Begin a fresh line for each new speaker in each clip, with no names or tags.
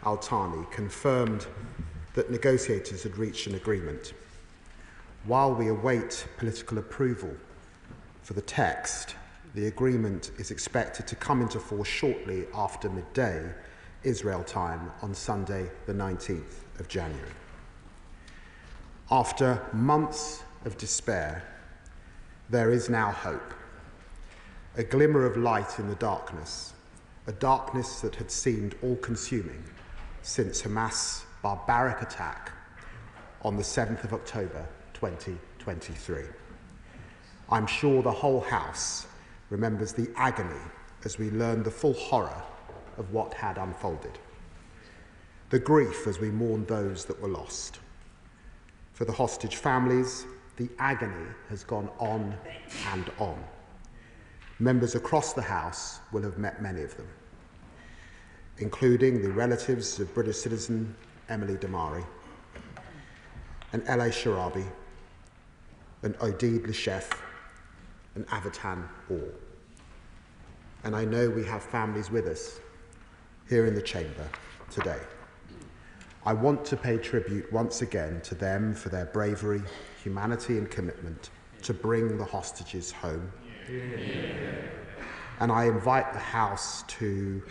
Al-Thani confirmed that negotiators had reached an agreement. While we await political approval for the text, the agreement is expected to come into force shortly after midday, Israel time, on Sunday, the 19th of January. After months of despair, there is now hope, a glimmer of light in the darkness, a darkness that had seemed all-consuming since Hamas' barbaric attack on the 7th of October 2023. I'm sure the whole House remembers the agony as we learned the full horror of what had unfolded, the grief as we mourned those that were lost. For the hostage families, the agony has gone on and on. Members across the House will have met many of them, including the relatives of British citizen Emily Damari, and L.A. Sharabi, and Oded Leshef, and Avatan Orr. And I know we have families with us here in the chamber today. I want to pay tribute once again to them for their bravery, humanity and commitment to bring the hostages home. And I invite the House to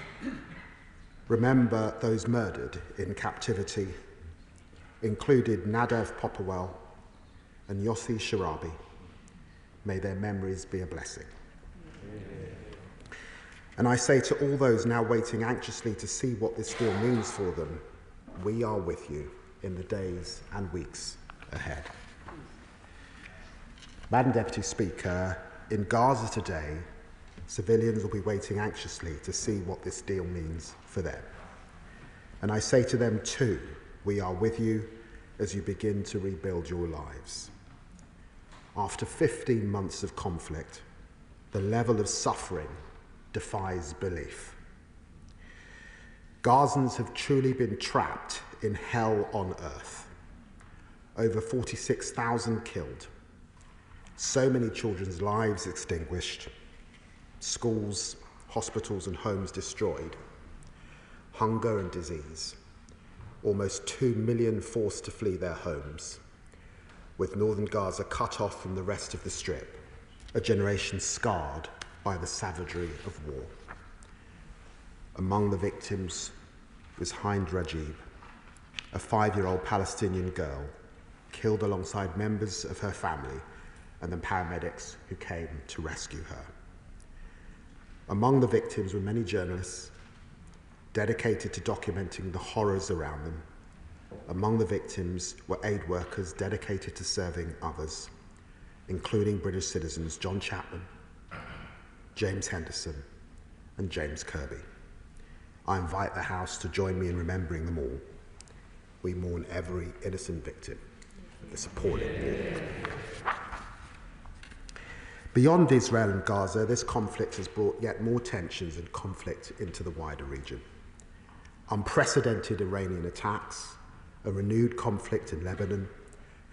remember those murdered in captivity, including Nadav Popawel and Yossi Sharabi. May their memories be a blessing. And I say to all those now waiting anxiously to see what this deal means for them, we are with you in the days and weeks ahead. Madam Deputy Speaker, in Gaza today, civilians will be waiting anxiously to see what this deal means for them. And I say to them too, we are with you as you begin to rebuild your lives. After 15 months of conflict, the level of suffering defies belief. Gazans have truly been trapped in hell on earth. Over 46,000 killed, so many children's lives extinguished, schools, hospitals and homes destroyed, hunger and disease, almost 2 million forced to flee their homes, with northern Gaza cut off from the rest of the Strip, a generation scarred by the savagery of war. Among the victims was Hind Rajib, a 5-year-old Palestinian girl killed alongside members of her family and the paramedics who came to rescue her. Among the victims were many journalists dedicated to documenting the horrors around them. Among the victims were aid workers dedicated to serving others, including British citizens John Chapman, James Henderson, and James Kirby. I invite the House to join me in remembering them all. We mourn every innocent victim of this appalling war. Beyond Israel and Gaza, this conflict has brought yet more tensions and conflict into the wider region. Unprecedented Iranian attacks, a renewed conflict in Lebanon,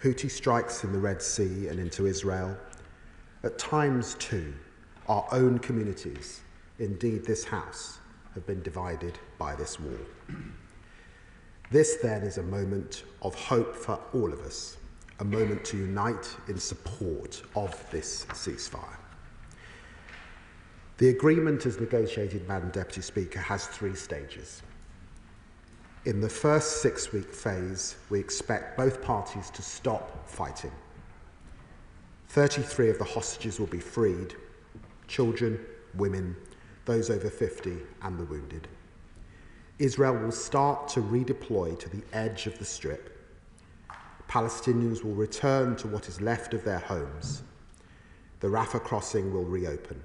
Houthi strikes in the Red Sea and into Israel. At times, too, our own communities, indeed this House, have been divided by this war. This, then, is a moment of hope for all of us, a moment to unite in support of this ceasefire. The agreement as negotiated, Madam Deputy Speaker, has 3 stages. In the first 6-week phase, we expect both parties to stop fighting. 33 of the hostages will be freed, children, women, those over 50 and the wounded. Israel will start to redeploy to the edge of the Strip. Palestinians will return to what is left of their homes. The Rafah crossing will reopen.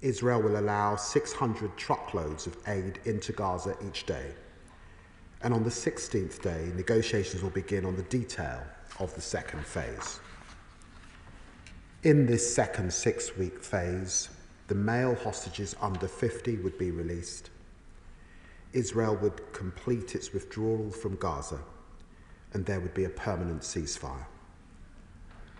Israel will allow 600 truckloads of aid into Gaza each day. And on the 16th day, negotiations will begin on the detail of the second phase. In this second 6-week phase, the male hostages under 50 would be released. Israel would complete its withdrawal from Gaza, and there would be a permanent ceasefire.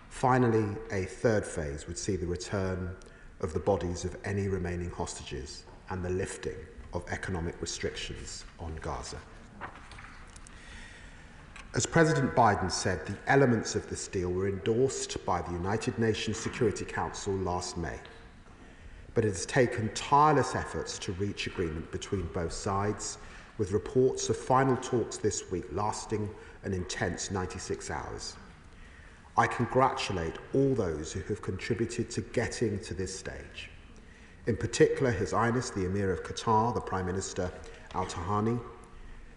Finally, a third phase would see the return of the bodies of any remaining hostages and the lifting of economic restrictions on Gaza. As President Biden said, the elements of this deal were endorsed by the United Nations Security Council last May, but it has taken tireless efforts to reach agreement between both sides, with reports of final talks this week lasting an intense 96 hours. I congratulate all those who have contributed to getting to this stage. In particular, His Highness the Emir of Qatar, the Prime Minister Al Thani,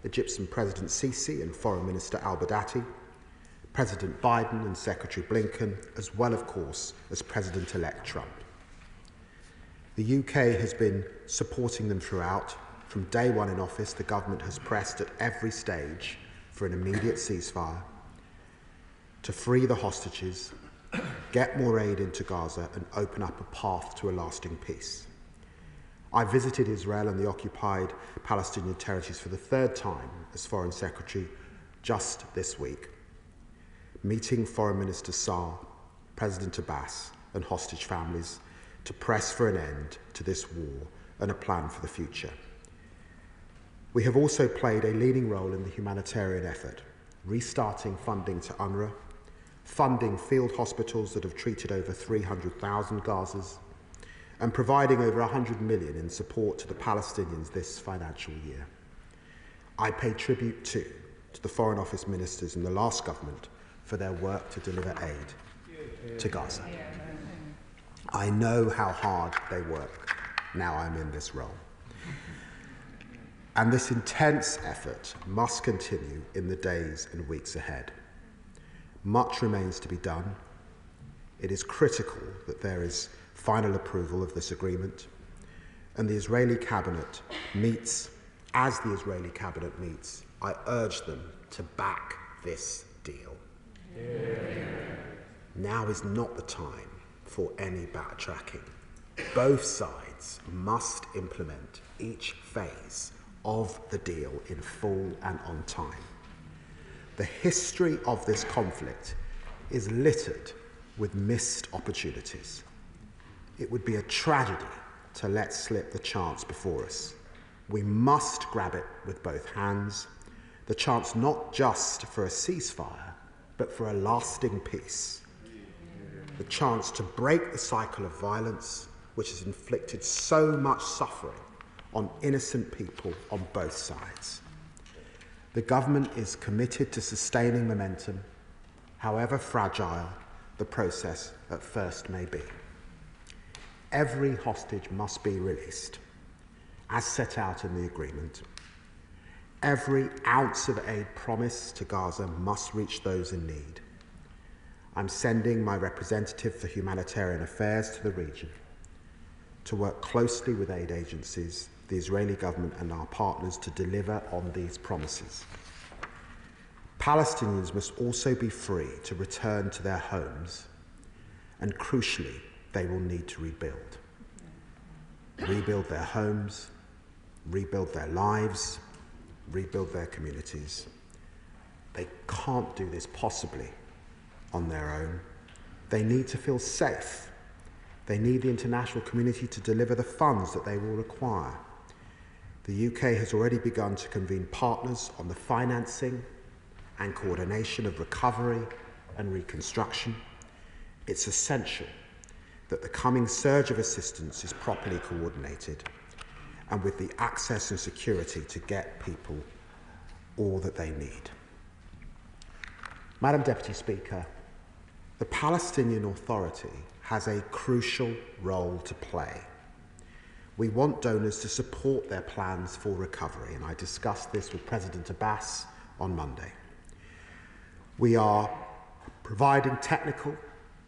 Egyptian President Sisi and Foreign Minister al-Badati, President Biden and Secretary Blinken, as well, of course, as President-elect Trump. The UK has been supporting them throughout. From day one in office, the government has pressed at every stage for an immediate ceasefire, to free the hostages, get more aid into Gaza, and open up a path to a lasting peace. I visited Israel and the occupied Palestinian territories for the third time as Foreign Secretary just this week, meeting Foreign Minister Saar, President Abbas, and hostage families to press for an end to this war and a plan for the future. We have also played a leading role in the humanitarian effort, restarting funding to UNRWA, funding field hospitals that have treated over 300,000 Gazas, and providing over 100 million in support to the Palestinians this financial year. I pay tribute too to the Foreign Office ministers in the last government for their work to deliver aid to Gaza. I know how hard they work now I'm in this role. And this intense effort must continue in the days and weeks ahead. Much remains to be done. It is critical that there is final approval of this agreement, and the Israeli cabinet meets. As the Israeli cabinet meets, I urge them to back this deal. Now is not the time for any backtracking. Both sides must implement each phase of the deal in full and on time. The history of this conflict is littered with missed opportunities. It would be a tragedy to let slip the chance before us. We must grab it with both hands, the chance not just for a ceasefire, but for a lasting peace. The chance to break the cycle of violence which has inflicted so much suffering on innocent people on both sides. The government is committed to sustaining momentum, however fragile the process at first may be. Every hostage must be released, as set out in the agreement. Every ounce of aid promised to Gaza must reach those in need. I'm sending my representative for humanitarian affairs to the region to work closely with aid agencies, the Israeli government and our partners to deliver on these promises. Palestinians must also be free to return to their homes, and crucially, they will need to rebuild. Rebuild their homes, rebuild their lives, rebuild their communities. They can't do this possibly on their own. They need to feel safe. They need the international community to deliver the funds that they will require. The UK has already begun to convene partners on the financing and coordination of recovery and reconstruction. It's essential that the coming surge of assistance is properly coordinated and with the access and security to get people all that they need. Madam Deputy Speaker, the Palestinian Authority has a crucial role to play. We want donors to support their plans for recovery, and I discussed this with President Abbas on Monday. We are providing technical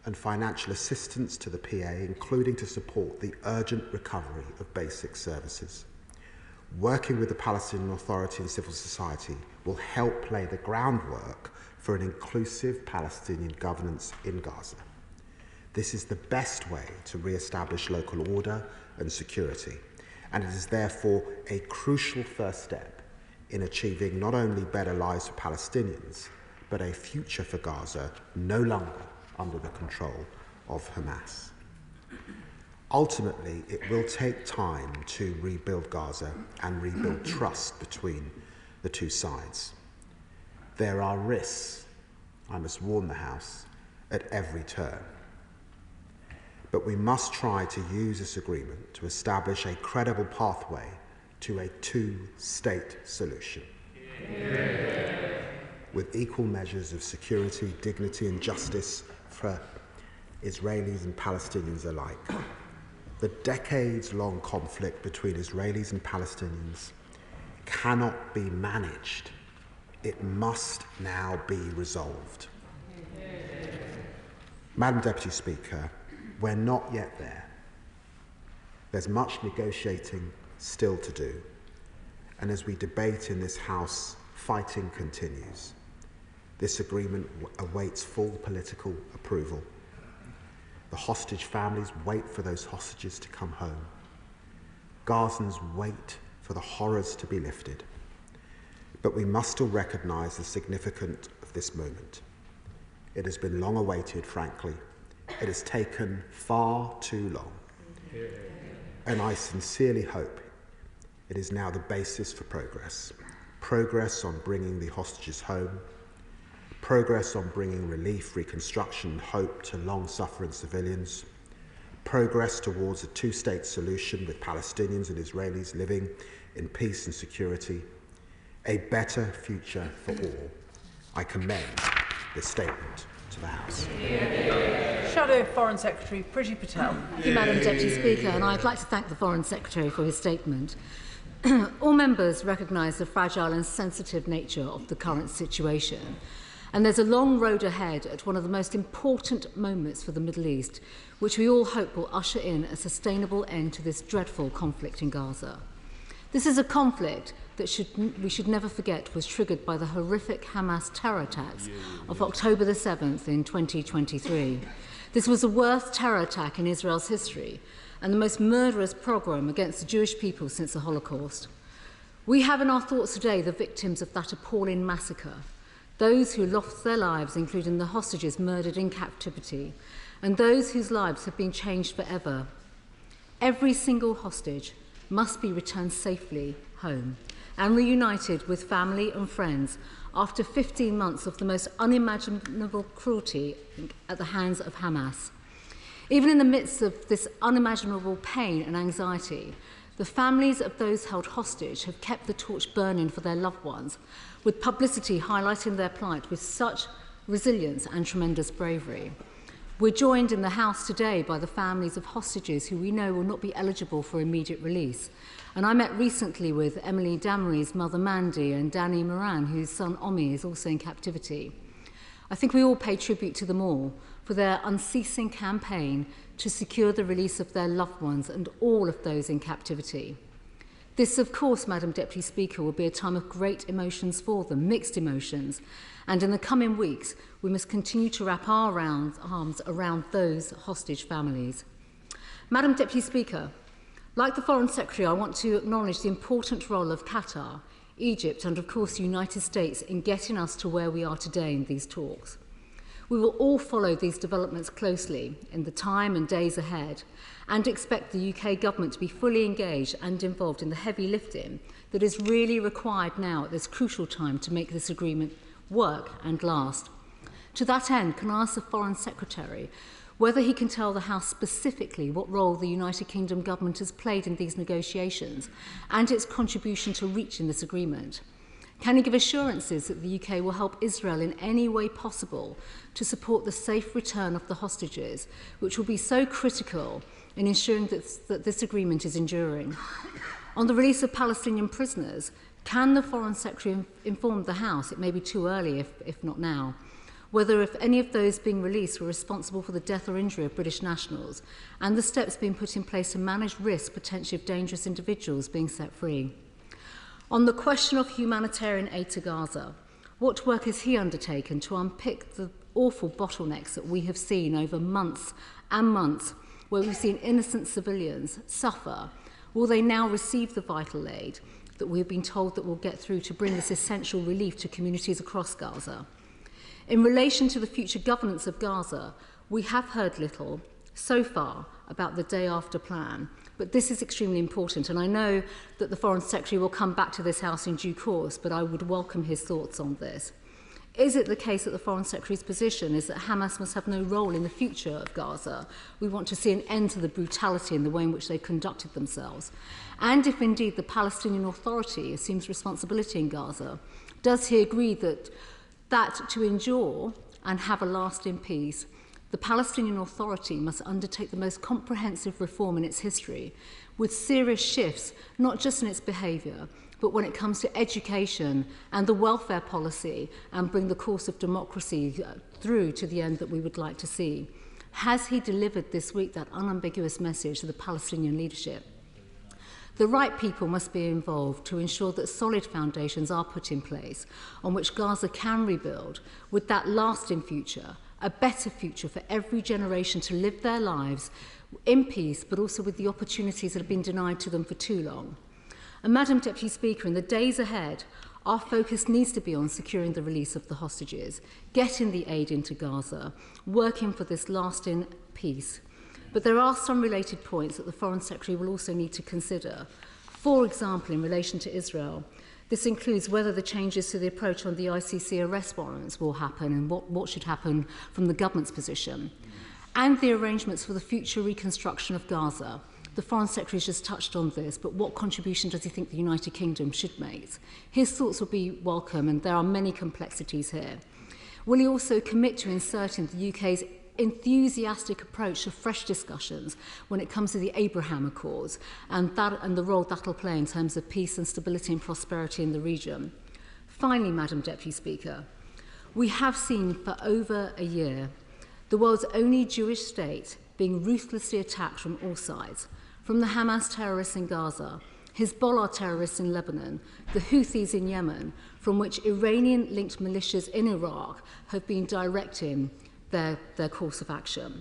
and financial assistance to the PA, including to support the urgent recovery of basic services. Working with the Palestinian Authority and civil society will help lay the groundwork for an inclusive Palestinian governance in Gaza. This is the best way to re-establish local order and security, and it is therefore a crucial first step in achieving not only better lives for Palestinians, but a future for Gaza no longer under the control of Hamas. Ultimately, it will take time to rebuild Gaza and rebuild trust between the two sides. There are risks, I must warn the House, at every turn. But we must try to use this agreement to establish a credible pathway to a two-state solution. Yeah. With equal measures of security, dignity and justice for Israelis and Palestinians alike. The decades-long conflict between Israelis and Palestinians cannot be managed. It must now be resolved. Madam Deputy Speaker, we're not yet there. There's much negotiating still to do. And as we debate in this House, fighting continues. This agreement awaits full political approval. The hostage families wait for those hostages to come home. Gazans wait for the horrors to be lifted. But we must still recognise the significance of this moment. It has been long awaited, frankly. It has taken far too long. And I sincerely hope it is now the basis for progress. Progress on bringing the hostages home, progress on bringing relief, reconstruction and hope to long-suffering civilians, progress towards a two-state solution with Palestinians and Israelis living in peace and security, a better future for all. I commend this statement to the House.
Shadow Foreign Secretary Priti Patel.
Thank you, Madam Deputy Speaker, and I'd like to thank the Foreign Secretary for his statement. All members recognise the fragile and sensitive nature of the current situation, and there's a long road ahead at one of the most important moments for the Middle East, which we all hope will usher in a sustainable end to this dreadful conflict in Gaza. This is a conflict that we should never forget was triggered by the horrific Hamas terror attacks of October the 7th in 2023. This was the worst terror attack in Israel's history and the most murderous pogrom against the Jewish people since the Holocaust. We have in our thoughts today the victims of that appalling massacre, those who lost their lives, including the hostages murdered in captivity, and those whose lives have been changed forever. Every single hostage must be returned safely home and reunited with family and friends after 15 months of the most unimaginable cruelty at the hands of Hamas. Even in the midst of this unimaginable pain and anxiety, the families of those held hostage have kept the torch burning for their loved ones, with publicity highlighting their plight with such resilience and tremendous bravery. We're joined in the House today by the families of hostages who we know will not be eligible for immediate release. And I met recently with Emily Damery's mother Mandy and Danny Moran, whose son Omi is also in captivity. I think we all pay tribute to them all for their unceasing campaign to secure the release of their loved ones and all of those in captivity. This, of course, Madam Deputy Speaker, will be a time of great emotions for them, mixed emotions, and in the coming weeks we must continue to wrap our arms around those hostage families. Madam Deputy Speaker, like the Foreign Secretary, I want to acknowledge the important role of Qatar, Egypt and, of course, the United States in getting us to where we are today in these talks. We will all follow these developments closely in the time and days ahead and expect the UK government to be fully engaged and involved in the heavy lifting that is really required now at this crucial time to make this agreement work and last. To that end, can I ask the Foreign Secretary whether he can tell the House specifically what role the United Kingdom government has played in these negotiations and its contribution to reaching this agreement? Can he give assurances that the UK will help Israel in any way possible to support the safe return of the hostages, which will be so critical in ensuring that this agreement is enduring? On the release of Palestinian prisoners, can the Foreign Secretary inform the House, it may be too early if not now, whether if any of those being released were responsible for the death or injury of British nationals and the steps being put in place to manage risk potentially of dangerous individuals being set free? On the question of humanitarian aid to Gaza, what work has he undertaken to unpick the awful bottlenecks that we have seen over months and months, where we've seen innocent civilians suffer? Will they now receive the vital aid that we've been told that will get through to bring this essential relief to communities across Gaza? In relation to the future governance of Gaza, we have heard little so far about the day after plan, but this is extremely important, and I know that the Foreign Secretary will come back to this House in due course, but I would welcome his thoughts on this. Is it the case that the Foreign Secretary's position is that Hamas must have no role in the future of Gaza? We want to see an end to the brutality and the way in which they conducted themselves. And if indeed the Palestinian Authority assumes responsibility in Gaza, does he agree that to endure and have a lasting peace, the Palestinian Authority must undertake the most comprehensive reform in its history, with serious shifts, not just in its behaviour, but when it comes to education and the welfare policy, and bring the course of democracy through to the end that we would like to see? Has he delivered this week that unambiguous message to the Palestinian leadership? The right people must be involved to ensure that solid foundations are put in place on which Gaza can rebuild, with that lasting future, a better future for every generation to live their lives in peace, but also with the opportunities that have been denied to them for too long. And Madam Deputy Speaker, in the days ahead, our focus needs to be on securing the release of the hostages, getting the aid into Gaza, working for this lasting peace. But there are some related points that the Foreign Secretary will also need to consider. For example, in relation to Israel, this includes whether the changes to the approach on the ICC arrest warrants will happen and what should happen from the government's position, and the arrangements for the future reconstruction of Gaza. The Foreign Secretary has just touched on this, but what contribution does he think the United Kingdom should make? His thoughts will be welcome, and there are many complexities here. Will he also commit to inserting the UK's enthusiastic approach to fresh discussions when it comes to the Abraham Accords and the role that will play in terms of peace and stability and prosperity in the region? Finally, Madam Deputy Speaker, we have seen for over a year the world's only Jewish state being ruthlessly attacked from all sides, from the Hamas terrorists in Gaza, Hezbollah terrorists in Lebanon, the Houthis in Yemen, from which Iranian-linked militias in Iraq have been directing their course of action.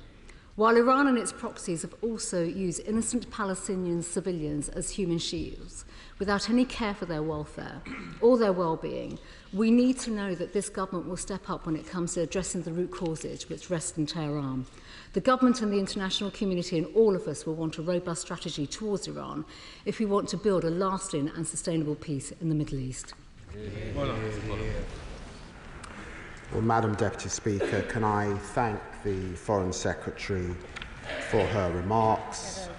While Iran and its proxies have also used innocent Palestinian civilians as human shields, without any care for their welfare or their well-being, we need to know that this government will step up when it comes to addressing the root causes which rest in Tehran. The government and the international community and all of us will want a robust strategy towards Iran if we want to build a lasting and sustainable peace in the Middle East.
Well, Madam Deputy Speaker, can I thank the Foreign Secretary for her remarks,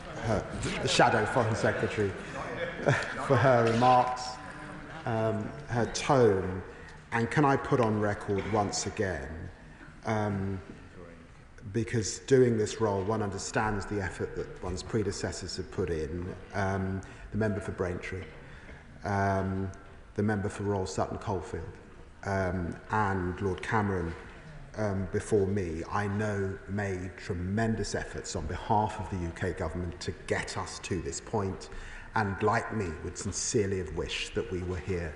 the Shadow Foreign Secretary, for her remarks, her tone, and can I put on record once again, because doing this role, one understands the effort that one's predecessors have put in, the member for Braintree, the member for Royal Sutton Coldfield, and Lord Cameron before me, I know made tremendous efforts on behalf of the UK government to get us to this point, and like me would sincerely have wished that we were here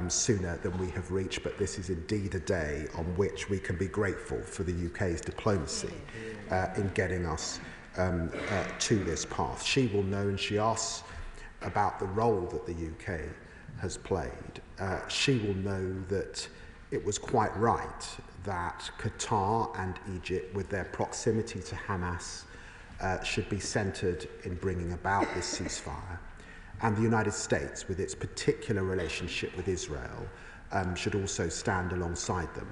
sooner than we have reached, but this is indeed a day on which we can be grateful for the UK's diplomacy in getting us to this path. She will know, and she asks about the role that the UK has played. She will know that it was quite right that Qatar and Egypt, with their proximity to Hamas, should be centred in bringing about this ceasefire. And the United States, with its particular relationship with Israel, should also stand alongside them.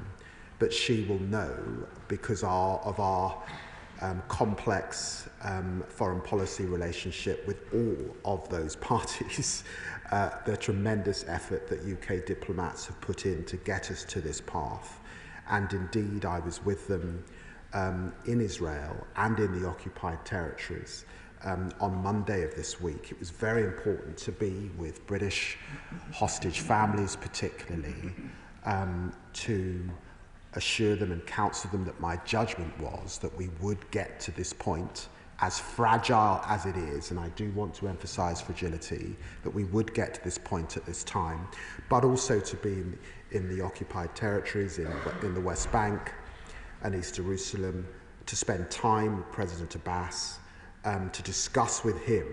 But she will know, because of our complex foreign policy relationship with all of those parties, the tremendous effort that UK diplomats have put in to get us to this path. And indeed, I was with them in Israel and in the occupied territories on Monday of this week. It was very important to be with British hostage families particularly, to assure them and counsel them that my judgment was that we would get to this point, as fragile as it is, and I do want to emphasise fragility, that we would get to this point at this time, but also to be in the occupied territories, in the West Bank and East Jerusalem, to spend time with President Abbas, to discuss with him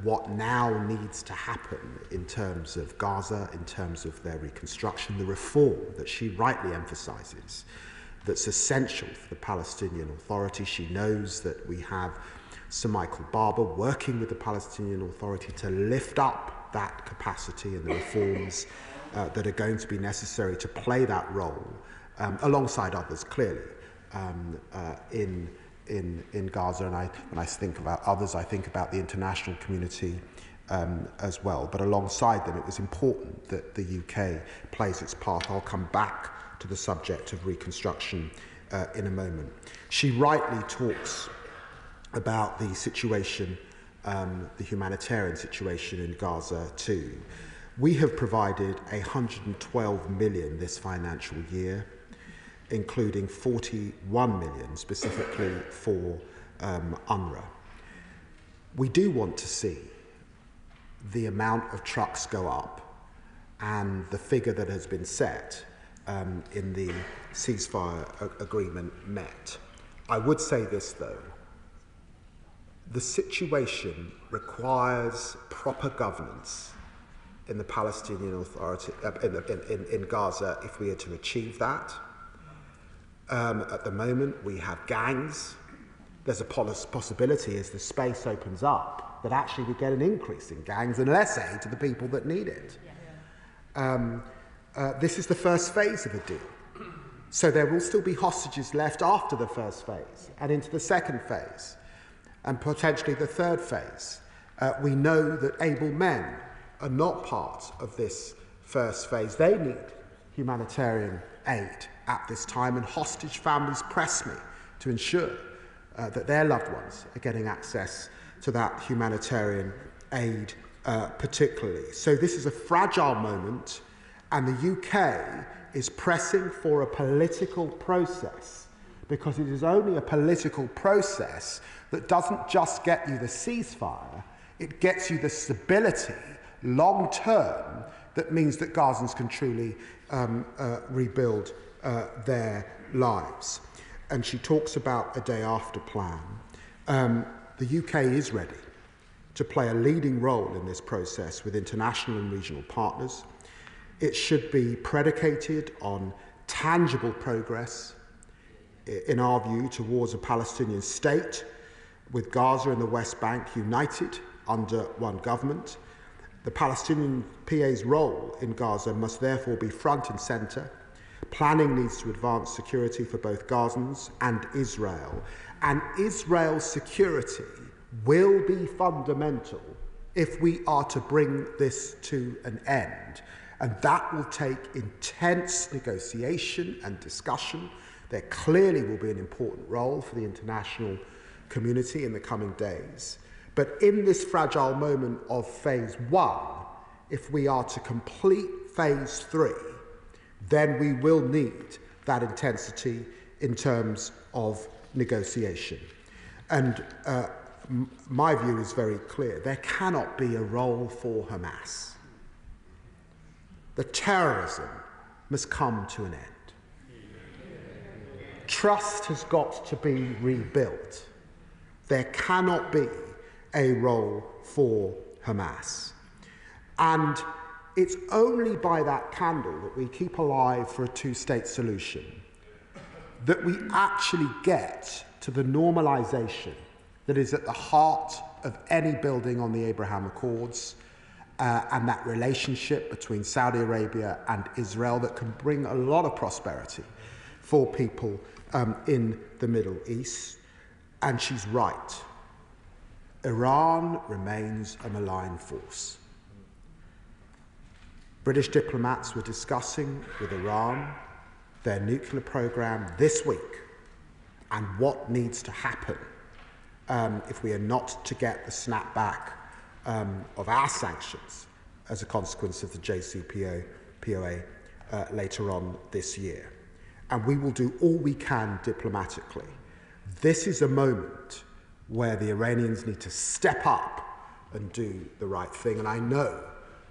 what now needs to happen in terms of Gaza, in terms of their reconstruction, the reform that she rightly emphasises, that's essential for the Palestinian Authority. She knows that we have Sir Michael Barber working with the Palestinian Authority to lift up that capacity and the reforms that are going to be necessary to play that role alongside others, clearly, in Gaza. And when I think about others, I think about the international community as well. But alongside them, it was important that the UK plays its part. I'll come back to the subject of reconstruction in a moment. She rightly talks about the situation, the humanitarian situation in Gaza too. We have provided 112 million this financial year, including 41 million specifically for UNRWA. We do want to see the amount of trucks go up and the figure that has been set in the ceasefire agreement met. I would say this though, the situation requires proper governance in the Palestinian Authority, in Gaza, if we are to achieve that. At the moment, we have gangs. There's a possibility as the space opens up that actually we get an increase in gangs and less aid to the people that need it. This is the first phase of a deal. So there will still be hostages left after the first phase and into the second phase and potentially the third phase. We know that able men are not part of this first phase. They need humanitarian aid at this time, and hostage families press me to ensure that their loved ones are getting access to that humanitarian aid particularly. So this is a fragile moment, and the UK is pressing for a political process, because it is only a political process that doesn't just get you the ceasefire, it gets you the stability long term that means that Gazans can truly rebuild their lives. And she talks about a day after plan. The UK is ready to play a leading role in this process with international and regional partners. It should be predicated on tangible progress, in our view, towards a Palestinian state, with Gaza and the West Bank united under one government. The Palestinian PA's role in Gaza must therefore be front and centre. Planning needs to advance security for both Gazans and Israel. And Israel's security will be fundamental if we are to bring this to an end. And that will take intense negotiation and discussion. There clearly will be an important role for the international community in the coming days. But in this fragile moment of phase 1, if we are to complete phase 3, then we will need that intensity in terms of negotiation. And my view is very clear. There cannot be a role for Hamas. The terrorism must come to an end. Trust has got to be rebuilt. There cannot be a role for Hamas. And it's only by that candle that we keep alive for a two-state solution that we actually get to the normalization that is at the heart of any building on the Abraham Accords, and that relationship between Saudi Arabia and Israel that can bring a lot of prosperity for people in the Middle East. And she's right. Iran remains a malign force. British diplomats were discussing with Iran their nuclear program this week and what needs to happen if we are not to get the snapback of our sanctions as a consequence of the JCPOA later on this year. And we will do all we can diplomatically. This is a moment where the Iranians need to step up and do the right thing. And I know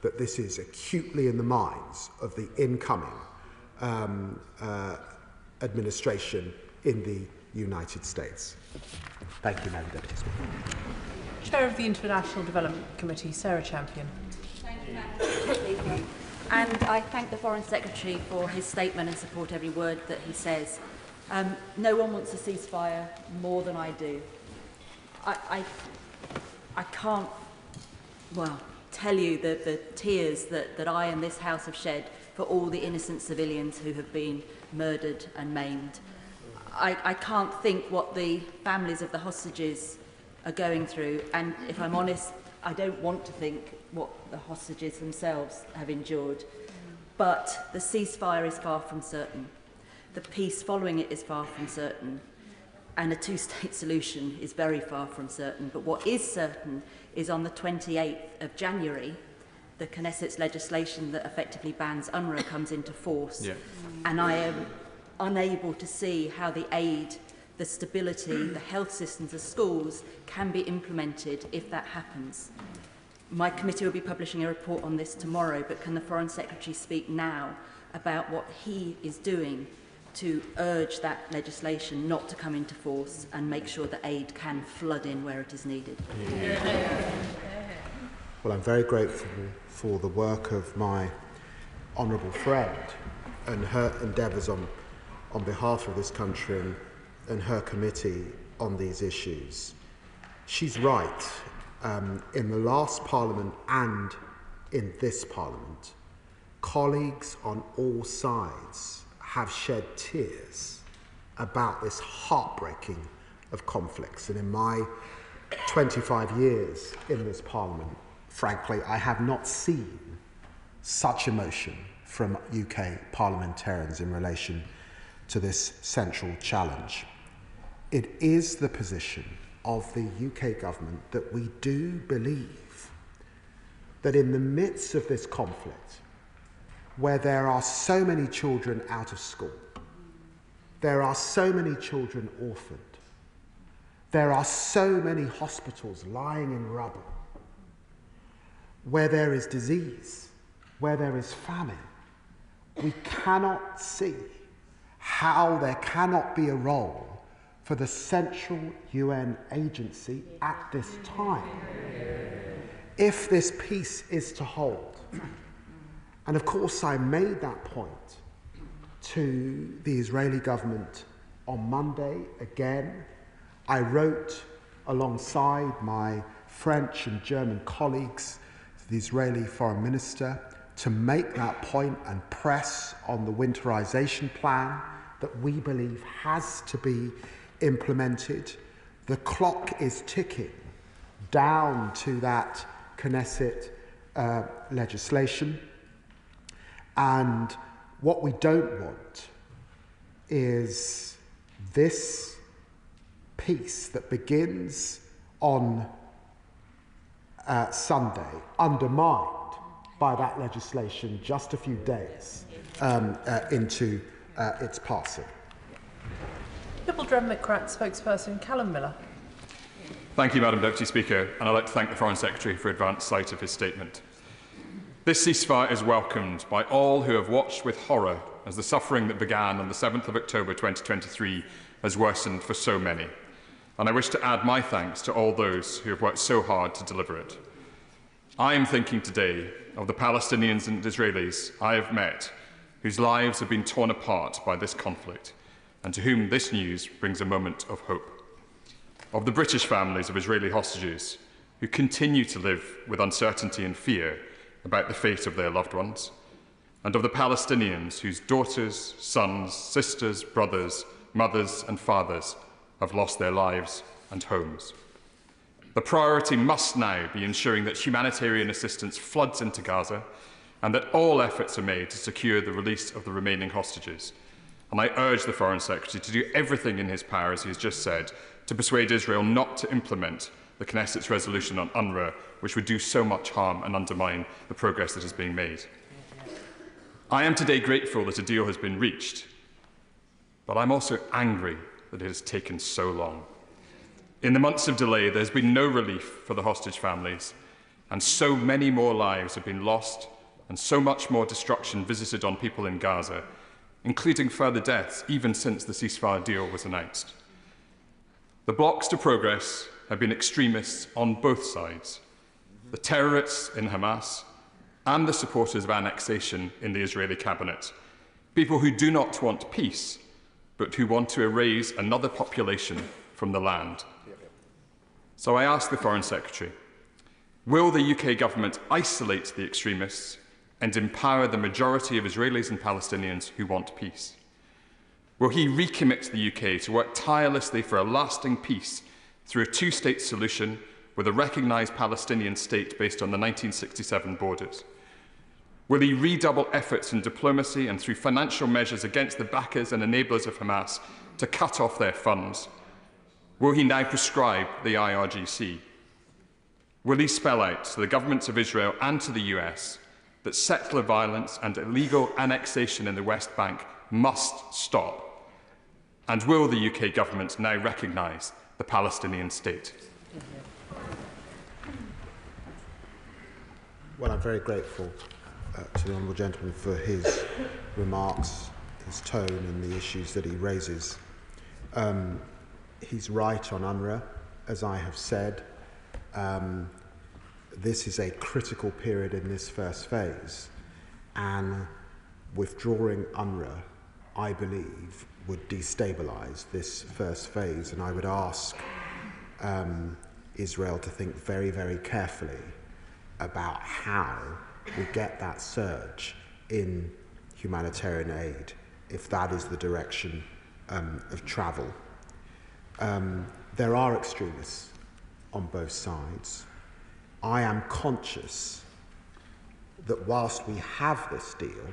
that this is acutely in the minds of the incoming administration in the United States. Thank you, Madam Deputy Speaker.
Chair of the International Development Committee, Sarah Champion.
Thank you, Madam Speaker. And I thank the Foreign Secretary for his statement and support every word that he says.
No one wants a ceasefire more than I do. I can't, well, tell you the tears that I and this House have shed for all the innocent civilians who have been murdered and maimed. I can't think what the families of the hostages are going through, and if I'm honest, I don't want to think what the hostages themselves have endured. But the ceasefire is far from certain. The peace following it is far from certain. And a two-state solution is very far from certain. But what is certain is on the 28th of January, the Knesset's legislation that effectively bans UNRWA comes into force. Yeah. And I am unable to see how the aid, the stability, the health systems, the schools can be implemented if that happens. My committee will be publishing a report on this tomorrow, but can the Foreign Secretary speak now about what he is doing to urge that legislation not to come into force and make sure that aid can flood in where it is needed?
Well, I'm very grateful for the work of my honourable friend and her endeavours on behalf of this country and her committee on these issues. She's right. In the last Parliament and in this Parliament, colleagues on all sides have shed tears about this heartbreaking of conflicts. And in my 25 years in this Parliament, frankly, I have not seen such emotion from UK parliamentarians in relation to this central challenge. It is the position of the UK government that we do believe that in the midst of this conflict, where there are so many children out of school, there are so many children orphaned, there are so many hospitals lying in rubble, where there is disease, where there is famine, we cannot see how there cannot be a role for the central UN agency at this time, if this peace is to hold. And of course, I made that point to the Israeli government on Monday. Again, I wrote alongside my French and German colleagues to the Israeli Foreign Minister to make that point and press on the winterization plan that we believe has to be implemented. The clock is ticking down to that Knesset legislation. And what we don't want is this peace that begins on Sunday undermined by that legislation just a few days into its passing.
Liberal Democrat spokesperson Callum Miller.
Thank you, Madam Deputy Speaker, and I'd like to thank the Foreign Secretary for advance sight of his statement. This ceasefire is welcomed by all who have watched with horror as the suffering that began on the 7th of October 2023 has worsened for so many. And I wish to add my thanks to all those who have worked so hard to deliver it. I am thinking today of the Palestinians and Israelis I have met whose lives have been torn apart by this conflict, and to whom this news brings a moment of hope. Of the British families of Israeli hostages who continue to live with uncertainty and fear about the fate of their loved ones, and of the Palestinians whose daughters, sons, sisters, brothers, mothers and fathers have lost their lives and homes. The priority must now be ensuring that humanitarian assistance floods into Gaza and that all efforts are made to secure the release of the remaining hostages. And I urge the Foreign Secretary to do everything in his power, as he has just said, to persuade Israel not to implement the Knesset's resolution on UNRWA, which would do so much harm and undermine the progress that is being made. I am today grateful that a deal has been reached, but I'm also angry that it has taken so long. In the months of delay, there has been no relief for the hostage families, and so many more lives have been lost and so much more destruction visited on people in Gaza, including further deaths even since the ceasefire deal was announced. The blocks to progress have been extremists on both sides, the terrorists in Hamas and the supporters of annexation in the Israeli cabinet, people who do not want peace, but who want to erase another population from the land. So I ask the Foreign Secretary, will the UK government isolate the extremists and empower the majority of Israelis and Palestinians who want peace? Will he recommit the UK to work tirelessly for a lasting peace through a two-state solution with a recognised Palestinian state based on the 1967 borders? Will he redouble efforts in diplomacy and through financial measures against the backers and enablers of Hamas to cut off their funds? Will he now prescribe the IRGC? Will he spell out to the governments of Israel and to the US that settler violence and illegal annexation in the West Bank must stop? And will the UK government now recognise the Palestinian state?
Well, I'm very grateful to the Honourable Gentleman for his remarks, his tone and the issues that he raises. He's right on UNRWA, as I have said. This is a critical period in this first phase, and withdrawing UNRWA, I believe, would destabilise this first phase, and I would ask Israel to think very, very carefully about how we get that surge in humanitarian aid, if that is the direction of travel. There are extremists on both sides. I am conscious that whilst we have this deal,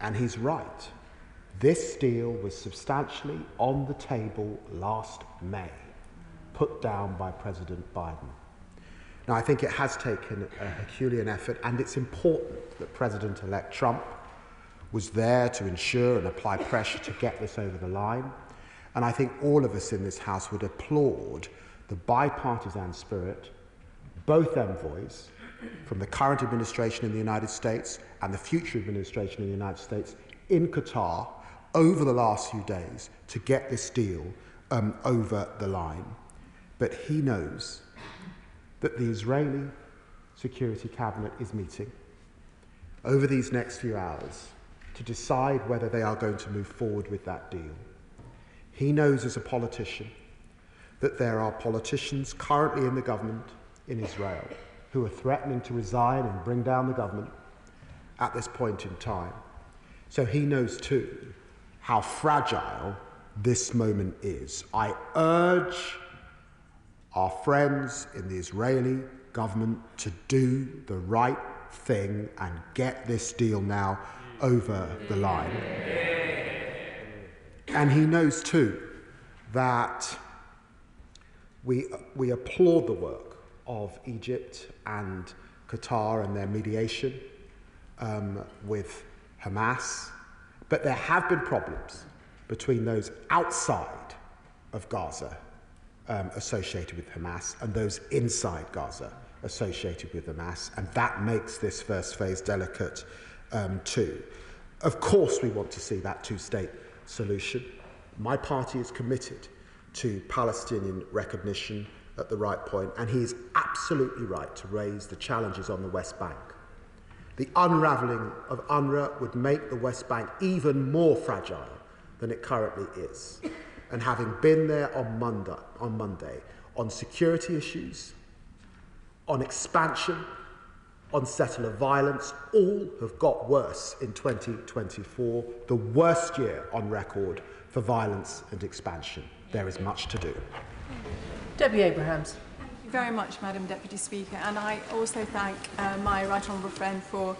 and he's right, this deal was substantially on the table last May, put down by President Biden. Now, I think it has taken a Herculean effort, and it's important that President-elect Trump was there to ensure and apply pressure to get this over the line. And I think all of us in this House would applaud the bipartisan spirit, both envoys, from the current administration in the United States and the future administration in the United States in Qatar over the last few days to get this deal over the line. But he knows that the Israeli Security Cabinet is meeting over these next few hours to decide whether they are going to move forward with that deal. He knows as a politician that there are politicians currently in the government in Israel who are threatening to resign and bring down the government at this point in time. So he knows too how fragile this moment is. I urge our friends in the Israeli government to do the right thing and get this deal now over the line. And he knows too that we applaud the work of Egypt and Qatar and their mediation with Hamas, but there have been problems between those outside of Gaza associated with Hamas and those inside Gaza associated with Hamas, and that makes this first phase delicate too. Of course we want to see that two-state solution. My party is committed to Palestinian recognition at the right point, and he is absolutely right to raise the challenges on the West Bank. The unravelling of UNRWA would make the West Bank even more fragile than it currently is. And having been there on Monday, on security issues, on expansion, on settler violence, all have got worse in 2024, the worst year on record for violence and expansion. There is much to do.
Debbie Abrahams.
Thank you very much, Madam Deputy Speaker, and I also thank my right honourable friend for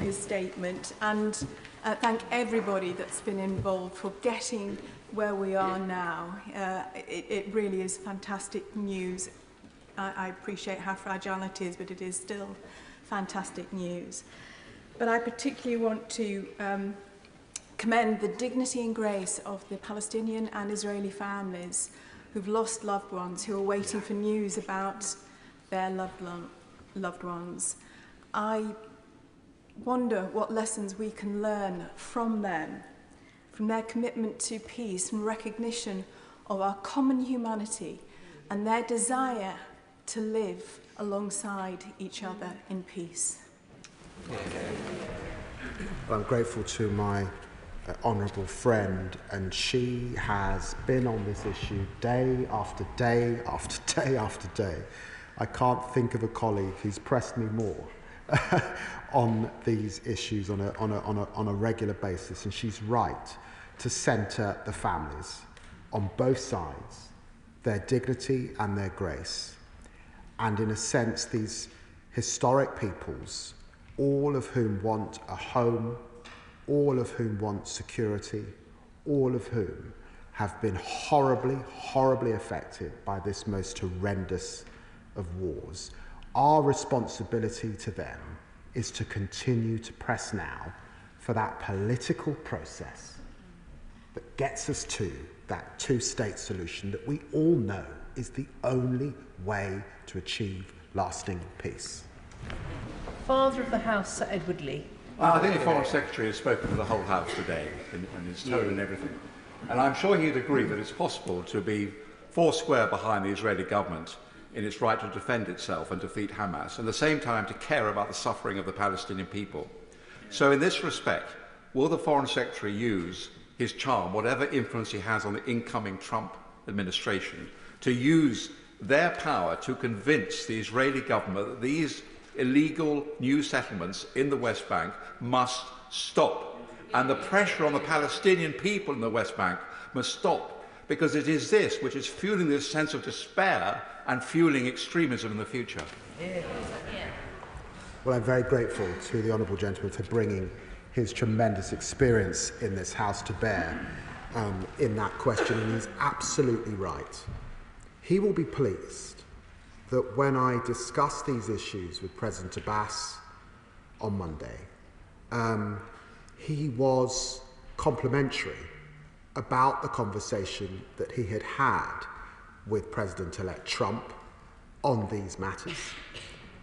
his statement, and thank everybody that's been involved for getting where we are now. It really is fantastic news. I appreciate how fragile it is, but it is still fantastic news. But I particularly want to commend the dignity and grace of the Palestinian and Israeli families who've lost loved ones, who are waiting for news about their loved ones. I wonder what lessons we can learn from them, from their commitment to peace and recognition of our common humanity and their desire to live alongside each other in peace.
I'm grateful to my honourable friend, and she has been on this issue day after day after day after day. I can't think of a colleague who's pressed me more on these issues on a regular basis, and she's right to centre the families on both sides, their dignity and their grace, and in a sense these historic peoples, all of whom want a home, all of whom want security, all of whom have been horribly, horribly affected by this most horrendous of wars. Our responsibility to them is to continue to press now for that political process that gets us to that two-state solution that we all know is the only way to achieve lasting peace.
Father of the House, Sir Edward Lee.
I think the Foreign Secretary has spoken to the whole House today in his tone and everything. And I'm sure he'd agree that it's possible to be foursquare behind the Israeli government in its right to defend itself and defeat Hamas, and at the same time to care about the suffering of the Palestinian people. So in this respect, will the Foreign Secretary use his charm, whatever influence he has on the incoming Trump administration, to use their power to convince the Israeli government that these illegal new settlements in the West Bank must stop, and the pressure on the Palestinian people in the West Bank must stop, because it is this which is fueling this sense of despair and fueling extremism in the future?
Well, I'm very grateful to the honourable gentleman for bringing his tremendous experience in this House to bear in that question, and he's absolutely right. He will be pleased that when I discussed these issues with President Abbas on Monday, he was complimentary about the conversation that he had had with President-elect Trump on these matters.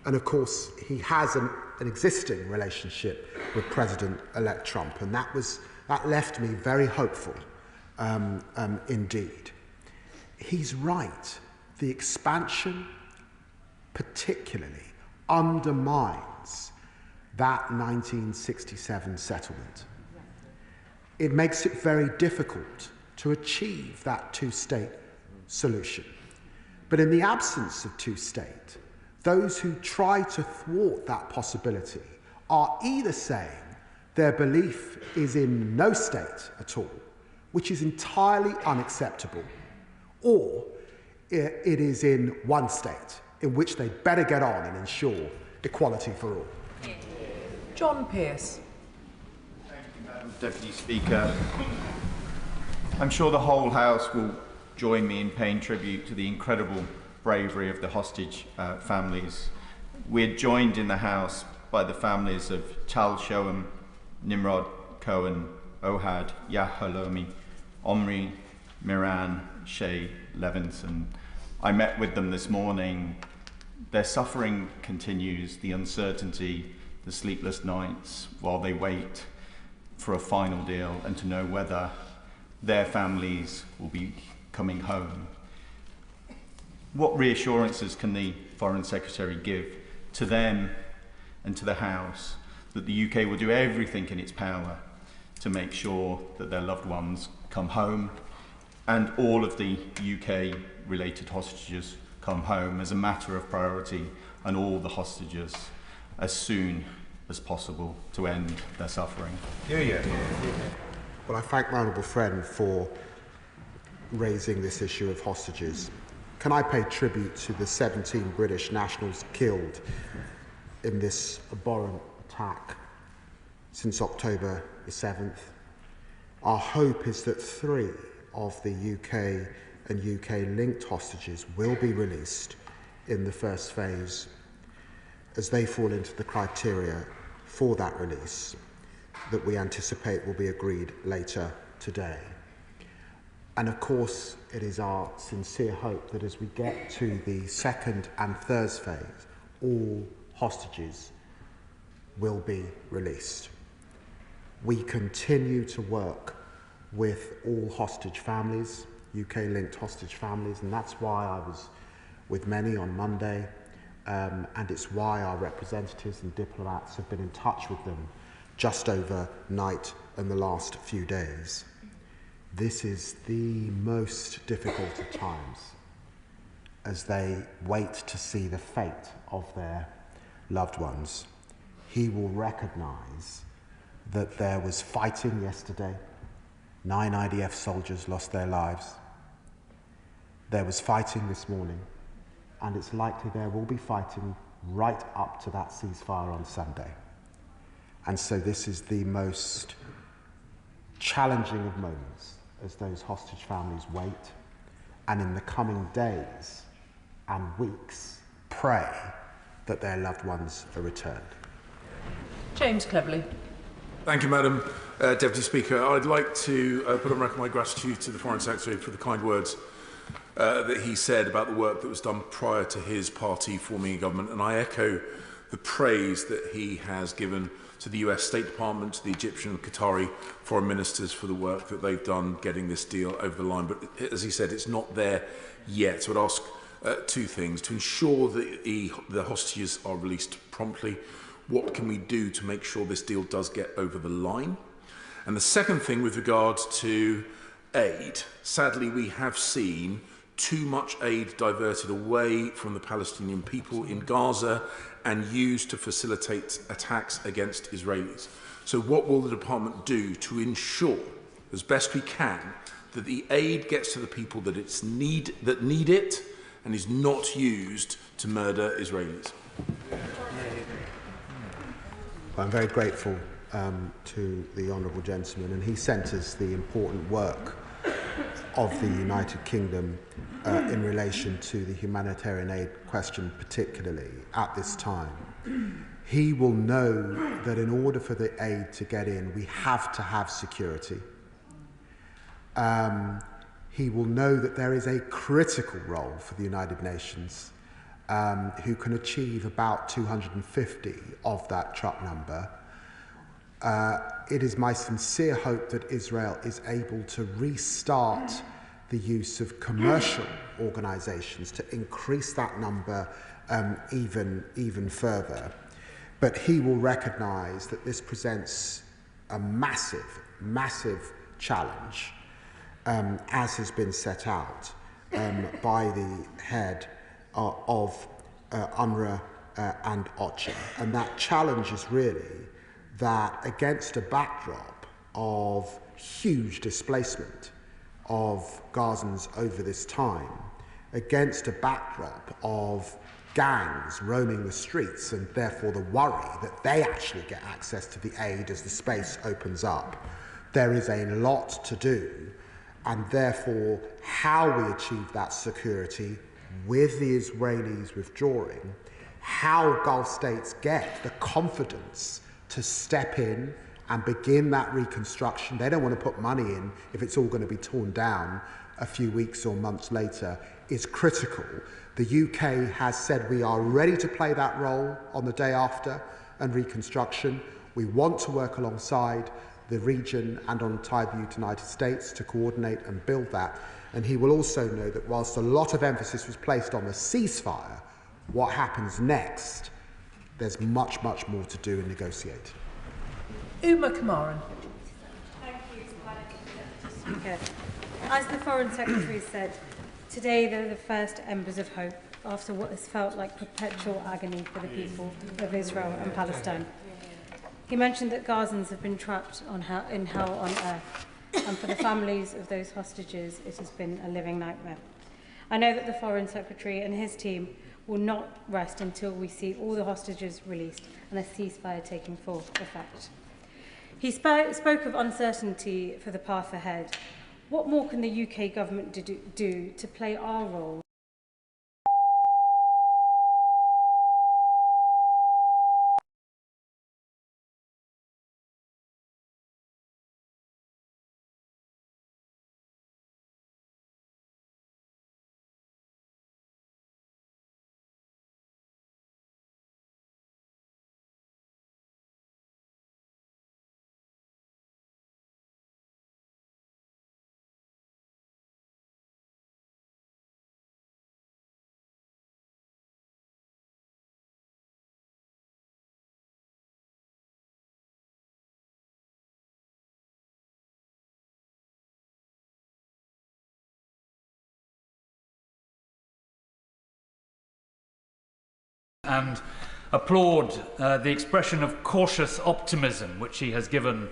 And of course, he has an existing relationship with President-elect Trump, and that left me very hopeful indeed. He's right. The expansion particularly undermines that 1967 settlement. It makes it very difficult to achieve that two-state solution. But in the absence of two-state, those who try to thwart that possibility are either saying their belief is in no state at all, which is entirely unacceptable, or it is in one state, in which they better get on and ensure equality for all.
John Pearce.
Thank you, Madam Deputy Speaker. I'm sure the whole House will join me in paying tribute to the incredible bravery of the hostage families. We're joined in the House by the families of Tal Shoham, Nimrod Cohen, Ohad Yahalomi, Omri, Miran, Shay Levinson. I met with them this morning. Their suffering continues, the uncertainty, the sleepless nights while they wait for a final deal and to know whether their families will be coming home. What reassurances can the Foreign Secretary give to them and to the House that the UK will do everything in its power to make sure that their loved ones come home and all of the UK-related hostages come home as a matter of priority, and all the hostages as soon as possible to end their suffering?
Well, I thank my honourable friend for raising this issue of hostages. Can I pay tribute to the 17 British nationals killed in this abhorrent attack since October the 7th? Our hope is that 3 of the UK and UK-linked hostages will be released in the first phase as they fall into the criteria for that release that we anticipate will be agreed later today. And of course, it is our sincere hope that as we get to the second and third phase, all hostages will be released. We continue to work with all hostage families, UK-linked hostage families, and that's why I was with many on Monday, and it's why our representatives and diplomats have been in touch with them just overnight in the last few days, this is the most difficult of times as they wait to see the fate of their loved ones. He will recognise that there was fighting yesterday. 9 IDF soldiers lost their lives. There was fighting this morning, and it's likely there will be fighting right up to that ceasefire on Sunday. And so this is the most challenging of moments as those hostage families wait, and in the coming days and weeks pray that their loved ones are returned.
James Cleverly.
Thank you, Madam Deputy Speaker. I'd like to put on record my gratitude to the Foreign Secretary for the kind words that he said about the work that was done prior to his party forming a government, and I echo the praise that he has given to the US State Department, to the Egyptian and Qatari foreign ministers for the work that they've done getting this deal over the line. But as he said, it's not there yet. So I'd ask two things. To ensure that the hostages are released promptly, what can we do to make sure this deal does get over the line? And the second thing with regards to aid, sadly we have seen too much aid diverted away from the Palestinian people in Gaza and used to facilitate attacks against Israelis. So what will the department do to ensure, as best we can, that the aid gets to the people that need it and is not used to murder Israelis?
I'm very grateful to the Honourable Gentleman, and he sent us the important work of the United Kingdom in relation to the humanitarian aid question, particularly at this time. He will know that in order for the aid to get in, we have to have security. He will know that there is a critical role for the United Nations, who can achieve about 250 of that truck number. It is my sincere hope that Israel is able to restart the use of commercial organisations to increase that number even further. But he will recognise that this presents a massive challenge, as has been set out by the head of UNRWA and OCHA. And that challenge is really that against a backdrop of huge displacement of Gazans over this time, against a backdrop of gangs roaming the streets and therefore the worry that they actually get access to the aid as the space opens up, there is a lot to do, and therefore how we achieve that security with the Israelis withdrawing, how Gulf states get the confidence to step in and begin that reconstruction. They don't want to put money in if it's all going to be torn down a few weeks or months later, is critical. The UK has said we are ready to play that role on the day after and reconstruction. We want to work alongside the region and on tied with the United States to coordinate and build that. And he will also know that whilst a lot of emphasis was placed on the ceasefire, what happens next, there's much more to do and negotiate.
Uma Kamaran.
Thank you, Madam Speaker. As the Foreign Secretary said, today they're the first embers of hope after what has felt like perpetual agony for the people of Israel and Palestine. He mentioned that Gazans have been trapped in hell on earth, and for the families of those hostages, it has been a living nightmare. I know that the Foreign Secretary and his team will not rest until we see all the hostages released and a ceasefire taking full effect. He spoke of uncertainty for the path ahead. What more can the UK government do to play our role
and applaud the expression of cautious optimism which he has given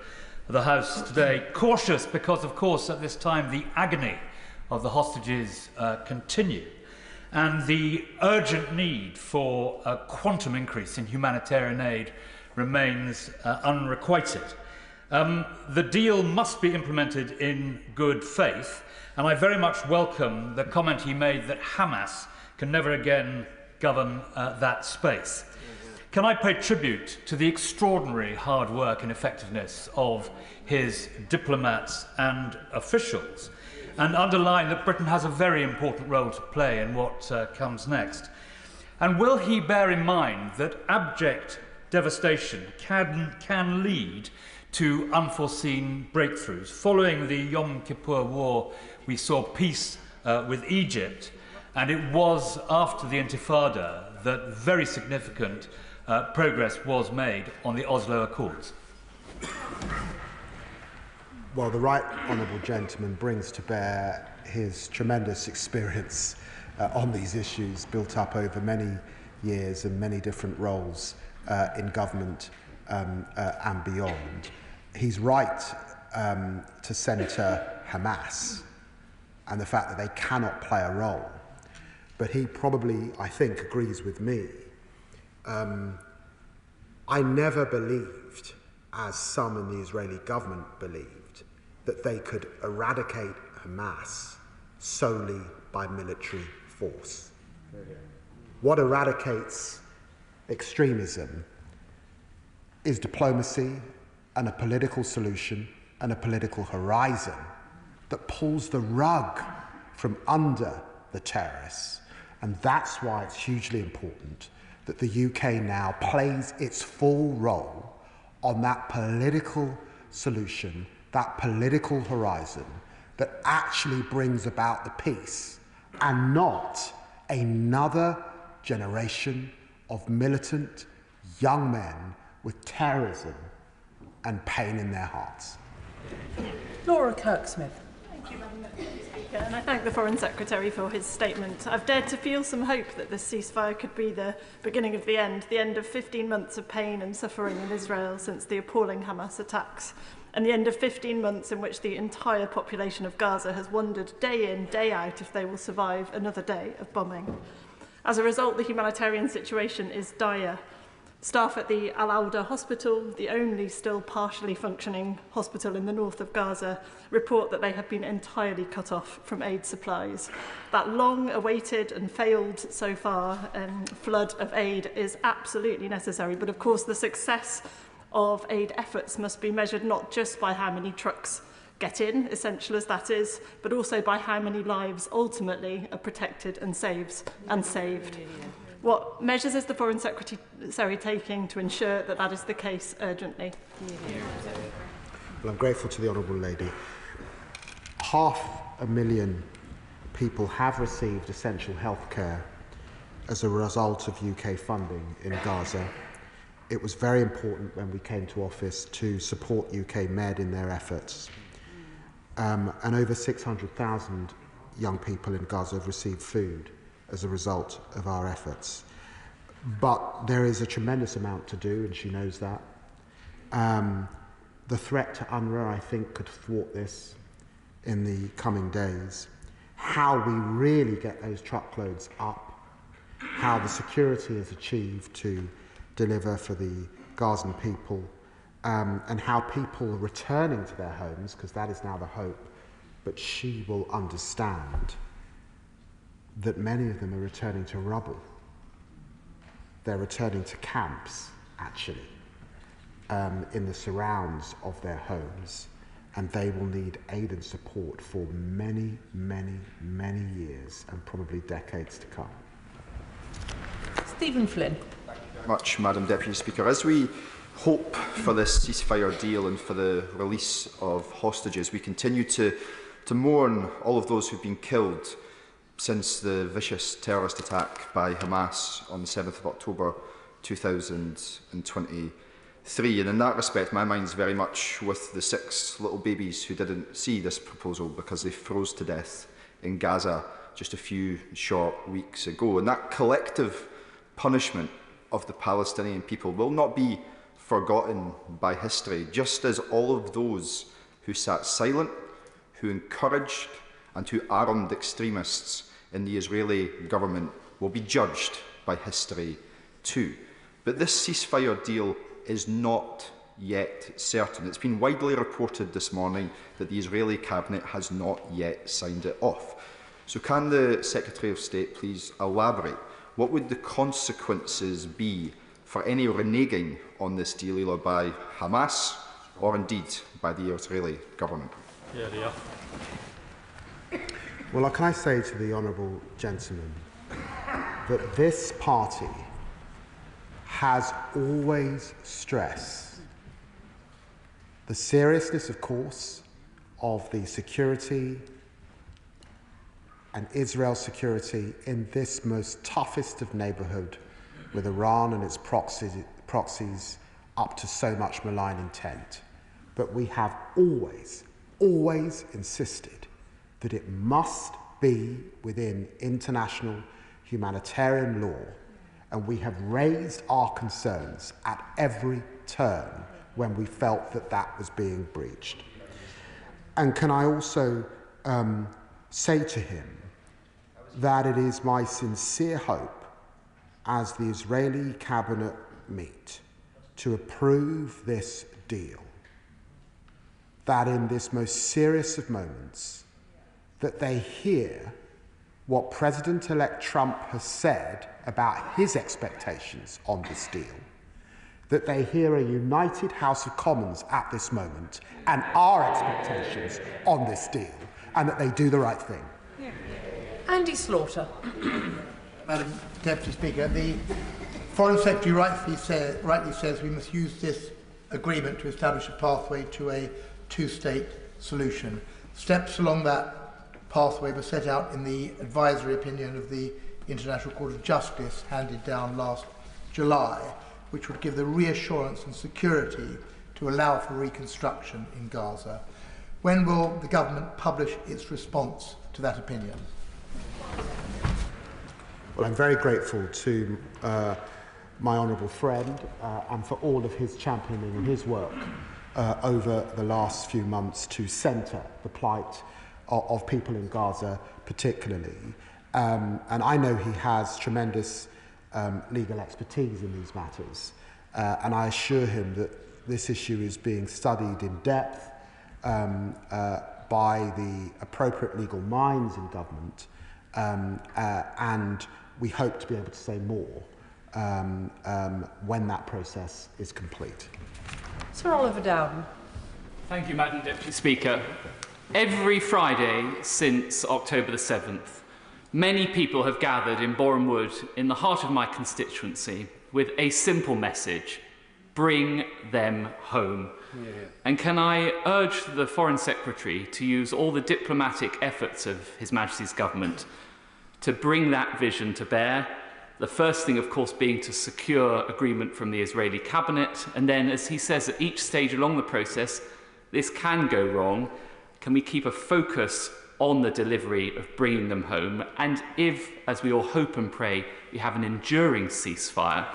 the House today. Cautious because, of course, at this time the agony of the hostages continue, and the urgent need for a quantum increase in humanitarian aid remains unrequited. The deal must be implemented in good faith, and I very much welcome the comment he made that Hamas can never again govern that space. Can I pay tribute to the extraordinary hard work and effectiveness of his diplomats and officials, and underline that Britain has a very important role to play in what comes next? And will he bear in mind that abject devastation can lead to unforeseen breakthroughs? Following the Yom Kippur War, we saw peace with Egypt, and it was after the Intifada that very significant progress was made on the Oslo Accords.
Well, the Right Honourable Gentleman brings to bear his tremendous experience on these issues, built up over many years and many different roles in government and beyond. He's right to centre Hamas and the fact that they cannot play a role. But he probably, I think, agrees with me. I never believed, as some in the Israeli government believed, that they could eradicate Hamas solely by military force. What eradicates extremism is diplomacy and a political solution and a political horizon that pulls the rug from under the terrorists. And that's why it's hugely important that the UK now plays its full role on that political solution, that political horizon that actually brings about the peace, and not another generation of militant young men with terrorism and pain in their hearts.
Laura Kirksmith.
Thank you, Madam Speaker, and I thank the Foreign Secretary for his statement. I've dared to feel some hope that this ceasefire could be the beginning of the end of 15 months of pain and suffering in Israel since the appalling Hamas attacks, and the end of 15 months in which the entire population of Gaza has wondered day in, day out if they will survive another day of bombing. As a result, the humanitarian situation is dire. Staff at the Al-Auda hospital, the only still partially functioning hospital in the north of Gaza, report that they have been entirely cut off from aid supplies. That long-awaited and failed so far flood of aid is absolutely necessary, but of course the success of aid efforts must be measured not just by how many trucks get in, essential as that is, but also by how many lives ultimately are protected and saved. What measures is the Foreign Secretary taking to ensure that that is the case urgently?
Well, I'm grateful to the Honourable Lady. 500,000 people have received essential health care as a result of UK funding in Gaza. It was very important when we came to office to support UK Med in their efforts. And over 600,000 young people in Gaza have received food as a result of our efforts. But there is a tremendous amount to do, and she knows that. The threat to UNRWA, I think, could thwart this in the coming days. How we really get those truckloads up, how the security is achieved to deliver for the Gazan people, and how people are returning to their homes, because that is now the hope, but she will understand that many of them are returning to rubble. They're returning to camps, actually, in the surrounds of their homes, and they will need aid and support for many, many, many years, and probably decades to come.
Stephen Flynn.
Thank you very much, Madam Deputy Speaker. As we hope for this ceasefire deal and for the release of hostages, we continue to mourn all of those who've been killed since the vicious terrorist attack by Hamas on the 7th of October 2023. And in that respect, my mind's very much with the 6 little babies who didn't see this proposal because they froze to death in Gaza just a few short weeks ago. And that collective punishment of the Palestinian people will not be forgotten by history, just as all of those who sat silent, who encouraged and who armed extremists in the Israeli government will be judged by history too. But this ceasefire deal is not yet certain. It's been widely reported this morning that the Israeli cabinet has not yet signed it off. So can the Secretary of State please elaborate? What would the consequences be for any reneging on this deal, either by Hamas or indeed by the Israeli government?
Yeah, they are.
Well, can I say to the honourable gentleman that this party has always stressed the seriousness, of course, of the security and Israel's security in this most toughest of neighbourhood, with Iran and its proxies up to so much malign intent. But we have always insisted that it must be within international humanitarian law, and we have raised our concerns at every turn when we felt that that was being breached. And can I also say to him that it is my sincere hope, as the Israeli cabinet meet to approve this deal, that in this most serious of moments, that they hear what President-elect Trump has said about his expectations on this deal, that they hear a united House of Commons at this moment and our expectations on this deal, and that they do the right thing.
Andy Slaughter.
Madam Deputy Speaker, the Foreign Secretary rightly says we must use this agreement to establish a pathway to a two-state solution. Steps along that pathway were set out in the advisory opinion of the International Court of Justice handed down last July, which would give the reassurance and security to allow for reconstruction in Gaza. When will the government publish its response to that opinion?
Well, I'm very grateful to my honourable friend and for all of his championing and his work over the last few months to centre the plight of people in Gaza particularly. And I know he has tremendous legal expertise in these matters. And I assure him that this issue is being studied in depth by the appropriate legal minds in government. And we hope to be able to say more when that process is complete.
Sir Oliver Dowden.
Thank you, Madam Deputy Speaker. Every Friday since October the 7th, many people have gathered in Boreham Wood, in the heart of my constituency, with a simple message: bring them home. Yeah. And can I urge the Foreign Secretary to use all the diplomatic efforts of His Majesty's government to bring that vision to bear. The first thing, of course, being to secure agreement from the Israeli cabinet. And then, as he says, at each stage along the process, this can go wrong. Can we keep a focus on the delivery of bringing them home? And if, as we all hope and pray, we have an enduring ceasefire,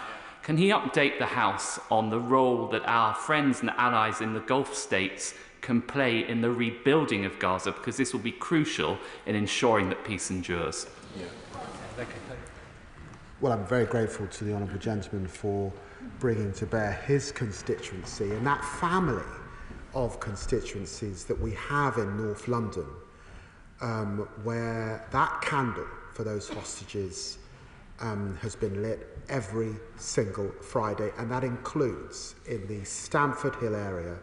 can he update the House on the role that our friends and allies in the Gulf states can play in the rebuilding of Gaza, because this will be crucial in ensuring that peace endures? Yeah.
Well, I'm very grateful to the honourable gentleman for bringing to bear his constituency and that family of constituencies that we have in North London, where that candle for those hostages has been lit every single Friday, and that includes in the Stamford Hill area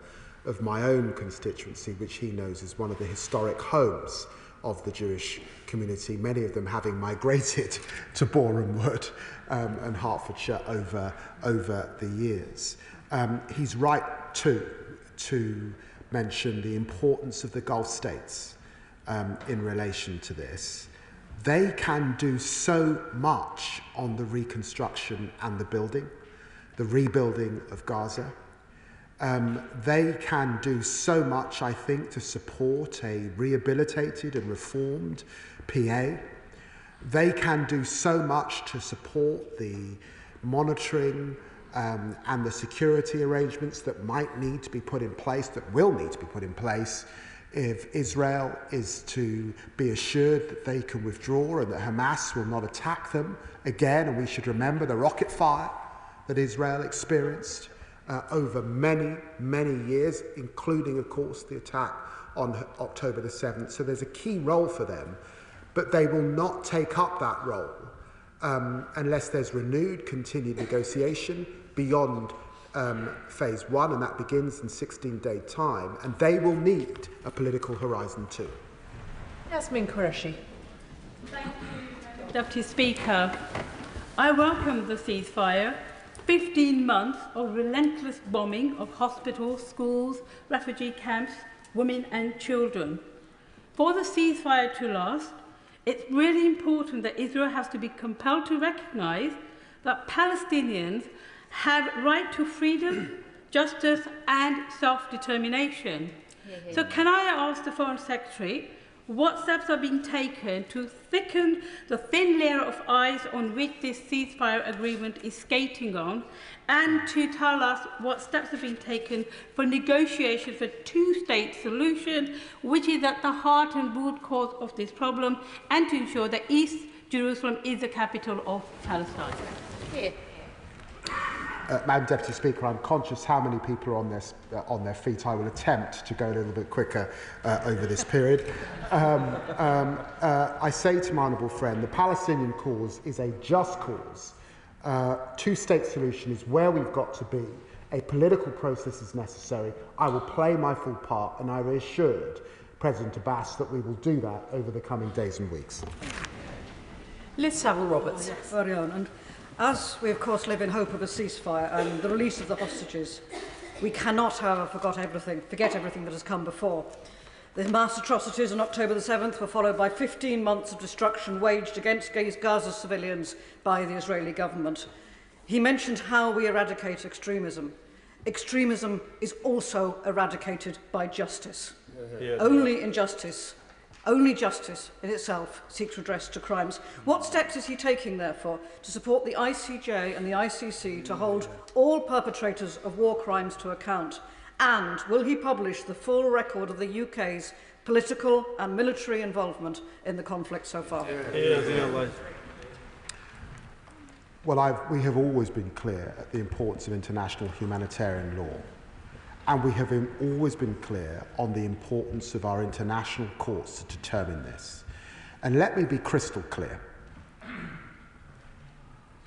of my own constituency, which he knows is one of the historic homes of the Jewish community, many of them having migrated to Boreham Wood and Hertfordshire over the years. He's right to mention the importance of the Gulf states in relation to this. They can do so much on the reconstruction and the rebuilding of Gaza. They can do so much, I think, to support a rehabilitated and reformed PA. They can do so much to support the monitoring and the security arrangements that might need to be put in place, that will need to be put in place, if Israel is to be assured that they can withdraw and that Hamas will not attack them again. And we should remember the rocket fire that Israel experienced over many, many years, including, of course, the attack on October the 7th. So there's a key role for them, but they will not take up that role unless there's renewed, continued negotiation beyond phase one, and that begins in 16-day time, and they will need a political horizon too.
Yasmin Qureshi.
Thank you, Deputy Speaker. I welcome the ceasefire. 15 months of relentless bombing of hospitals, schools, refugee camps, women and children. For the ceasefire to last, it's really important that Israel has to be compelled to recognise that Palestinians have right to freedom, justice and self-determination. So can I ask the Foreign Secretary what steps are being taken to thicken the thin layer of ice on which this ceasefire agreement is skating on, and to tell us what steps have been taken for negotiations for a two-state solution, which is at the heart and root cause of this problem, and to ensure that East Jerusalem is the capital of Palestine.
Madam Deputy Speaker, I'm conscious how many people are on their feet. I will attempt to go a little bit quicker over this period. I say to my honourable friend, the Palestinian cause is a just cause. Two-state solution is where we've got to be. A political process is necessary. I will play my full part, and I reassured President Abbas that we will do that over the coming days and weeks.
Liz Saville-Roberts.
Yes, very on. And as we, of course, live in hope of a ceasefire and the release of the hostages, we cannot, however, forget everything that has come before. The mass atrocities on October the 7th were followed by 15 months of destruction waged against Gaza's civilians by the Israeli government. He mentioned how we eradicate extremism. Extremism is also eradicated by justice. Only justice in itself seeks redress to crimes. What steps is he taking, therefore, to support the ICJ and the ICC to hold all perpetrators of war crimes to account? And will he publish the full record of the UK's political and military involvement in the conflict so far?
Well, we have always been clear at the importance of international humanitarian law. And we have always been clear on the importance of our international courts to determine this. And let me be crystal clear.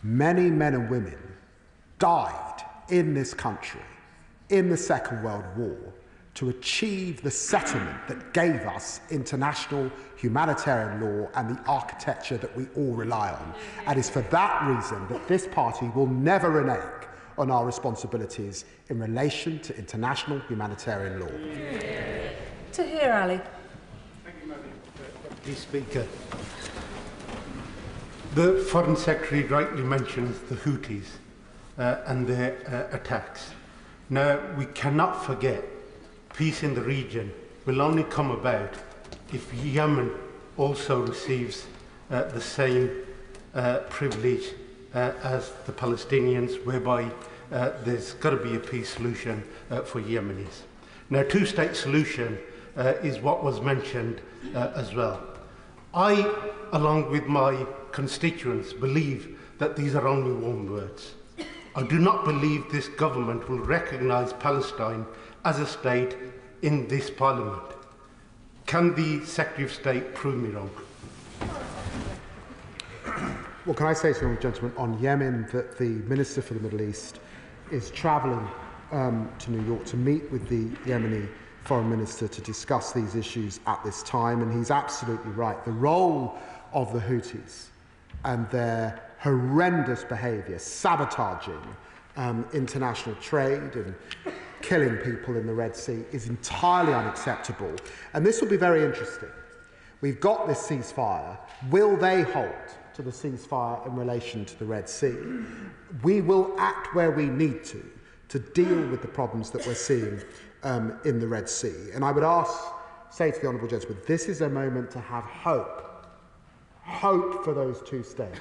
Many men and women died in this country in the Second World War to achieve the settlement that gave us international humanitarian law and the architecture that we all rely on. And it's for that reason that this party will never renege on our responsibilities in relation to international humanitarian law.
Tahir Ali.
Thank you, Madam Deputy Speaker. The Foreign Secretary rightly mentions the Houthis and their attacks. Now, we cannot forget peace in the region will only come about if Yemen also receives the same privilege as the Palestinians, whereby there's got to be a peace solution for Yemenis. Now, two-state solution is what was mentioned as well. I, along with my constituents, believe that these are only warm words. I do not believe this government will recognise Palestine as a state in this parliament. Can the Secretary of State prove me wrong?
Well, can I say to the gentleman on Yemen that the Minister for the Middle East is travelling to New York to meet with the Yemeni Foreign Minister to discuss these issues at this time, and he's absolutely right. The role of the Houthis and their horrendous behaviour, sabotaging international trade and killing people in the Red Sea, is entirely unacceptable. And this will be very interesting. We've got this ceasefire. Will they hold to the ceasefire in relation to the Red Sea? We will act where we need to deal with the problems that we're seeing in the Red Sea. And I would say to the Honourable Gentleman, this is a moment to have hope for those two states.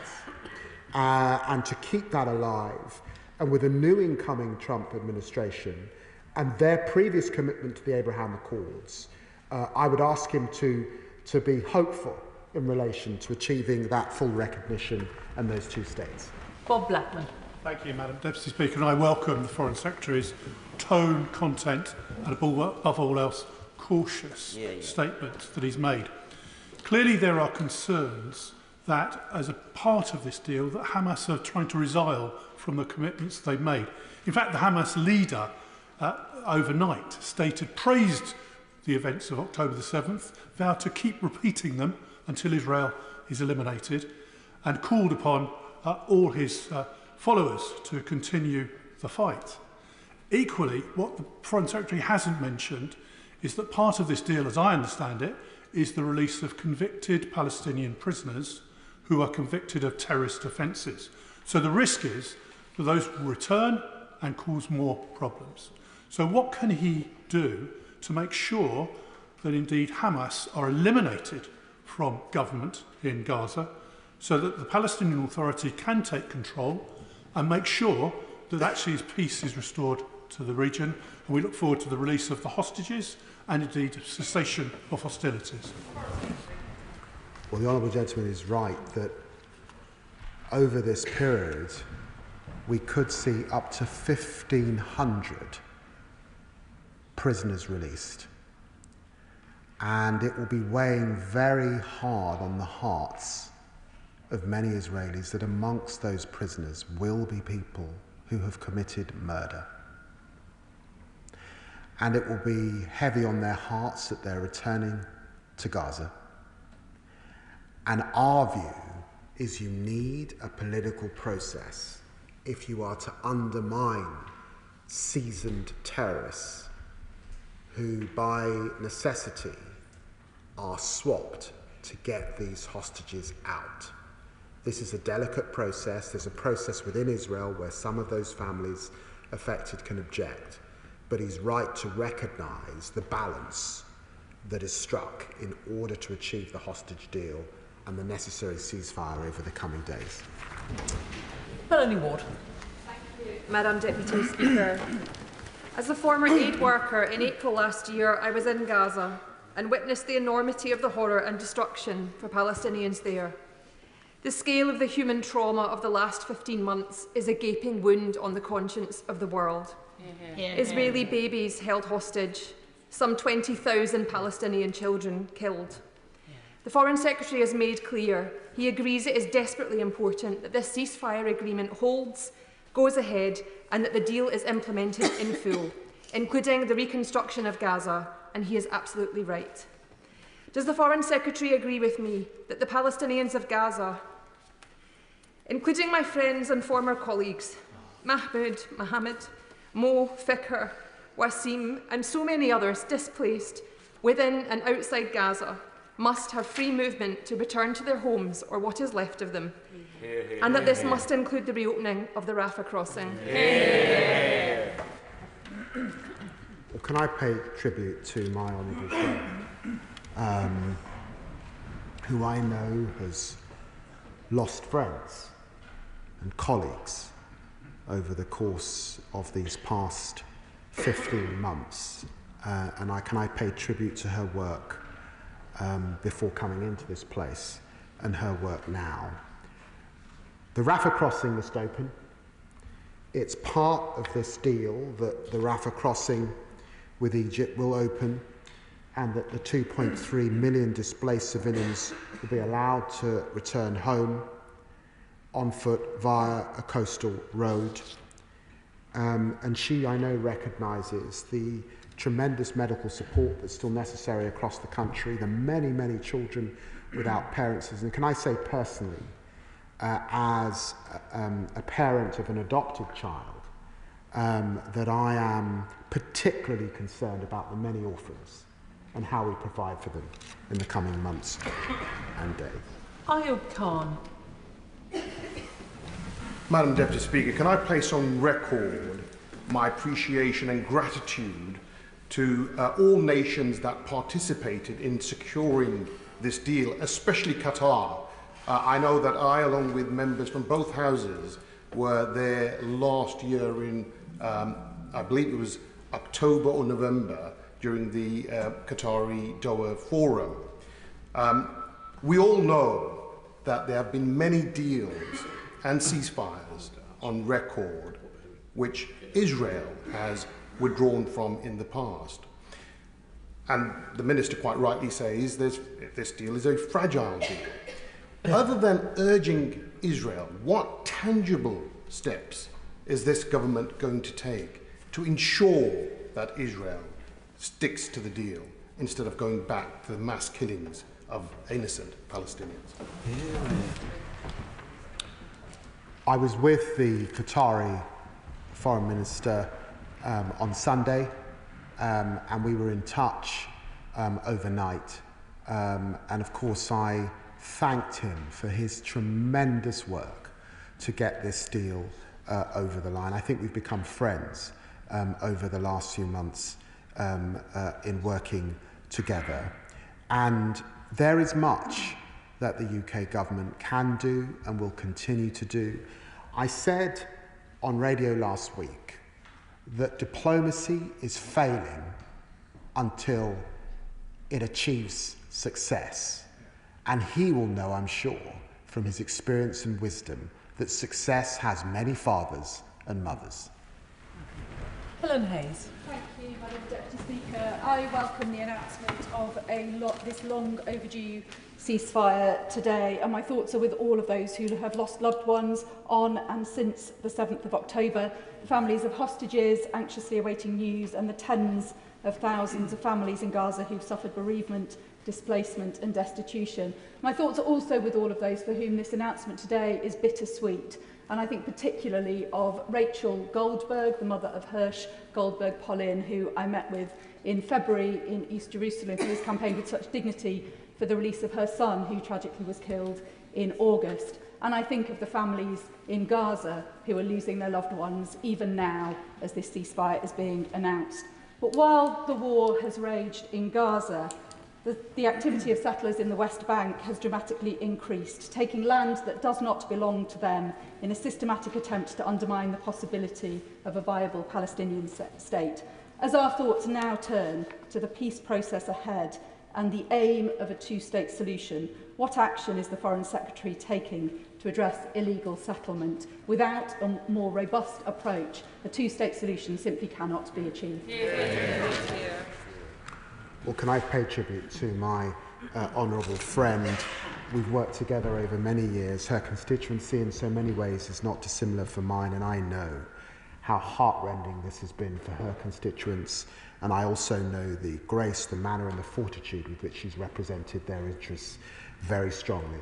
and to keep that alive. And with a new incoming Trump administration and their previous commitment to the Abraham Accords, I would ask him to be hopeful in relation to achieving that full recognition and those two states.
Bob Blackman.
Thank you, Madam Deputy Speaker, and I welcome the Foreign Secretary's tone, content and above all else cautious statements that he's made. Clearly there are concerns that as a part of this deal that Hamas are trying to resile from the commitments they've made. In fact, the Hamas leader overnight praised the events of October the 7th, vowed to keep repeating them until Israel is eliminated, and called upon all his followers to continue the fight. Equally, what the Foreign Secretary hasn't mentioned is that part of this deal, as I understand it, is the release of convicted Palestinian prisoners who are convicted of terrorist offences. So the risk is that those will return and cause more problems. So what can he do to make sure that indeed Hamas are eliminated from government in Gaza so that the Palestinian Authority can take control and make sure that actually peace is restored to the region? And we look forward to the release of the hostages and indeed cessation of hostilities.
Well, the Honourable Gentleman is right that over this period we could see up to 1,500 prisoners released, and it will be weighing very hard on the hearts of many Israelis that amongst those prisoners will be people who have committed murder. And it will be heavy on their hearts that they're returning to Gaza. And our view is you need a political process if you are to undermine seasoned terrorists who by necessity are swapped to get these hostages out. This is a delicate process. There's a process within Israel where some of those families affected can object. But he's right to recognise the balance that is struck in order to achieve the hostage deal and the necessary ceasefire over the coming days.
Melanie Ward.
Thank you, Madam Deputy Speaker. As a former aid worker, in April last year, I was in Gaza and witnessed the enormity of the horror and destruction for Palestinians there. The scale of the human trauma of the last 15 months is a gaping wound on the conscience of the world. Israeli babies held hostage, some 20,000 Palestinian children killed. The Foreign Secretary has made clear he agrees it is desperately important that this ceasefire agreement holds, goes ahead, and that the deal is implemented in full, including the reconstruction of Gaza, and he is absolutely right. Does the Foreign Secretary agree with me that the Palestinians of Gaza, including my friends and former colleagues, Mahmoud, Mohammed, Mo, Fikr, Wasim, and so many others displaced within and outside Gaza, must have free movement to return to their homes or what is left of them, and that this must include the reopening of the Rafah crossing?
Well, can I pay tribute to my honourable friend, who I know has lost friends and colleagues over the course of these past 15 months. And can I pay tribute to her work before coming into this place and her work now. The Rafah crossing must open. It's part of this deal that the Rafah crossing with Egypt will open and that the 2.3 million displaced civilians will be allowed to return home on foot via a coastal road. And she, I know, recognises the tremendous medical support that's still necessary across the country, the many, many children without parents. And can I say personally, as a parent of an adopted child, that I am particularly concerned about the many orphans and how we provide for them in the coming months and days.
Ayub Khan.
Madam Deputy Speaker, can I place on record my appreciation and gratitude to all nations that participated in securing this deal, especially Qatar, I know that I, along with members from both houses, were there last year in, I believe it was October or November, during the Qatari Doha Forum. We all know that there have been many deals and ceasefires on record which Israel has withdrawn from in the past. And the Minister quite rightly says this deal is a fragile deal. Other than urging Israel, what tangible steps is this government going to take to ensure that Israel sticks to the deal instead of going back to the mass killings of innocent Palestinians?
I was with the Qatari Foreign Minister on Sunday, and we were in touch overnight. And of course, I thanked him for his tremendous work to get this deal over the line. I think we've become friends over the last few months in working together. And there is much that the UK government can do and will continue to do. I said on radio last week that diplomacy is failing until it achieves success. And he will know, I'm sure, from his experience and wisdom, that success has many fathers and mothers.
Helen Hayes.
Thank you, Madam Deputy Speaker. I welcome the announcement of this long overdue ceasefire today, and my thoughts are with all of those who have lost loved ones on and since the 7th of October, the families of hostages anxiously awaiting news, and the tens of thousands of families in Gaza who've suffered bereavement, displacement and destitution. My thoughts are also with all of those for whom this announcement today is bittersweet, and I think particularly of Rachel Goldberg, the mother of Hirsch Goldberg-Pollin, who I met with in February in East Jerusalem, who has campaigned with such dignity for the release of her son, who tragically was killed in August. And I think of the families in Gaza who are losing their loved ones even now as this ceasefire is being announced. But while the war has raged in Gaza, the activity of settlers in the West Bank has dramatically increased, taking land that does not belong to them in a systematic attempt to undermine the possibility of a viable Palestinian state. As our thoughts now turn to the peace process ahead and the aim of a two-state solution, what action is the Foreign Secretary taking to address illegal settlement? Without a more robust approach, a two-state solution simply cannot be achieved.
Well, can I pay tribute to my honourable friend? We've worked together over many years. Her constituency in so many ways is not dissimilar from mine, and I know how heartrending this has been for her constituents. And I also know the grace, the manner and the fortitude with which she's represented their interests very strongly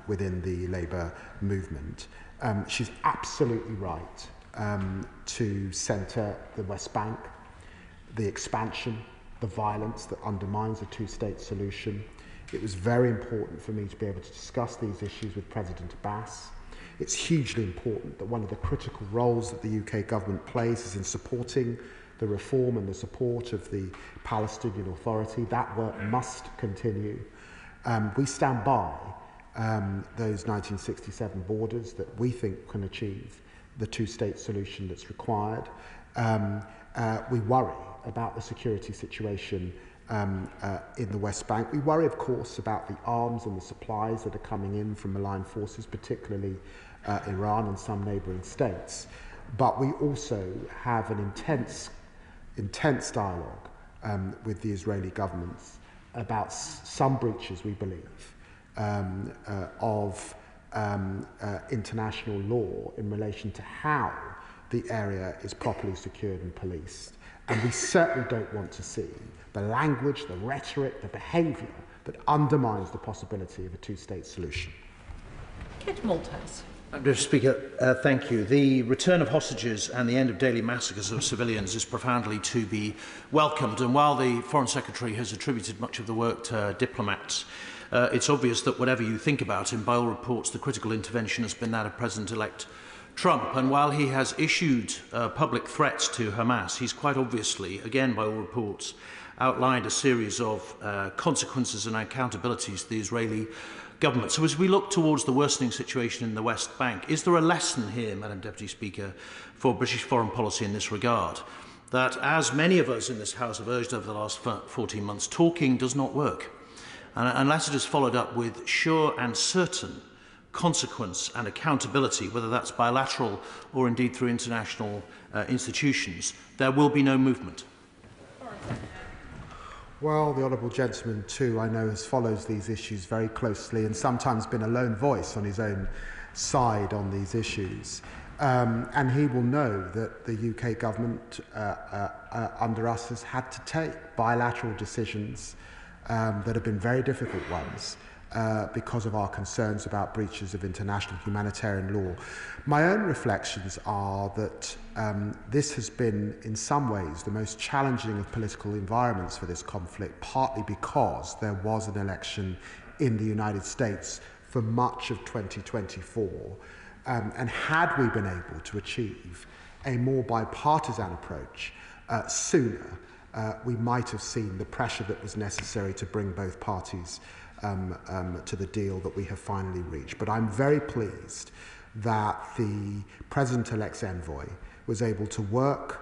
within the Labour movement. She's absolutely right to centre the West Bank, the expansion, the violence that undermines a two-state solution. It was very important for me to be able to discuss these issues with President Abbas. It's hugely important that one of the critical roles that the UK government plays is in supporting the reform and the support of the Palestinian Authority. That work must continue. We stand by those 1967 borders that we think can achieve the two-state solution that's required. We worry about the security situation in the West Bank. We worry, of course, about the arms and the supplies that are coming in from aligned forces, particularly Iran and some neighbouring states. But we also have an intense dialogue with the Israeli government about some breaches, we believe, of international law in relation to how the area is properly secured and policed. And we certainly don't want to see the language, the rhetoric, the behaviour that undermines the possibility of a two-state solution.
Kit Malthouse.
Mr. Speaker, thank you. The return of hostages and the end of daily massacres of civilians is profoundly to be welcomed. And while the Foreign Secretary has attributed much of the work to diplomats, it's obvious that whatever you think about him, by all reports, the critical intervention has been that of President-elect Trump. And while he has issued public threats to Hamas, he's quite obviously, again by all reports, outlined a series of consequences and accountabilities to the Israeli government. So as we look towards the worsening situation in the West Bank, is there a lesson here, Madam Deputy Speaker, for British foreign policy in this regard? That, as many of us in this House have urged over the last 14 months, talking does not work. And unless it is followed up with sure and certain consequence and accountability, whether that's bilateral or indeed through international institutions, there will be no movement.
Well, the Honourable Gentleman too, I know, follows these issues very closely and sometimes been a lone voice on his own side on these issues. And he will know that the UK government under us has had to take bilateral decisions that have been very difficult ones because of our concerns about breaches of international humanitarian law. My own reflections are that this has been, in some ways, the most challenging of political environments for this conflict, partly because there was an election in the United States for much of 2024. And had we been able to achieve a more bipartisan approach sooner, we might have seen the pressure that was necessary to bring both parties to the deal that we have finally reached. But I'm very pleased that the President-elect's envoy was able to work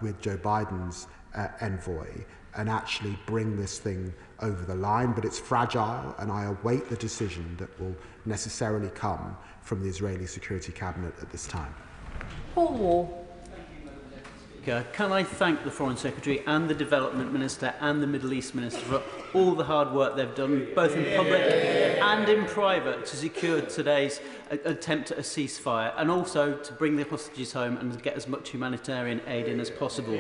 with Joe Biden's envoy and actually bring this thing over the line. But it's fragile, and I await the decision that will necessarily come from the Israeli Security Cabinet at this time.
Paul Wall.
Can I thank the Foreign Secretary and the Development Minister and the Middle East Minister for all the hard work they've done, both in public and in private, to secure today's attempt at a ceasefire, and also to bring the hostages home and get as much humanitarian aid in as possible.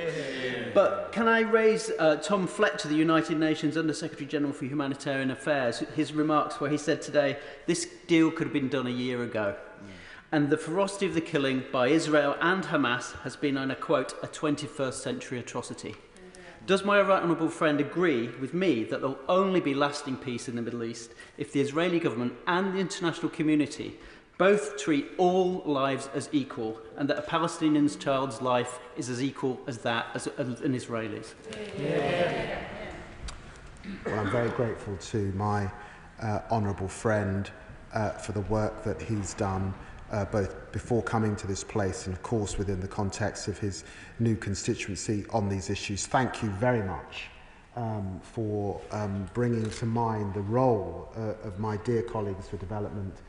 But can I raise Tom Fletcher, the United Nations Under-Secretary General for Humanitarian Affairs, his remarks where he said today, this deal could have been done a year ago. And the ferocity of the killing by Israel and Hamas has been, and I quote, a 21st century atrocity. Does my right honourable friend agree with me that there will only be lasting peace in the Middle East if the Israeli government and the international community both treat all lives as equal, and that a Palestinian's child's life is as equal as that as an Israeli's?
Well, I'm very grateful to my honourable friend for the work that he's done both before coming to this place and, of course, within the context of his new constituency on these issues. Thank you very much for bringing to mind the role of my dear colleagues for development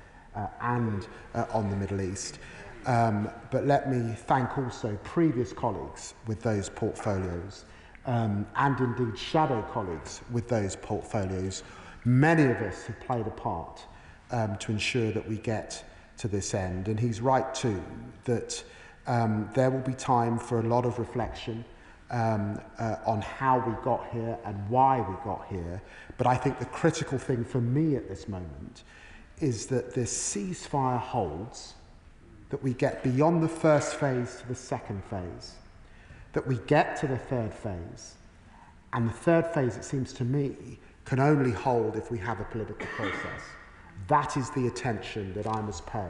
and on the Middle East. But let me thank also previous colleagues with those portfolios and indeed shadow colleagues with those portfolios. Many of us have played a part to ensure that we get to this end, and he's right too that there will be time for a lot of reflection on how we got here and why we got here. But I think the critical thing for me at this moment is that this ceasefire holds, that we get beyond the first phase to the second phase, that we get to the third phase, and the third phase, it seems to me, can only hold if we have a political process. That is the attention that I must pay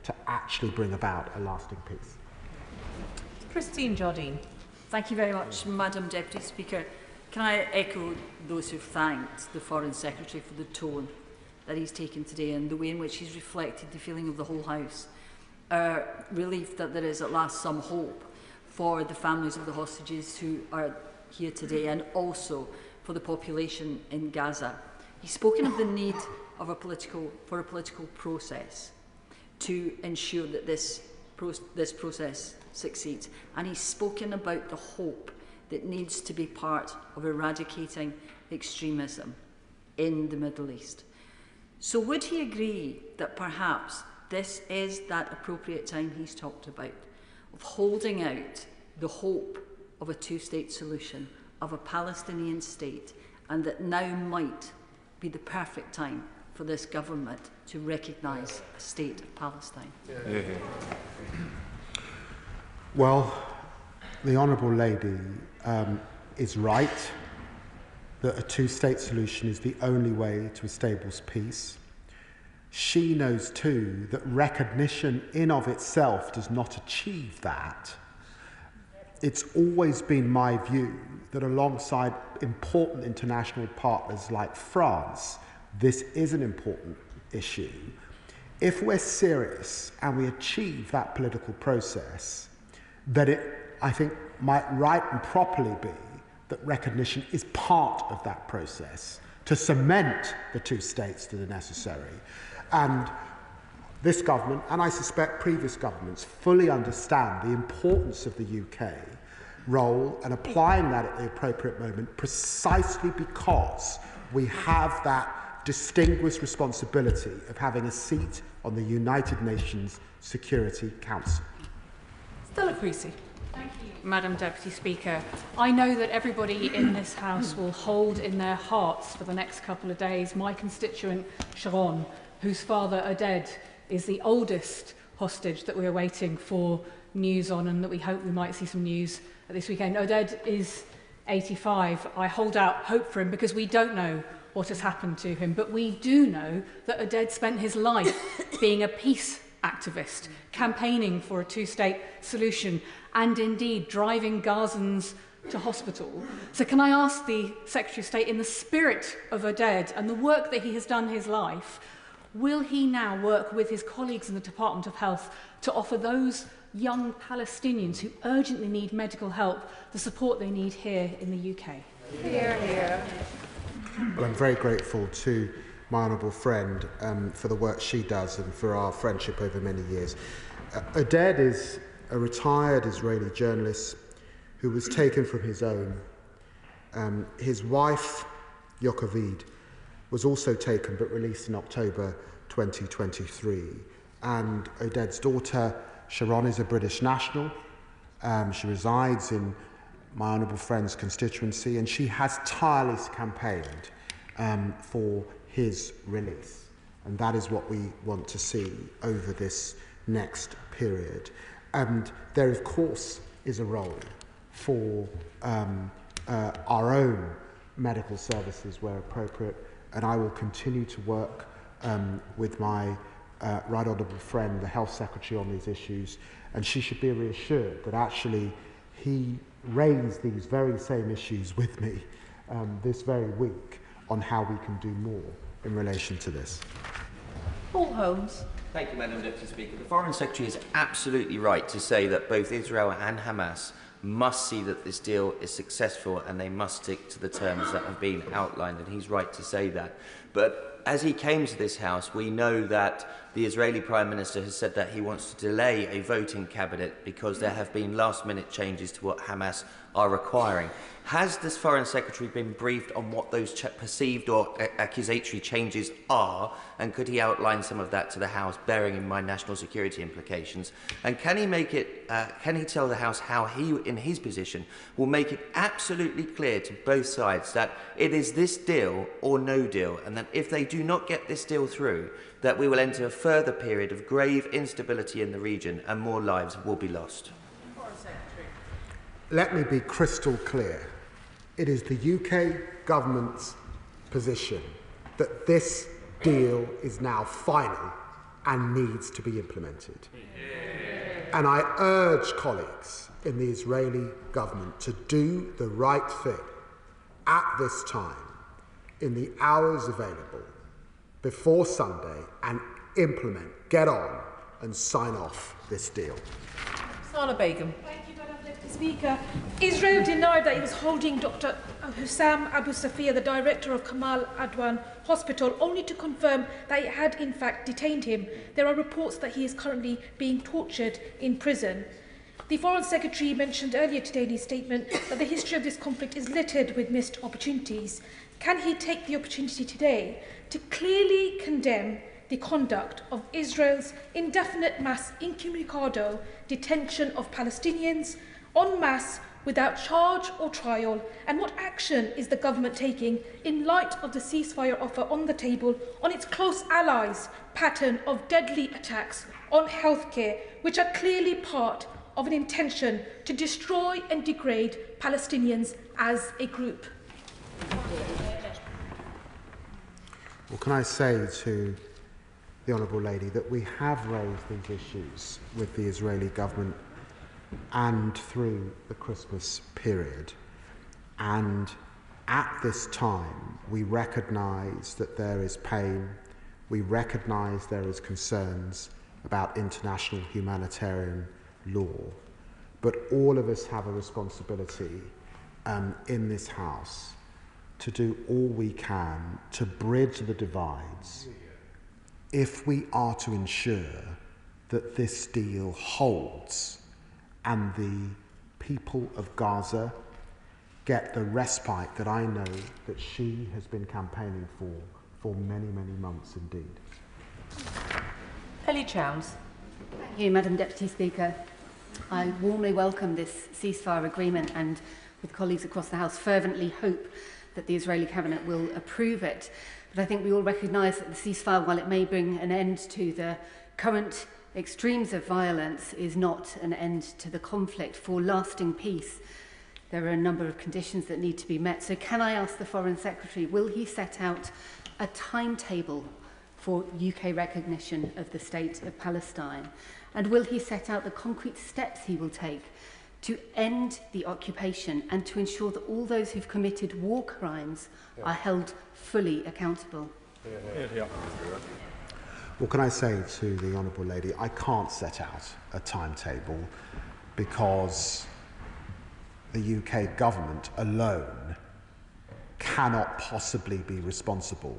to actually bring about a lasting peace.
Christine Jardine.
Thank you very much, Madam Deputy Speaker. Can I echo those who've thanked the Foreign Secretary for the tone that he's taken today and the way in which he's reflected the feeling of the whole House. Relief that there is at last some hope for the families of the hostages who are here today, and also for the population in Gaza. He's spoken of the need of a political process to ensure that this process succeeds. And he's spoken about the hope that needs to be part of eradicating extremism in the Middle East. So would he agree that perhaps this is that appropriate time he's talked about, of holding out the hope of a two-state solution, of a Palestinian state, and that now might be the perfect time for this government to recognise a state of Palestine?
Well, the Honourable Lady is right that a two-state solution is the only way to establish peace. She knows too that recognition in of itself does not achieve that. It's always been my view that alongside important international partners like France, this is an important issue. If we're serious and we achieve that political process, then it, I think, might right and properly be that recognition is part of that process to cement the two states that are necessary. And this government, and I suspect previous governments, fully understand the importance of the UK role and applying that at the appropriate moment, precisely because we have that distinguished responsibility of having a seat on the United Nations Security Council.
Stella Creasy.
Thank you, Madam Deputy Speaker. I know that everybody in this House will hold in their hearts for the next couple of days my constituent Sharon, whose father Oded is the oldest hostage that we are waiting for news on, and that we hope we might see some news this weekend. Oded is 85. I hold out hope for him because we don't know what has happened to him, but we do know that Oded spent his life being a peace activist, campaigning for a two-state solution, and indeed driving Gazans to hospital. So can I ask the Secretary of State, in the spirit of Oded and the work that he has done in his life, will he now work with his colleagues in the Department of Health to offer those young Palestinians who urgently need medical help the support they need here in the UK?
Here, here.
Well, I'm very grateful to my honourable friend for the work she does and for our friendship over many years. Oded is a retired Israeli journalist who was taken from his own. His wife, Yocheved, was also taken but released in October 2023. And Oded's daughter, Sharon, is a British national. She resides in my honourable friend's constituency, and she has tirelessly campaigned for his release. And that is what we want to see over this next period. And there, of course, is a role for our own medical services where appropriate, and I will continue to work with my right honourable friend, the Health Secretary, on these issues, and she should be reassured that actually he raised these very same issues with me this very week on how we can do more in relation to this.
Paul Holmes.
Thank you, Madam Deputy Speaker. The Foreign Secretary is absolutely right to say that both Israel and Hamas must see that this deal is successful and they must stick to the terms that have been outlined, and he's right to say that. But as he came to this House, we know that the Israeli Prime Minister has said that he wants to delay a vote in Cabinet because there have been last-minute changes to what Hamas are requiring. Has this Foreign Secretary been briefed on what those perceived or accusatory changes are, and could he outline some of that to the House, bearing in mind national security implications? And can he make it? Can he tell the House how he, in his position, will make it absolutely clear to both sides that it is this deal or no deal, and that if they do not get this deal through, that we will enter a further period of grave instability in the region and more lives will be lost?
Let me be crystal clear. It is the UK government's position that this deal is now final and needs to be implemented. And I urge colleagues in the Israeli government to do the right thing at this time, in the hours available, before Sunday, and implement, get on and sign off this deal.
Sana Begum.
Speaker, Israel denied that it was holding Dr. Hussam Abu Safia, the director of Kamal Adwan Hospital, only to confirm that it had in fact detained him. There are reports that he is currently being tortured in prison. The Foreign Secretary mentioned earlier today in his statement that the history of this conflict is littered with missed opportunities. Can he take the opportunity today to clearly condemn the conduct of Israel's indefinite mass incommunicado detention of Palestinians en masse without charge or trial, and what action is the government taking in light of the ceasefire offer on the table on its close allies' pattern of deadly attacks on healthcare, which are clearly part of an intention to destroy and degrade Palestinians as a group?
Well, can I say to the Honourable Lady that we have raised these issues with the Israeli government and through the Christmas period, and at this time we recognise that there is pain, we recognise there is concerns about international humanitarian law, but all of us have a responsibility in this House to do all we can to bridge the divides if we are to ensure that this deal holds and the people of Gaza get the respite that I know that she has been campaigning for many, many months indeed.
Ellie Chowns.
Thank you, Madam Deputy Speaker. I warmly welcome this ceasefire agreement and, with colleagues across the House, fervently hope that the Israeli Cabinet will approve it. But I think we all recognise that the ceasefire, while it may bring an end to the current extremes of violence, is not an end to the conflict. For lasting peace, there are a number of conditions that need to be met. So can I ask the Foreign Secretary, will he set out a timetable for UK recognition of the State of Palestine? And will he set out the concrete steps he will take to end the occupation and to ensure that all those who've committed war crimes are held fully accountable?
What can I say to the Honourable Lady? I can't set out a timetable because the UK government alone cannot possibly be responsible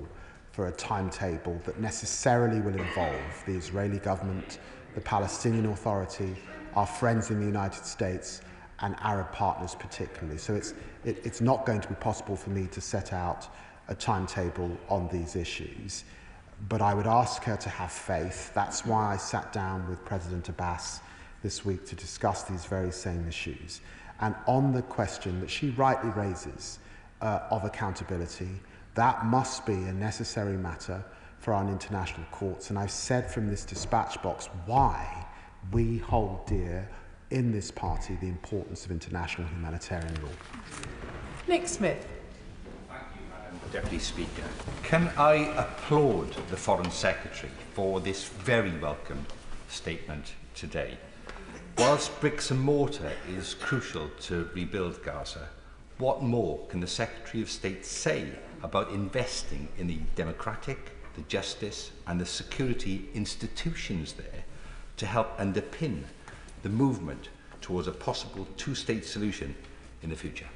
for a timetable that necessarily will involve the Israeli government, the Palestinian Authority, our friends in the United States and Arab partners particularly. So it's not going to be possible for me to set out a timetable on these issues. But I would ask her to have faith. That's why I sat down with President Abbas this week to discuss these very same issues. And on the question that she rightly raises of accountability, that must be a necessary matter for our international courts. And I've said from this dispatch box why we hold dear in this party the importance of international humanitarian law.
Nick Smith.
Thank you, Madam Deputy Speaker. Can I applaud the Foreign Secretary for this very welcome statement today? Whilst bricks and mortar is crucial to rebuild Gaza, what more can the Secretary of State say about investing in the democratic, the justice and the security institutions there to help underpin the movement towards a possible two-state solution in the future?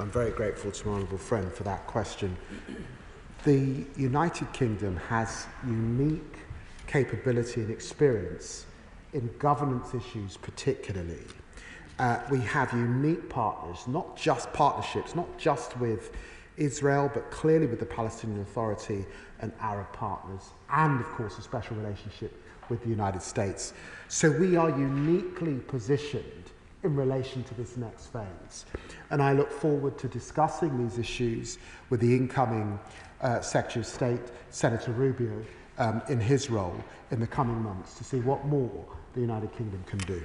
I'm very grateful to my honourable friend for that question. The United Kingdom has unique capability and experience in governance issues particularly. We have unique partners, not just partnerships, not just with Israel, but clearly with the Palestinian Authority and Arab partners, and of course a special relationship with the United States. So we are uniquely positioned in relation to this next phase. And I look forward to discussing these issues with the incoming Secretary of State, Senator Rubio, in his role in the coming months to see what more the United Kingdom can do.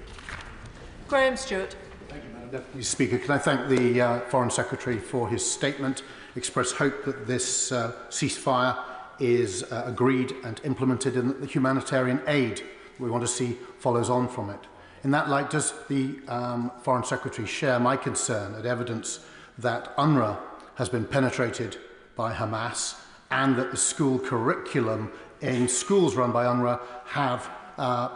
Graham Stewart.
Thank you, Madam Deputy Speaker. Can I thank the Foreign Secretary for his statement, express hope that this ceasefire is agreed and implemented and that the humanitarian aid we want to see follows on from it. In that light, does the Foreign Secretary share my concern at evidence that UNRWA has been penetrated by Hamas and that the school curriculum in schools run by UNRWA have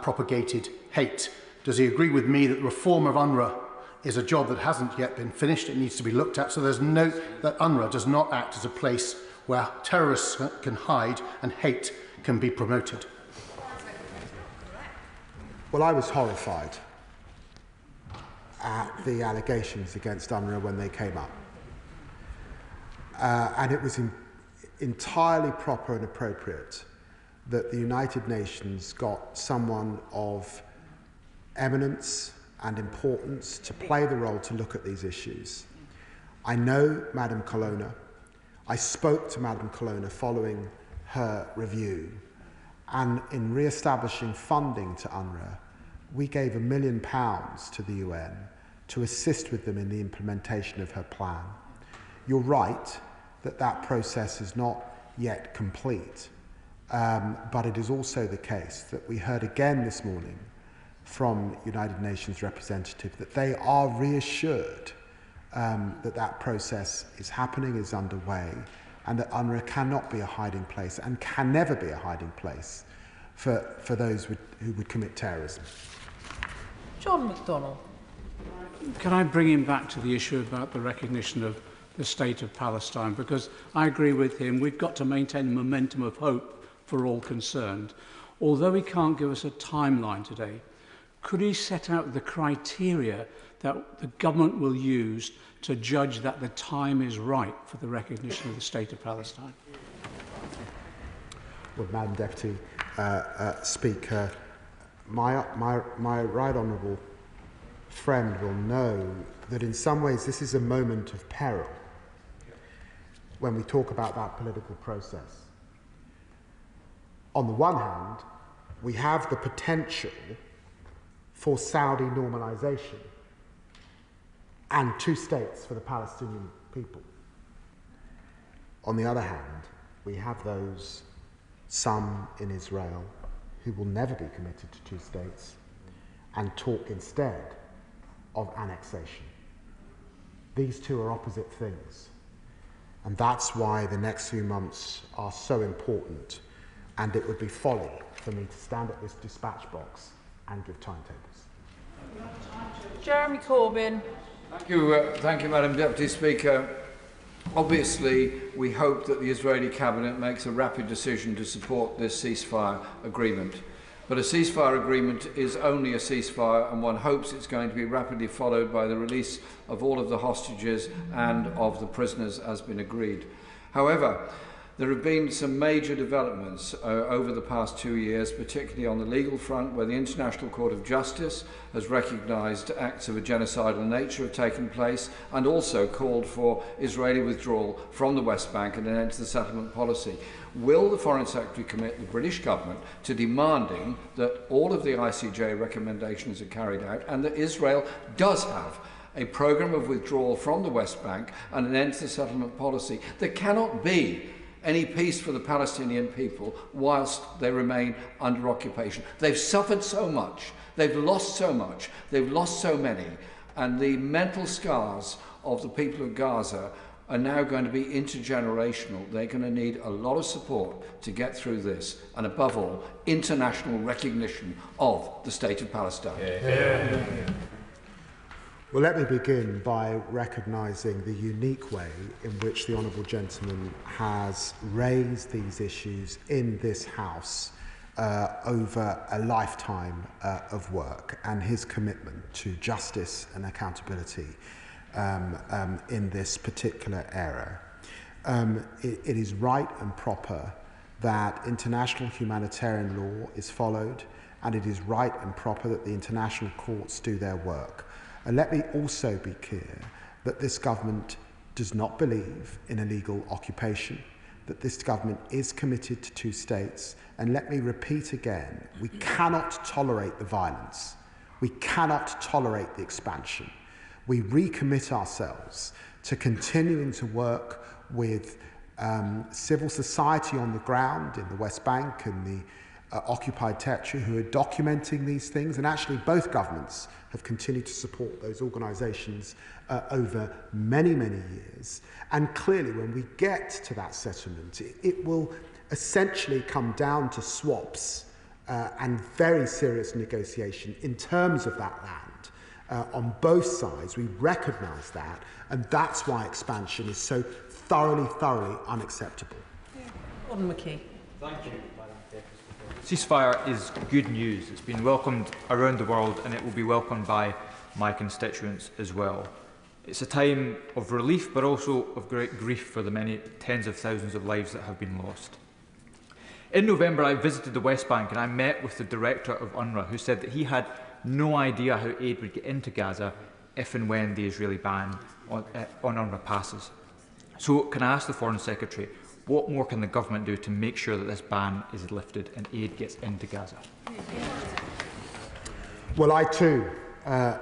propagated hate? Does he agree with me that the reform of UNRWA is a job that hasn't yet been finished? It needs to be looked at. So there's note that UNRWA does not act as a place where terrorists can hide and hate can be promoted.
Well, I was horrified at the allegations against UNRWA when they came up. And it was entirely proper and appropriate that the United Nations got someone of eminence and importance to play the role to look at these issues. I know Madam Colonna. I spoke to Madam Colonna following her review, and in re-establishing funding to UNRWA, we gave £1 million to the UN to assist with them in the implementation of her plan. You're right that that process is not yet complete, but it is also the case that we heard again this morning from United Nations representative that they are reassured that process is happening, is underway, and that UNRWA cannot be a hiding place and can never be a hiding place for those who would commit terrorism.
John McDonnell.
Can I bring him back to the issue about the recognition of the state of Palestine? Because I agree with him, we've got to maintain the momentum of hope for all concerned. Although he can't give us a timeline today, could he set out the criteria that the government will use to judge that the time is right for the recognition of the state of Palestine?
Well, Madam Deputy Speaker, my right honourable friend will know that in some ways this is a moment of peril when we talk about that political process. On the one hand, we have the potential for Saudi normalisation and 2 states for the Palestinian people. On the other hand, we have those, some in Israel, who will never be committed to 2 states and talk instead of annexation. These two are opposite things. And that's why the next few months are so important, and it would be folly for me to stand at this dispatch box and give timetables.
Jeremy Corbyn.
Thank you, Madam Deputy Speaker. Obviously, we hope that the Israeli Cabinet makes a rapid decision to support this ceasefire agreement. But a ceasefire agreement is only a ceasefire, and one hopes it's going to be rapidly followed by the release of all of the hostages and of the prisoners as been agreed. However, there have been some major developments over the past 2 years, particularly on the legal front, where the International Court of Justice has recognised acts of a genocidal nature have taken place and also called for Israeli withdrawal from the West Bank and an end to the settlement policy. Will the Foreign Secretary commit the British government to demanding that all of the ICJ recommendations are carried out and that Israel does have a programme of withdrawal from the West Bank and an end to the settlement policy? There cannot be any peace for the Palestinian people whilst they remain under occupation. They've suffered so much, they've lost so much, they've lost so many, and the mental scars of the people of Gaza are now going to be intergenerational. They're going to need a lot of support to get through this, and above all, international recognition of the state of Palestine.
Well, let me begin by recognising the unique way in which the Honourable Gentleman has raised these issues in this House over a lifetime of work, and his commitment to justice and accountability in this particular era. It is right and proper that international humanitarian law is followed, and it is right and proper that the international courts do their work. And let me also be clear that this government does not believe in illegal occupation, that this government is committed to 2 states. And let me repeat again, we cannot tolerate the violence. We cannot tolerate the expansion. We recommit ourselves to continuing to work with civil society on the ground in the West Bank and the occupied territory who are documenting these things, and actually both governments have continued to support those organisations over many, many years. And clearly when we get to that settlement, it will essentially come down to swaps and very serious negotiation in terms of that land on both sides. We recognise that, and that's why expansion is so thoroughly unacceptable.
Gordon McKee.
Thank you. Ceasefire is good news. It's been welcomed around the world, and it will be welcomed by my constituents as well. It's a time of relief, but also of great grief for the many tens of thousands of lives that have been lost. In November, I visited the West Bank and I met with the director of UNRWA, who said that he had no idea how aid would get into Gaza if and when the Israeli ban on UNRWA passes. So can I ask the Foreign Secretary, what more can the government do to make sure that this ban is lifted and aid gets into Gaza?
Well, I too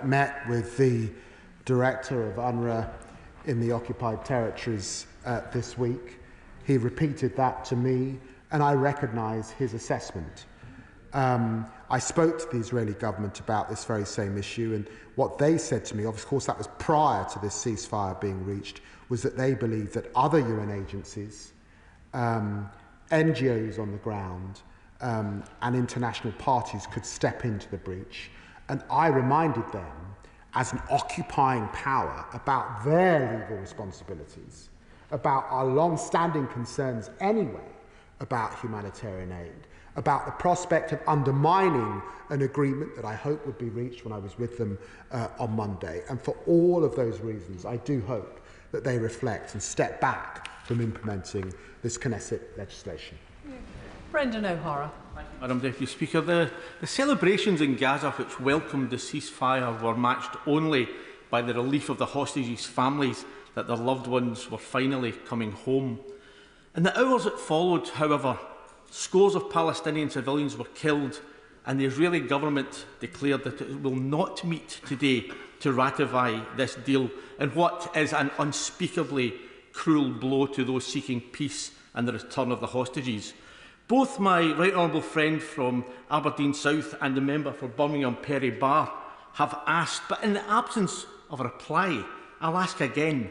met with the director of UNRWA in the occupied territories this week. He repeated that to me, and I recognise his assessment. I spoke to the Israeli government about this very same issue, and what they said to me, of course that was prior to this ceasefire being reached, was that they believe that other UN agencies, NGOs on the ground, and international parties could step into the breach. And I reminded them, as an occupying power, about their legal responsibilities, about our long-standing concerns anyway about humanitarian aid, about the prospect of undermining an agreement that I hope would be reached when I was with them on Monday. And for all of those reasons, I do hope that they reflect and step back from implementing this Knesset legislation.
Brendan O'Hara.
Madam Deputy Speaker, the celebrations in Gaza which welcomed the ceasefire were matched only by the relief of the hostages' families that their loved ones were finally coming home. In the hours that followed, however, scores of Palestinian civilians were killed, and the Israeli government declared that it will not meet today to ratify this deal in what is an unspeakably cruel blow to those seeking peace and the return of the hostages. Both my right honourable friend from Aberdeen South and the member for Birmingham Perry Barr have asked, but in the absence of a reply, I'll ask again.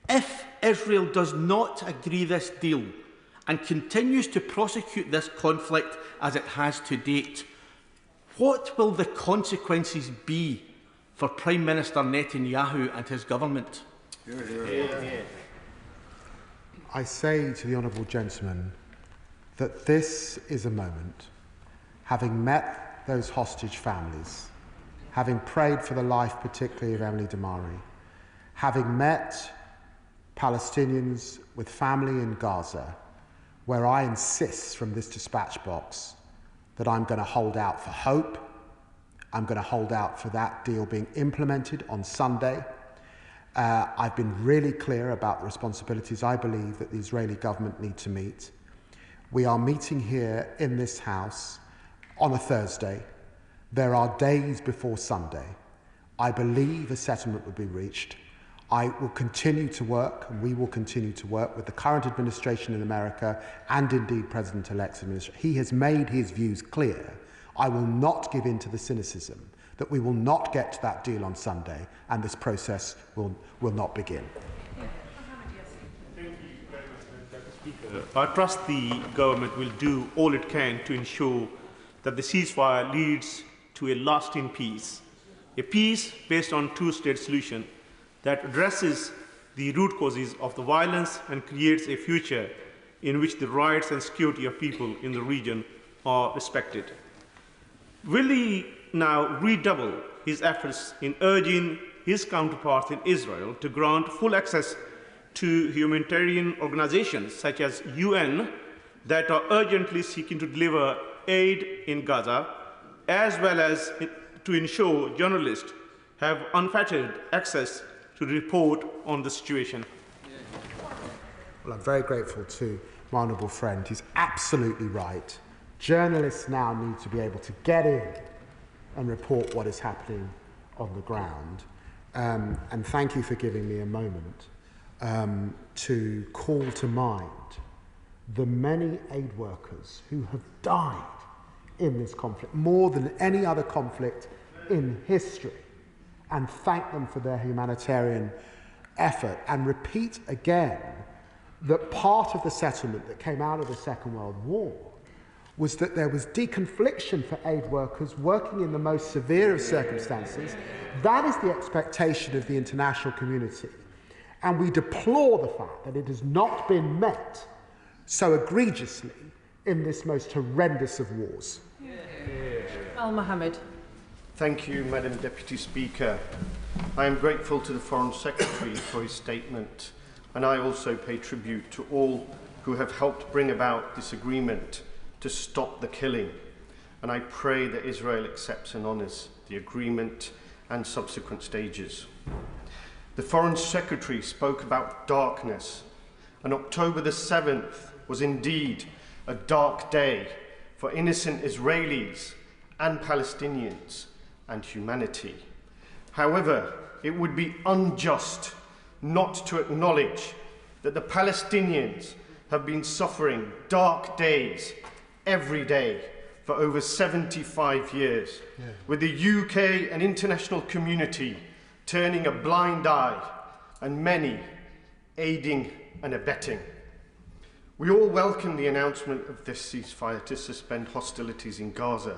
If Israel does not agree this deal and continues to prosecute this conflict as it has to date, what will the consequences be for Prime Minister Netanyahu and his government?
I say to the honourable gentleman that this is a moment, having met those hostage families, having prayed for the life particularly of Emily Damari, having met Palestinians with family in Gaza, where I insist from this dispatch box that I'm going to hold out for hope, I'm going to hold out for that deal being implemented on Sunday. I've been really clear about the responsibilities I believe that the Israeli government need to meet. We are meeting here in this House on a Thursday. There are days before Sunday. I believe a settlement will be reached. I will continue to work, and we will continue to work with the current administration in America and indeed President-elect's administration. He has made his views clear. I will not give in to the cynicism that we will not get to that deal on Sunday and this process will not begin.
I trust the government will do all it can to ensure that the ceasefire leads to a lasting peace, a peace based on two-state solution that addresses the root causes of the violence and creates a future in which the rights and security of people in the region are respected. Will he now redouble his efforts in urging his counterparts in Israel to grant full access to humanitarian organizations such as UN that are urgently seeking to deliver aid in Gaza, as well as to ensure journalists have unfettered access to report on the situation?
Well, I'm very grateful to my honourable friend. He's absolutely right. Journalists now need to be able to get in and report what is happening on the ground. And thank you for giving me a moment to call to mind the many aid workers who have died in this conflict, more than any other conflict in history, and thank them for their humanitarian effort, and repeat again that part of the settlement that came out of the Second World War was that there was deconfliction for aid workers working in the most severe of circumstances. That is the expectation of the international community. And we deplore the fact that it has not been met so egregiously in this most horrendous of wars.
Al Mohammed.
Thank you, Madam Deputy Speaker. I am grateful to the Foreign Secretary for his statement, and I also pay tribute to all who have helped bring about this agreement to stop the killing. And I pray that Israel accepts and honours the agreement and subsequent stages. The Foreign Secretary spoke about darkness, and October the 7th was indeed a dark day for innocent Israelis and Palestinians and humanity. However, it would be unjust not to acknowledge that the Palestinians have been suffering dark days every day for over 75 years, with the UK and international community turning a blind eye and many aiding and abetting. We all welcome the announcement of this ceasefire to suspend hostilities in Gaza,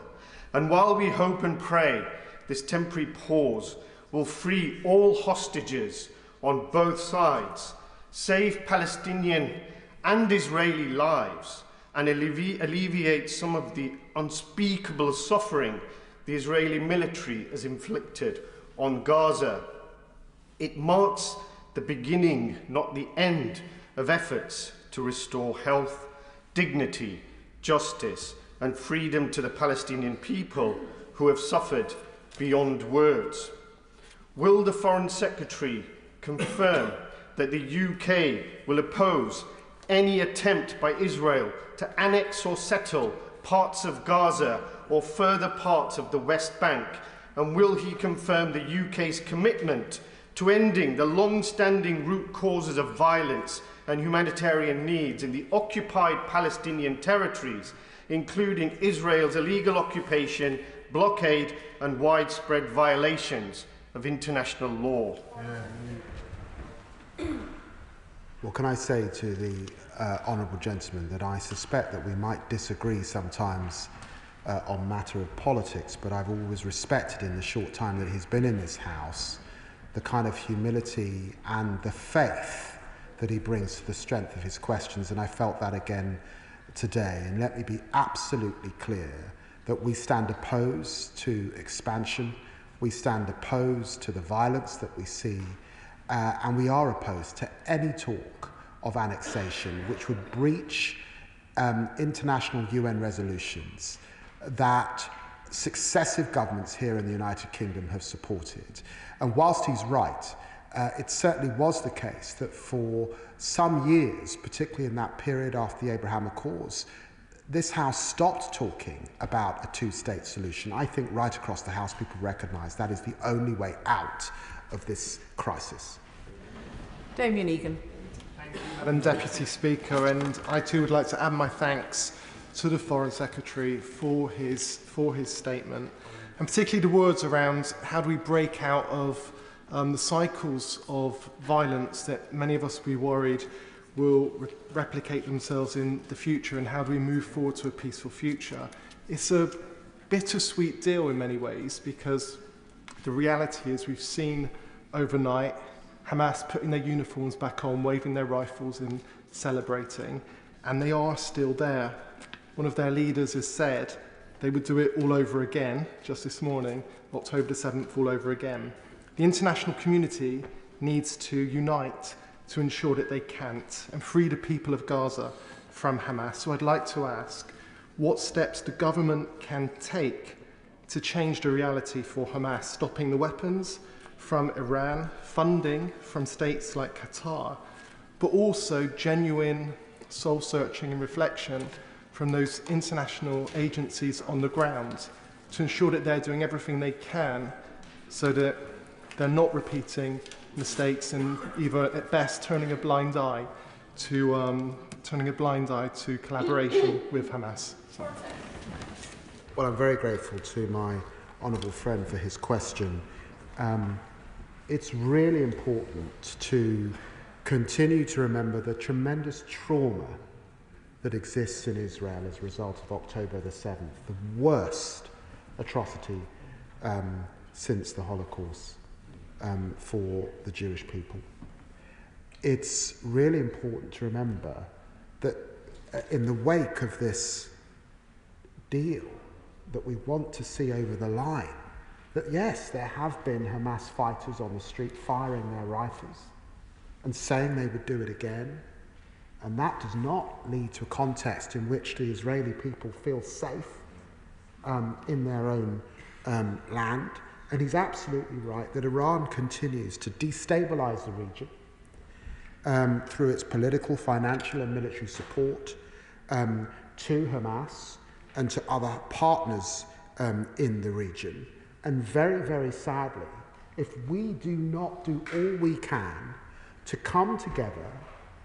and while we hope and pray this temporary pause will free all hostages on both sides, save Palestinian and Israeli lives, and alleviate some of the unspeakable suffering the Israeli military has inflicted on Gaza, it marks the beginning, not the end, of efforts to restore health, dignity, justice, and freedom to the Palestinian people who have suffered beyond words. Will the Foreign Secretary confirm that the UK will oppose any attempt by Israel to annex or settle parts of Gaza or further parts of the West Bank? And will he confirm the UK's commitment to ending the long-standing root causes of violence and humanitarian needs in the occupied Palestinian territories, including Israel's illegal occupation, blockade, and widespread violations of international law?
Well, can I say to the honourable gentleman that I suspect that we might disagree sometimes on matter of politics, but I've always respected in the short time that he's been in this House the kind of humility and the faith that he brings to the strength of his questions, and I felt that again today. And let me be absolutely clear that we stand opposed to expansion, we stand opposed to the violence that we see, and we are opposed to any talk of annexation which would breach international UN resolutions that successive governments here in the United Kingdom have supported. And whilst he's right, it certainly was the case that for some years, particularly in that period after the Abraham Accords, this House stopped talking about a two-state solution. I think right across the House people recognise that is the only way out of this crisis.
Damien Egan.
Thank you, Madam Deputy Speaker, and I too would like to add my thanks to the Foreign Secretary for his statement, and particularly the words around how do we break out of the cycles of violence that many of us will be worried will replicate themselves in the future, and how do we move forward to a peaceful future. It's a bittersweet deal in many ways, because the reality is we've seen overnight Hamas putting their uniforms back on, waving their rifles and celebrating, and they are still there. One of their leaders has said they would do it all over again, just this morning, October the 7th, all over again. The international community needs to unite to ensure that they can't, and free the people of Gaza from Hamas. So I'd like to ask what steps the government can take to change the reality for Hamas, stopping the weapons from Iran, funding from states like Qatar, but also genuine soul-searching and reflection from those international agencies on the ground to ensure that they're doing everything they can so that they're not repeating mistakes and either at best turning a blind eye to collaboration with Hamas. So.
Well, I'm very grateful to my honourable friend for his question. It's really important to continue to remember the tremendous trauma that exists in Israel as a result of October the 7th, the worst atrocity since the Holocaust for the Jewish people. It's really important to remember that in the wake of this deal that we want to see over the line, that yes, there have been Hamas fighters on the street firing their rifles and saying they would do it again, and that does not lead to a context in which the Israeli people feel safe in their own land. And he's absolutely right that Iran continues to destabilize the region through its political, financial and military support to Hamas and to other partners in the region. And very, very sadly, if we do not do all we can to come together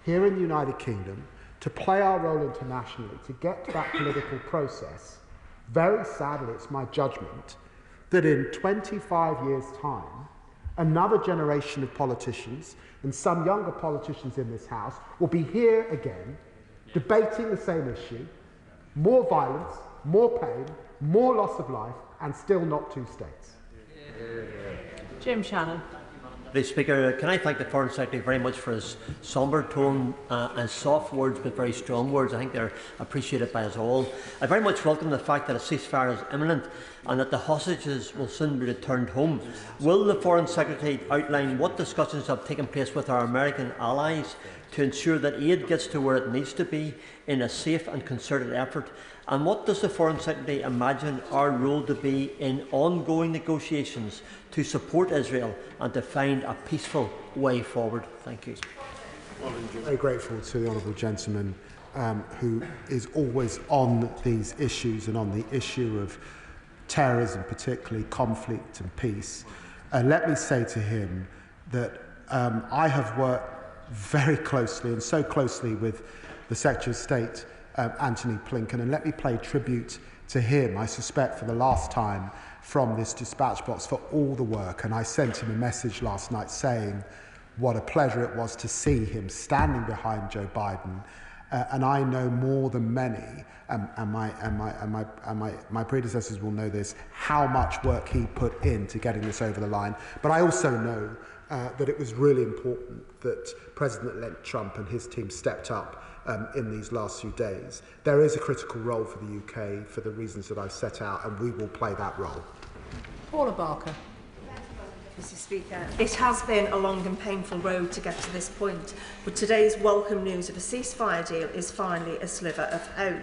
here in the United Kingdom, to play our role internationally, to get to that political process, Very sadly, it's my judgment that in 25 years' time, another generation of politicians and some younger politicians in this House will be here again, debating the same issue, more violence, more pain, more loss of life, and still not two states.
Jim Shannon.
Mr. Speaker, can I thank the Foreign Secretary very much for his sombre tone and soft words but very strong words. I think they're appreciated by us all. I very much welcome the fact that a ceasefire is imminent and that the hostages will soon be returned home. Will the Foreign Secretary outline what discussions have taken place with our American allies to ensure that aid gets to where it needs to be in a safe and concerted effort? And what does the Foreign Secretary imagine our role to be in ongoing negotiations to support Israel and to find a peaceful way forward? Thank you.
Very grateful to the honourable gentleman who is always on these issues and on the issue of terrorism, particularly conflict and peace. Let me say to him that I have worked very closely and so closely with the Secretary of State Anthony Blinken, and let me pay tribute to him, I suspect for the last time, from this dispatch box for all the work. And I sent him a message last night saying what a pleasure it was to see him standing behind Joe Biden. And I know more than many, and my predecessors will know this, how much work he put into getting this over the line. But I also know that it was really important that President-elect Trump and his team stepped up in these last few days. There is a critical role for the UK for the reasons that I've set out, and we will play that role.
Paula Barker.
Mr. Speaker, it has been a long and painful road to get to this point, but today's welcome news of a ceasefire deal is finally a sliver of hope.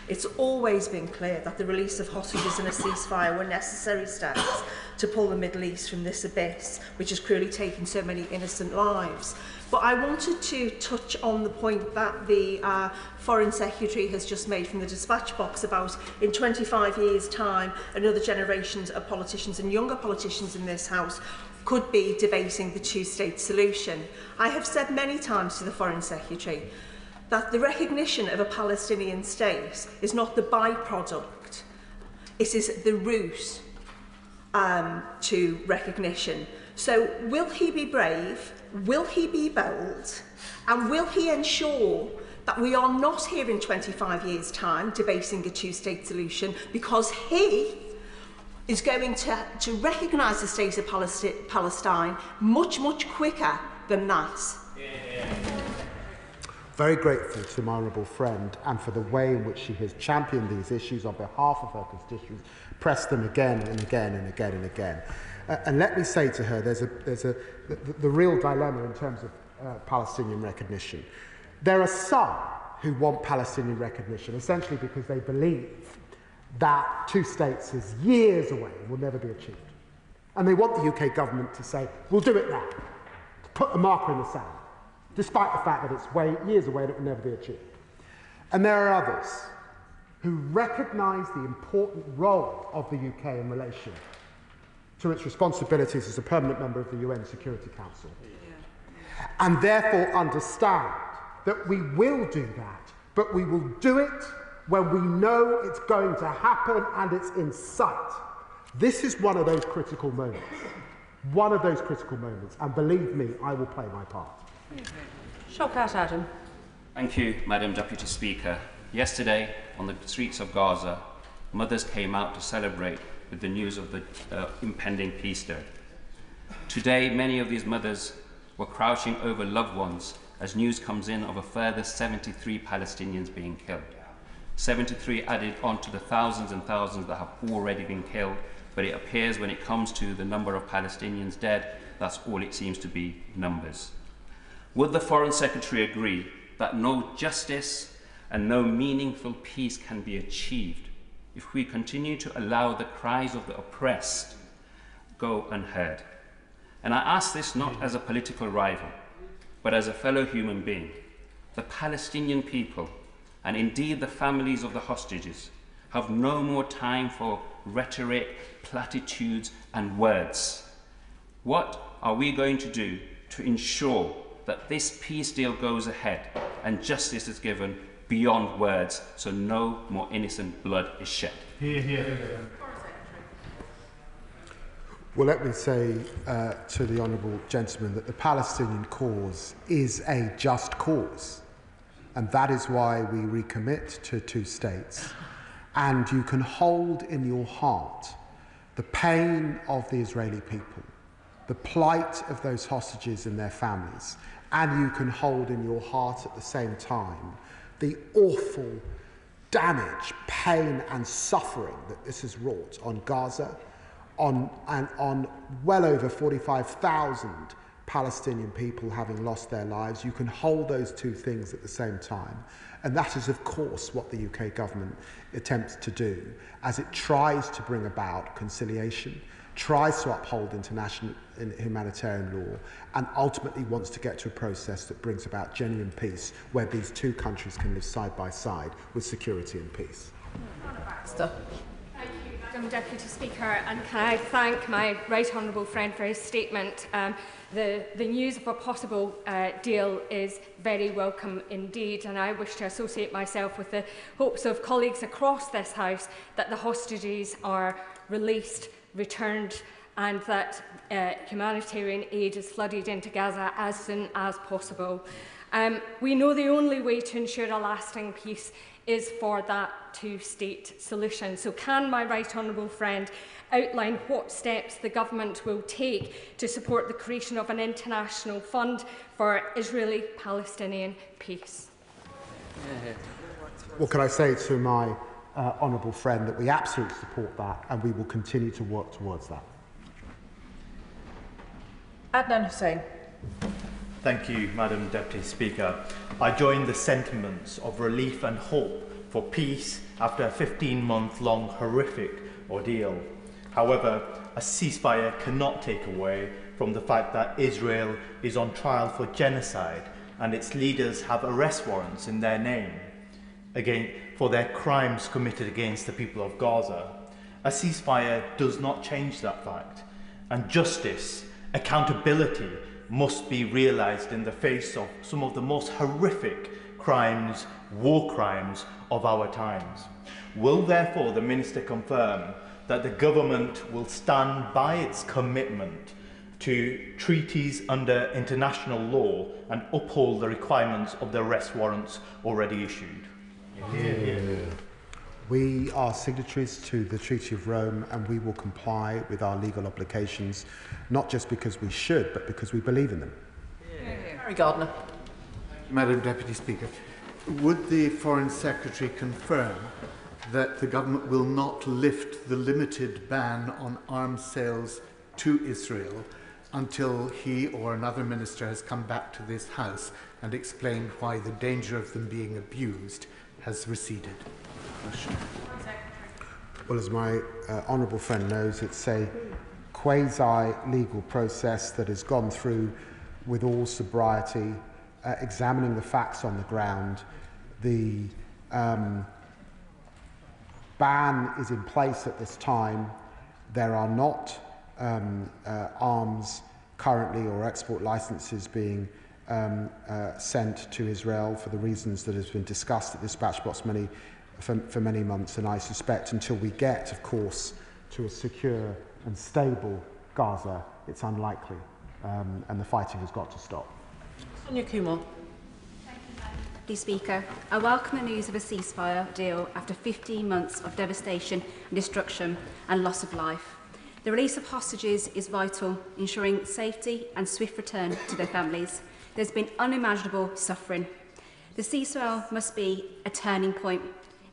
It's always been clear that the release of hostages and a ceasefire were necessary steps to pull the Middle East from this abyss, which has cruelly taken so many innocent lives. But I wanted to touch on the point that the Foreign Secretary has just made from the dispatch box about in 25 years' time, another generation of politicians and younger politicians in this House could be debating the two-state solution. I have said many times to the Foreign Secretary that the recognition of a Palestinian state is not the byproduct, it is the route to recognition. So will he be brave, will he be bold, and will he ensure that we are not here in 25 years' time debating a two-state solution, because he is going to recognise the state of Palestine much, much quicker than that.
Very grateful to my honourable friend and for the way in which she has championed these issues on behalf of her constituents, pressed them again and again and again and again. And let me say to her, the real dilemma in terms of Palestinian recognition. There are some who want Palestinian recognition, essentially because they believe that two states is years away and will never be achieved. And they want the UK government to say, we'll do it now, put a marker in the sand, despite the fact that it's years away and it will never be achieved. And there are others who recognise the important role of the UK in relation to its responsibilities as a permanent member of the UN Security Council, and therefore understand that we will do that, but we will do it when we know it's going to happen and it's in sight. This is one of those critical moments. One of those critical moments, and believe me, I will play my part.
Shawkat Adam.
Thank you, Madam Deputy Speaker. Yesterday, on the streets of Gaza, mothers came out to celebrate with the news of the impending peace deal. Today, many of these mothers were crouching over loved ones as news comes in of a further 73 Palestinians being killed. 73 added on to the thousands and thousands that have already been killed, but it appears when it comes to the number of Palestinians dead, that's all it seems to be, numbers. Would the Foreign Secretary agree that no justice and no meaningful peace can be achieved if we continue to allow the cries of the oppressed go unheard? And I ask this not as a political rival, but as a fellow human being. The Palestinian people, and indeed the families of the hostages, have no more time for rhetoric, platitudes, and words. What are we going to do to ensure that this peace deal goes ahead and justice is given beyond words, so no more innocent blood is shed.
Well, let me say to the honourable gentleman that the Palestinian cause is a just cause, and that is why we recommit to two states. And you can hold in your heart the pain of the Israeli people, the plight of those hostages and their families, and you can hold in your heart at the same time the awful damage, pain and suffering that this has wrought on Gaza, on well over 45,000 Palestinian people having lost their lives. You can hold those two things at the same time. And that is, of course, what the UK government attempts to do as it tries to bring about conciliation, tries to uphold international humanitarian law, and ultimately wants to get to a process that brings about genuine peace where these two countries can live side by side with security and peace.
Madam Deputy Speaker, and can I thank my right honourable friend for his statement. The news of a possible deal is very welcome indeed, and I wish to associate myself with the hopes of colleagues across this House that the hostages are released, returned, and that humanitarian aid is flooded into Gaza as soon as possible. We know the only way to ensure a lasting peace is for that two-state solution. So can my right honourable friend outline what steps the government will take to support the creation of an international fund for Israeli-Palestinian peace?
Well, can I say to my honourable friend that we absolutely support that, and we will continue to work towards that.
Adnan Hussain.
Thank you, Madam Deputy Speaker. I join the sentiments of relief and hope for peace after a 15-month-long horrific ordeal. However, a ceasefire cannot take away from the fact that Israel is on trial for genocide and its leaders have arrest warrants in their name for their crimes committed against the people of Gaza. A ceasefire does not change that fact, and justice, accountability, must be realised in the face of some of the most horrific crimes, war crimes of our times. Will therefore the Minister confirm that the government will stand by its commitment to treaties under international law and uphold the requirements of the arrest warrants already issued?
We are signatories to the Treaty of Rome, and we will comply with our legal obligations, not just because we should, but because we believe in them.
Harry Gardner.
Madam Deputy Speaker, would the Foreign Secretary confirm that the government will not lift the limited ban on arms sales to Israel until he or another minister has come back to this House and explained why the danger of them being abused has receded?
Well, as my honourable friend knows, it's a quasi-legal process that has gone through with all sobriety, examining the facts on the ground. The ban is in place at this time. There are not arms currently or export licences being sent to Israel for the reasons that has been discussed at dispatch box for many months, and I suspect until we get, of course, to a secure and stable Gaza, it's unlikely, and the fighting has got to stop.
Sonia Kumar.
Deputy Speaker, I welcome the news of a ceasefire deal after 15 months of devastation and destruction and loss of life. The release of hostages is vital, ensuring safety and swift return to their families. There's been unimaginable suffering. The ceasefire must be a turning point.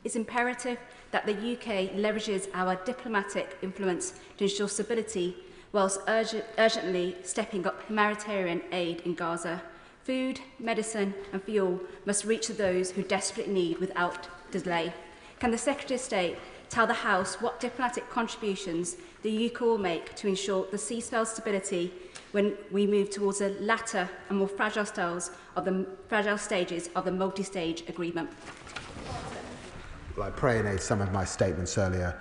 It's imperative that the UK leverages our diplomatic influence to ensure stability, whilst urgently stepping up humanitarian aid in Gaza. Food, medicine and fuel must reach those who desperately need without delay. Can the Secretary of State tell the House what diplomatic contributions the UK will make to ensure the ceasefire stability when we move towards the latter and more fragile stages of the multi-stage agreement?
Well, I pre-announced some of my statements earlier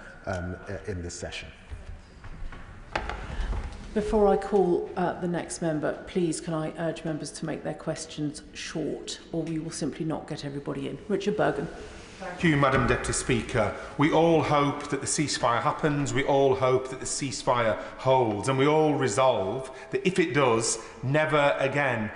in this session.
Before I call the next member, please can I urge members to make their questions short, or we will simply not get everybody in. Richard Bergen.
Thank you, Madam Deputy Speaker. We all hope that the ceasefire happens, we all hope that the ceasefire holds, and we all resolve that if it does, never again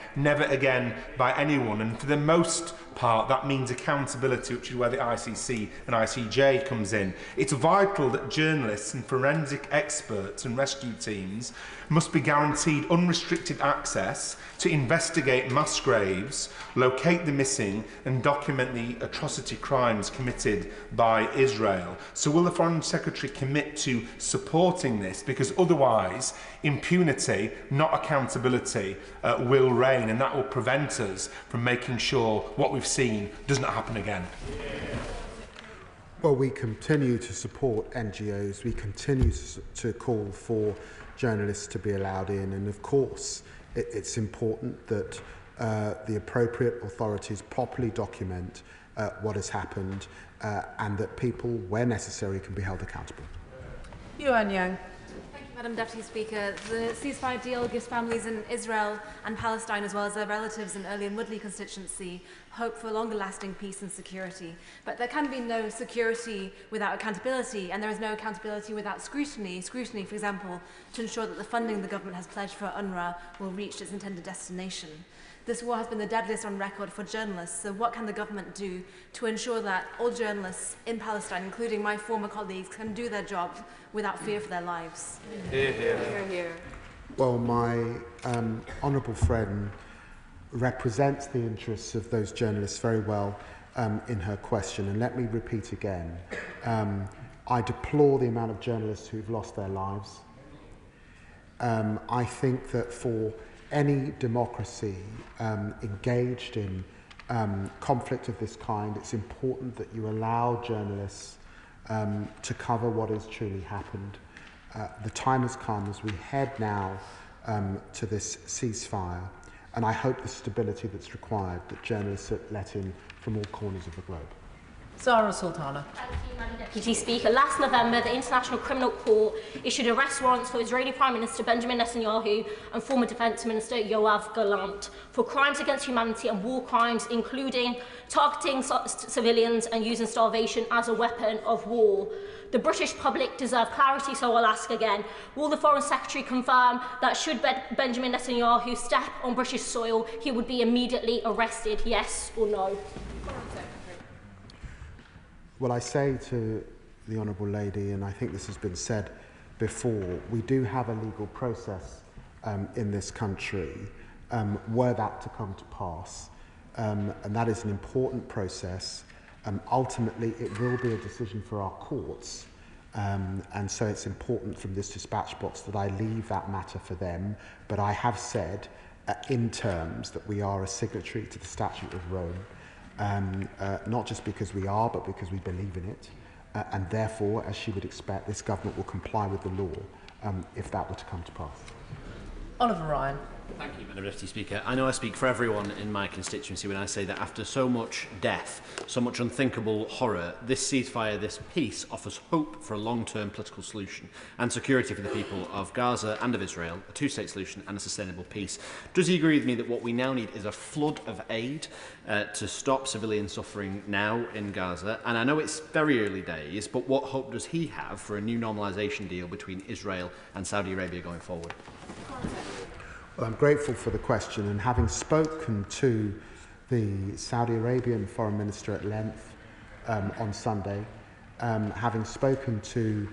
by anyone. And for the most part, that means accountability, which is where the ICC and ICJ comes in. It's vital that journalists and forensic experts and rescue teams must be guaranteed unrestricted access to investigate mass graves, locate the missing and document the atrocity crimes committed by Israel. So will the Foreign Secretary commit to supporting this? Because otherwise impunity, not accountability, will reign, and that will prevent us from making sure what we've seen does not happen again.
Well, we continue to support NGOs, we continue to call for journalists to be allowed in, and of course it's important that the appropriate authorities properly document what has happened and that people, where necessary, can be held accountable.
Yuan Yang.
Thank you, Madam Deputy Speaker. The ceasefire deal gives families in Israel and Palestine, as well as their relatives in Early and Woodley constituency, hope for longer-lasting peace and security. But there can be no security without accountability, and there is no accountability without scrutiny. Scrutiny, for example, to ensure that the funding the government has pledged for UNRWA will reach its intended destination. This war has been the deadliest on record for journalists, so what can the government do to ensure that all journalists in Palestine, including my former colleagues, can do their job without fear for their lives?
Hear, hear.
Hear, hear.
Well, my honourable friend represents the interests of those journalists very well in her question, and let me repeat again. I deplore the amount of journalists who've lost their lives. I think that for any democracy engaged in conflict of this kind, it's important that you allow journalists to cover what has truly happened. The time has come as we head now to this ceasefire, and I hope the stability that's required, that journalists are let in from all corners of the globe.
Zara Sultana.
Thank you, Madam Deputy Speaker. Last November, the International Criminal Court issued arrest warrants for Israeli Prime Minister Benjamin Netanyahu and former Defence Minister Yoav Gallant for crimes against humanity and war crimes, including targeting civilians and using starvation as a weapon of war. The British public deserve clarity, so I'll ask again. Will the Foreign Secretary confirm that should Benjamin Netanyahu step on British soil, he would be immediately arrested, yes or no?
Well, I say to the Honourable Lady, and I think this has been said before, we do have a legal process in this country were that to come to pass, and that is an important process. Ultimately, it will be a decision for our courts, and so it's important from this dispatch box that I leave that matter for them, but I have said in terms that we are a signatory to the Statute of Rome, not just because we are, but because we believe in it, and therefore, as she would expect, this government will comply with the law if that were to come to pass.
Oliver Ryan.
Thank you, Madam Deputy Speaker. I know I speak for everyone in my constituency when I say that after so much death, so much unthinkable horror, this ceasefire, this peace offers hope for a long-term political solution and security for the people of Gaza and of Israel, a two-state solution and a sustainable peace. Does he agree with me that what we now need is a flood of aid to stop civilian suffering now in Gaza? And I know it's very early days, but what hope does he have for a new normalisation deal between Israel and Saudi Arabia going forward?
Well, I'm grateful for the question, and having spoken to the Saudi Arabian Foreign Minister at length on Sunday, having spoken to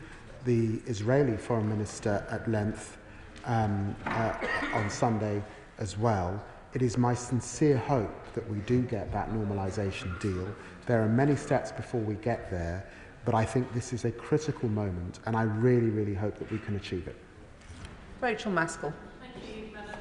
the Israeli Foreign Minister at length on Sunday as well, it is my sincere hope that we do get that normalisation deal. There are many steps before we get there, but I think this is a critical moment, and I really, really hope that we can achieve it.
Rachel Maskell.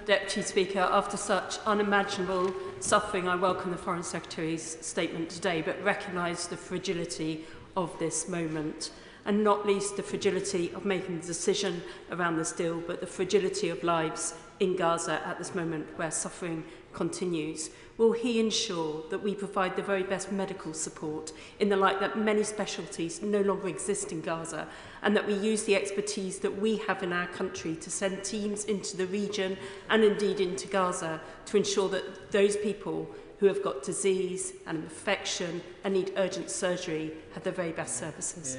Deputy Speaker, after such unimaginable suffering, I welcome the Foreign Secretary's statement today, but recognise the fragility of this moment, and not least the fragility of making the decision around this deal, but the fragility of lives in Gaza at this moment where suffering continues? Will he ensure that we provide the very best medical support in the light that many specialties no longer exist in Gaza, and that we use the expertise that we have in our country to send teams into the region and indeed into Gaza to ensure that those people who have got disease and infection and need urgent surgery have the very best services?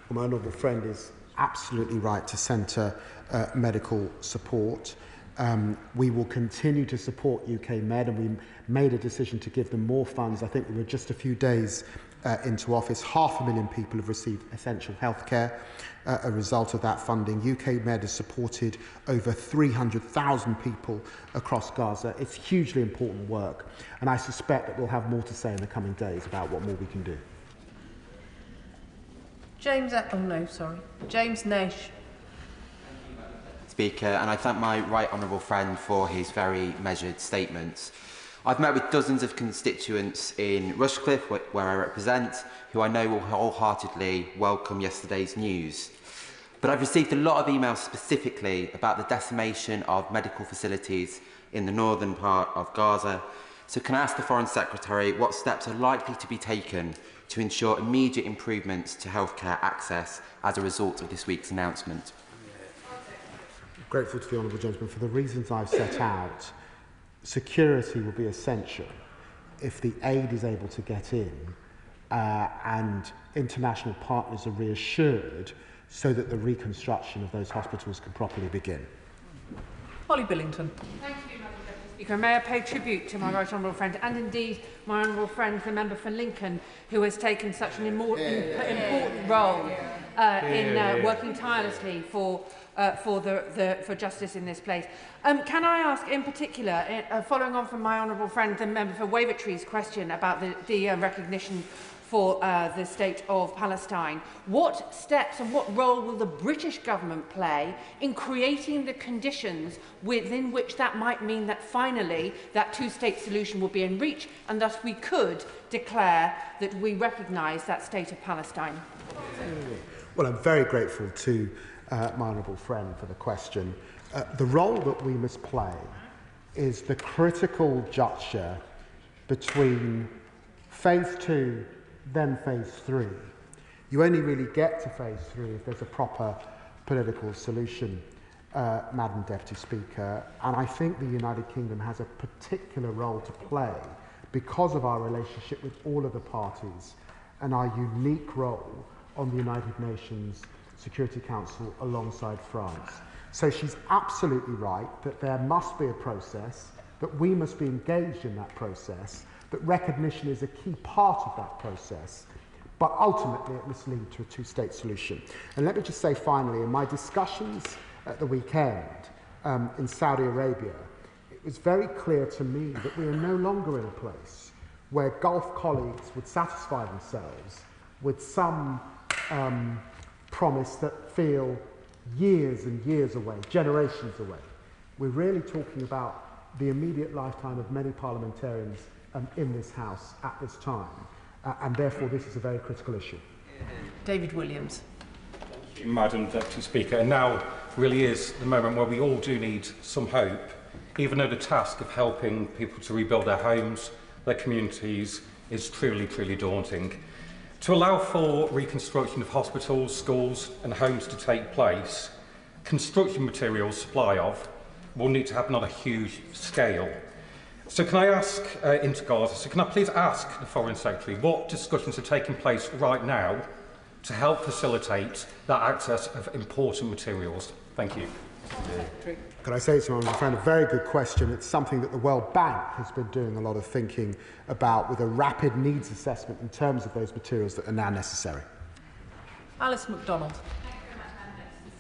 Well, my honourable friend is absolutely right to centre medical support. We will continue to support UK Med, and we made a decision to give them more funds. I think we were just a few days into office. 500,000 people have received essential healthcare a result of that funding. UK Med has supported over 300,000 people across Gaza. It's hugely important work, and I suspect that we'll have more to say in the coming days about what more we can do.
James Nash.
Speaker, and I thank my right honourable friend for his very measured statements. I've met with dozens of constituents in Rushcliffe, where I represent, who I know will wholeheartedly welcome yesterday's news. But I've received a lot of emails specifically about the decimation of medical facilities in the northern part of Gaza. So can I ask the Foreign Secretary what steps are likely to be taken to ensure immediate improvements to healthcare access as a result of this week's announcement?
Grateful to the honourable gentleman for the reasons I've set out. Security will be essential if the aid is able to get in and international partners are reassured so that the reconstruction of those hospitals can properly begin.
Holly Billington.
Thank you, Madam Deputy Speaker. May I pay tribute to my right honourable friend and indeed my honourable friend, the member for Lincoln, who has taken such an important role in working tirelessly for justice in this place. Can I ask in particular, following on from my honourable friend, the member for Wavertree's question about the recognition for the state of Palestine, what steps and what role will the British government play in creating the conditions within which that might mean that finally that two-state solution will be in reach, and thus we could declare that we recognise that state of Palestine?
Well, I'm very grateful to my honourable friend for the question. The role that we must play is the critical juncture between phase 2, then phase 3. You only really get to phase 3 if there's a proper political solution, Madam Deputy Speaker, and I think the United Kingdom has a particular role to play because of our relationship with all of the parties and our unique role on the United Nations Security Council alongside France. So she's absolutely right that there must be a process, that we must be engaged in that process, that recognition is a key part of that process, but ultimately it must lead to a two-state solution. And let me just say finally, in my discussions at the weekend in Saudi Arabia, it was very clear to me that we are no longer in a place where Gulf colleagues would satisfy themselves with some promise that feel years and years away, generations away. We're really talking about the immediate lifetime of many parliamentarians in this House at this time, and therefore this is a very critical issue.
David Williams.
Thank you, Madam Deputy Speaker. And now really is the moment where we all do need some hope, even though the task of helping people to rebuild their homes, their communities, is truly, truly daunting. To allow for reconstruction of hospitals, schools and homes to take place, construction materials supply of will need to happen on a huge scale. So can I ask into Gaza, so can I please ask the Foreign Secretary what discussions are taking place right now to help facilitate that access of important materials? Thank you.
Could I say to my friend, a very good question. It's something that the World Bank has been doing a lot of thinking about with a rapid needs assessment in terms of those materials that are now necessary.
Alice MacDonald.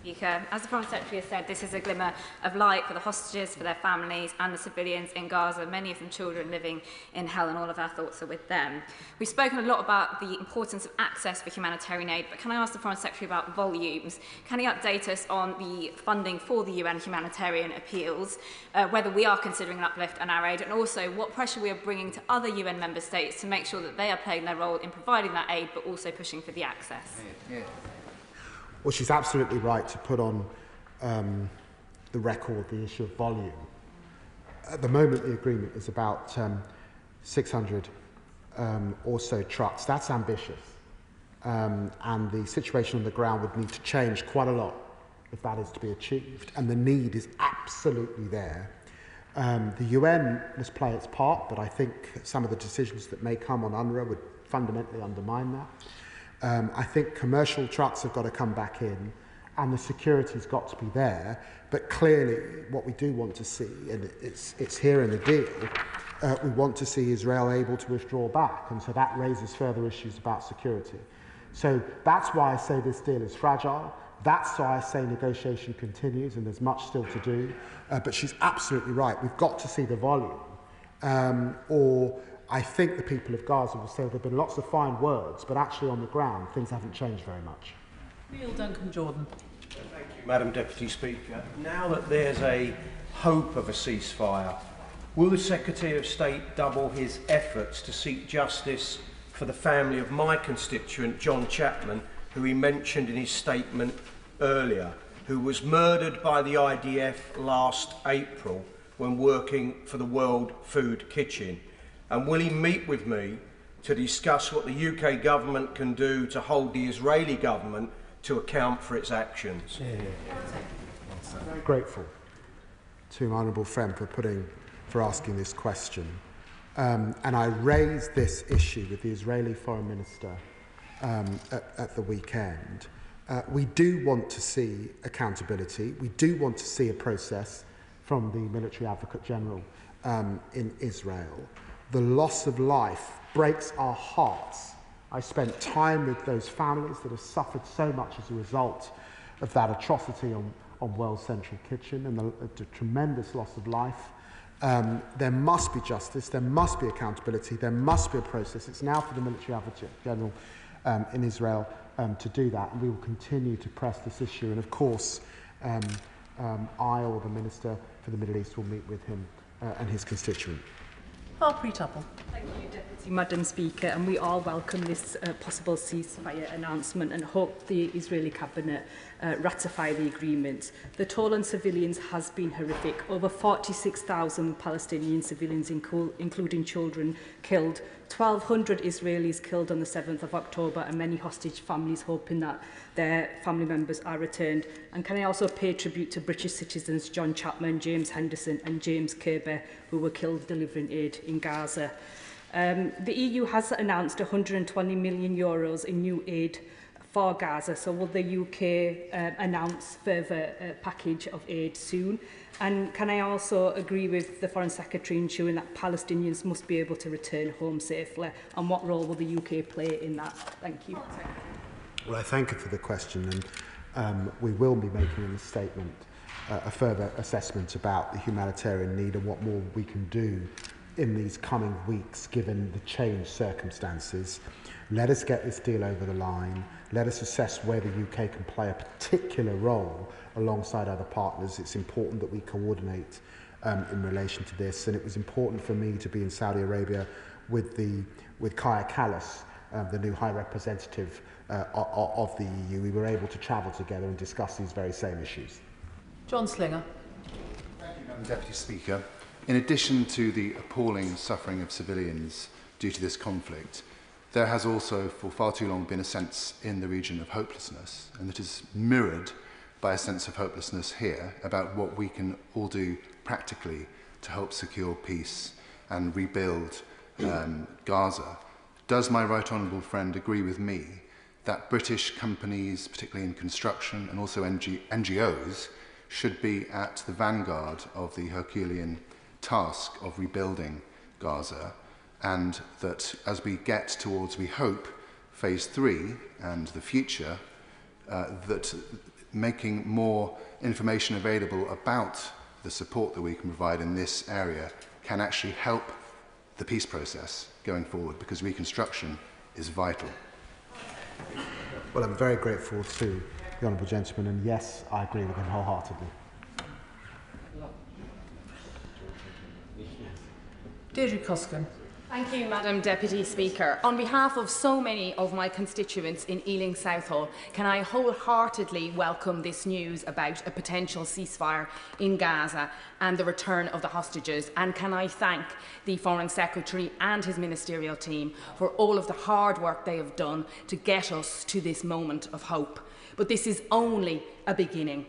Speaker. As the Foreign Secretary has said, this is a glimmer of light for the hostages, for their families and the civilians in Gaza, many of them children living in hell, and all of our thoughts are with them. We've spoken a lot about the importance of access for humanitarian aid, but can I ask the Foreign Secretary about volumes? Can he update us on the funding for the UN humanitarian appeals, whether we are considering an uplift on our aid, and also what pressure we are bringing to other UN member states to make sure that they are playing their role in providing that aid, but also pushing for the access?
Well, she's absolutely right to put on the record, the issue of volume. At the moment, the agreement is about 600 or so trucks. That's ambitious. And the situation on the ground would need to change quite a lot if that is to be achieved. And the need is absolutely there. The UN must play its part, but I think some of the decisions that may come on UNRWA would fundamentally undermine that. I think commercial trucks have got to come back in, and the security's got to be there. But clearly, what we do want to see, and it's here in the deal, we want to see Israel able to withdraw back, and so that raises further issues about security. So that's why I say this deal is fragile. That's why I say negotiation continues, and there's much still to do. But she's absolutely right. We've got to see the volume, or I think the people of Gaza will say there have been lots of fine words, but actually on the ground, things haven't changed very much.
Neil Duncan-Jordan.
Thank you, Madam Deputy Speaker. Now that there's a hope of a ceasefire, will the Secretary of State double his efforts to seek justice for the family of my constituent, John Chapman, who he mentioned in his statement earlier, who was murdered by the IDF last April when working for the World Food Kitchen? And will he meet with me to discuss what the UK government can do to hold the Israeli government to account for its actions?
I'm very grateful to my honourable friend for asking this question. And I raised this issue with the Israeli Foreign Minister at the weekend. We do want to see accountability. We do want to see a process from the Military Advocate General in Israel. The loss of life breaks our hearts. I spent time with those families that have suffered so much as a result of that atrocity on World Central Kitchen and the tremendous loss of life. There must be justice, there must be accountability, there must be a process. It's now for the Military Advocate General in Israel to do that, and we will continue to press this issue. And of course, I or the Minister for the Middle East will meet with him and his constituent.
Harpreet Tupple.
Thank you, Deputy Madam Speaker, and we all welcome this possible ceasefire announcement and hope the Israeli Cabinet ratify the agreement. The toll on civilians has been horrific. Over 46,000 Palestinian civilians, including children, killed. 1,200 Israelis killed on the 7th of October, and many hostage families hoping that their family members are returned. And can I also pay tribute to British citizens John Chapman, James Henderson and James Kirby, who were killed delivering aid in Gaza. The EU has announced €120 million in new aid for Gaza, so will the UK announce further package of aid soon? And can I also agree with the Foreign Secretary ensuring that Palestinians must be able to return home safely, and what role will the UK play in that? Thank you.
Well, I thank you for the question, and we will be making in the statement a further assessment about the humanitarian need and what more we can do in these coming weeks given the changed circumstances. Let us get this deal over the line. Let us assess where the UK can play a particular role alongside other partners. It's important that we coordinate in relation to this, and it was important for me to be in Saudi Arabia with Kaya Kallas, the new High Representative of the EU. We were able to travel together and discuss these very same issues.
John Slinger.
Thank you, Madam Deputy Speaker. In addition to the appalling suffering of civilians due to this conflict, there has also for far too long been a sense in the region of hopelessness, and that is mirrored by a sense of hopelessness here about what we can all do practically to help secure peace and rebuild Gaza. Does my right honourable friend agree with me that British companies, particularly in construction and also NGOs, should be at the vanguard of the Herculean task of rebuilding Gaza, and that as we get towards, we hope, phase 3 and the future, that making more information available about the support that we can provide in this area can actually help the peace process going forward, because reconstruction is vital.
Well, I'm very grateful to the Honourable Gentleman, and yes, I agree with him wholeheartedly.
Deirdre Coscan.
Thank you, Madam Deputy Speaker. On behalf of so many of my constituents in Ealing Southall, can I wholeheartedly welcome this news about a potential ceasefire in Gaza and the return of the hostages, and can I thank the Foreign Secretary and his ministerial team for all of the hard work they have done to get us to this moment of hope. But this is only a beginning.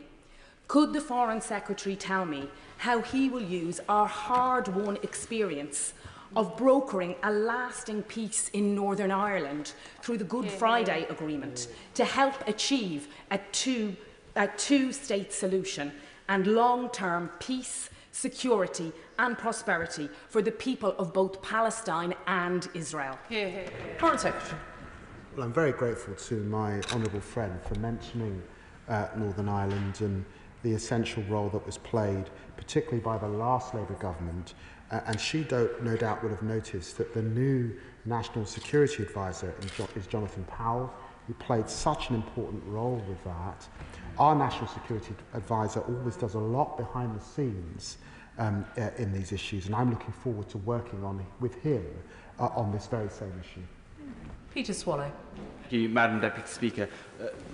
Could the Foreign Secretary tell me how he will use our hard-won experience of brokering a lasting peace in Northern Ireland through the Good Friday Agreement to help achieve a two-state solution and long-term peace, security and prosperity for the people of both Palestine and Israel?
Foreign Secretary.
Well, I'm very grateful to my honourable friend for mentioning Northern Ireland and the essential role that was played, particularly by the last Labour government. And she no doubt would have noticed that the new National Security Advisor is Jonathan Powell, who played such an important role with that. Our National Security Advisor always does a lot behind the scenes in these issues, and I'm looking forward to working with him on this very same issue.
Peter Swallow.
Thank you, Madam Deputy Speaker.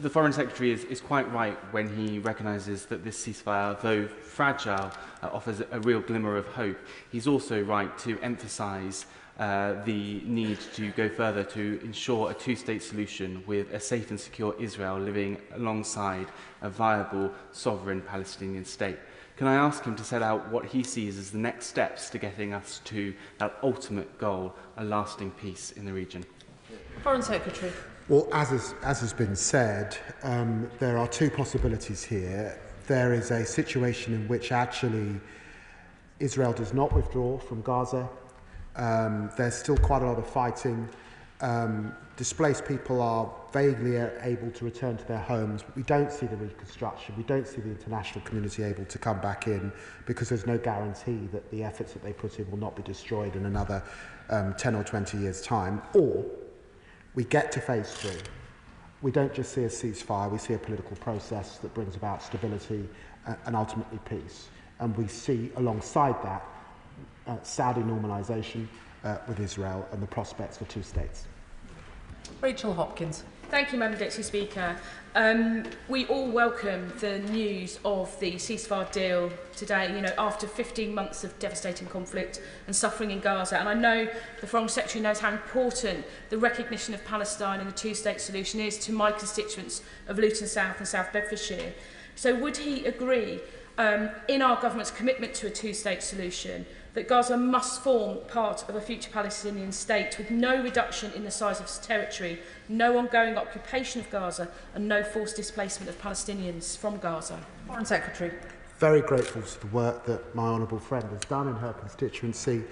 The Foreign Secretary is quite right when he recognises that this ceasefire, though fragile, offers a real glimmer of hope. He's also right to emphasise the need to go further to ensure a two-state solution with a safe and secure Israel living alongside a viable, sovereign Palestinian state. Can I ask him to set out what he sees as the next steps to getting us to that ultimate goal, a lasting peace in the region?
Foreign Secretary.
Well, as has been said, there are two possibilities here. There is a situation in which actually Israel does not withdraw from Gaza. There's still quite a lot of fighting. Displaced people are vaguely able to return to their homes, but we don't see the reconstruction. We don't see the international community able to come back in because there's no guarantee that the efforts that they put in will not be destroyed in another 10 or 20 years' time. Or we get to phase 3. We don't just see a ceasefire, we see a political process that brings about stability and ultimately peace. And we see alongside that Saudi normalisation with Israel and the prospects for two states.
Rachel Hopkins. Thank you, Madam Deputy Speaker. We all welcome the news of the ceasefire deal today, after 15 months of devastating conflict and suffering in Gaza. And I know the Foreign Secretary knows how important the recognition of Palestine and the two-state solution is to my constituents of Luton South and South Bedfordshire. So would he agree, in our government's commitment to a two-state solution, that Gaza must form part of a future Palestinian state with no reduction in the size of its territory, no ongoing occupation of Gaza and no forced displacement of Palestinians from Gaza? Foreign Secretary.
Very grateful to the work that my honourable friend has done in her constituency,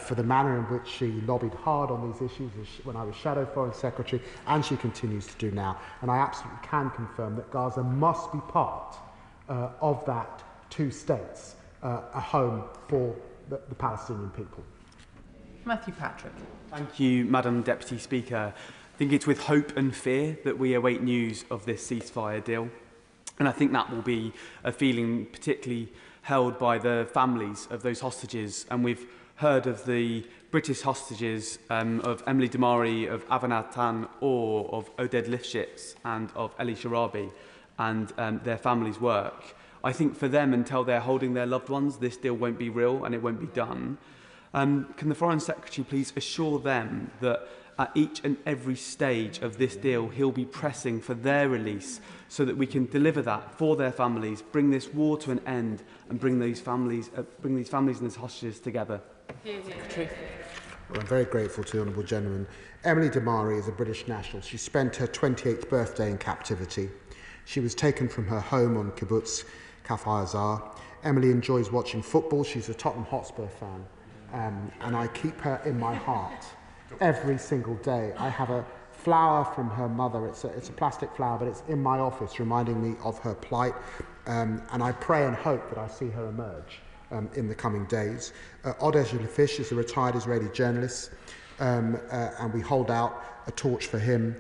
for the manner in which she lobbied hard on these issues when I was Shadow Foreign Secretary, and she continues to do now. And I absolutely can confirm that Gaza must be part of that two states, a home for the Palestinian people.
Matthew Patrick.
Thank you, Madam Deputy Speaker. I think it's with hope and fear that we await news of this ceasefire deal. And I think that will be a feeling particularly held by the families of those hostages. And we've heard of the British hostages of Emily Damari, of Avanatan Orr, of Oded Lifshitz and of Eli Sharabi and their families' work. I think for them, until they're holding their loved ones, this deal won't be real and it won't be done. Can the Foreign Secretary please assure them that at each and every stage of this deal, he'll be pressing for their release so that we can deliver that for their families, bring this war to an end and bring these families and these hostages together?
Secretary.
Well, I'm very grateful to the Honourable Gentleman. Emily Damari is a British national. She spent her 28th birthday in captivity. She was taken from her home on kibbutz Kafar Azar. Emily enjoys watching football. She's a Tottenham Hotspur fan, and I keep her in my heart every single day. I have a flower from her mother. It's a plastic flower, but it's in my office, reminding me of her plight. And I pray and hope that I see her emerge in the coming days. Oded Lifshitz is a retired Israeli journalist, and we hold out a torch for him.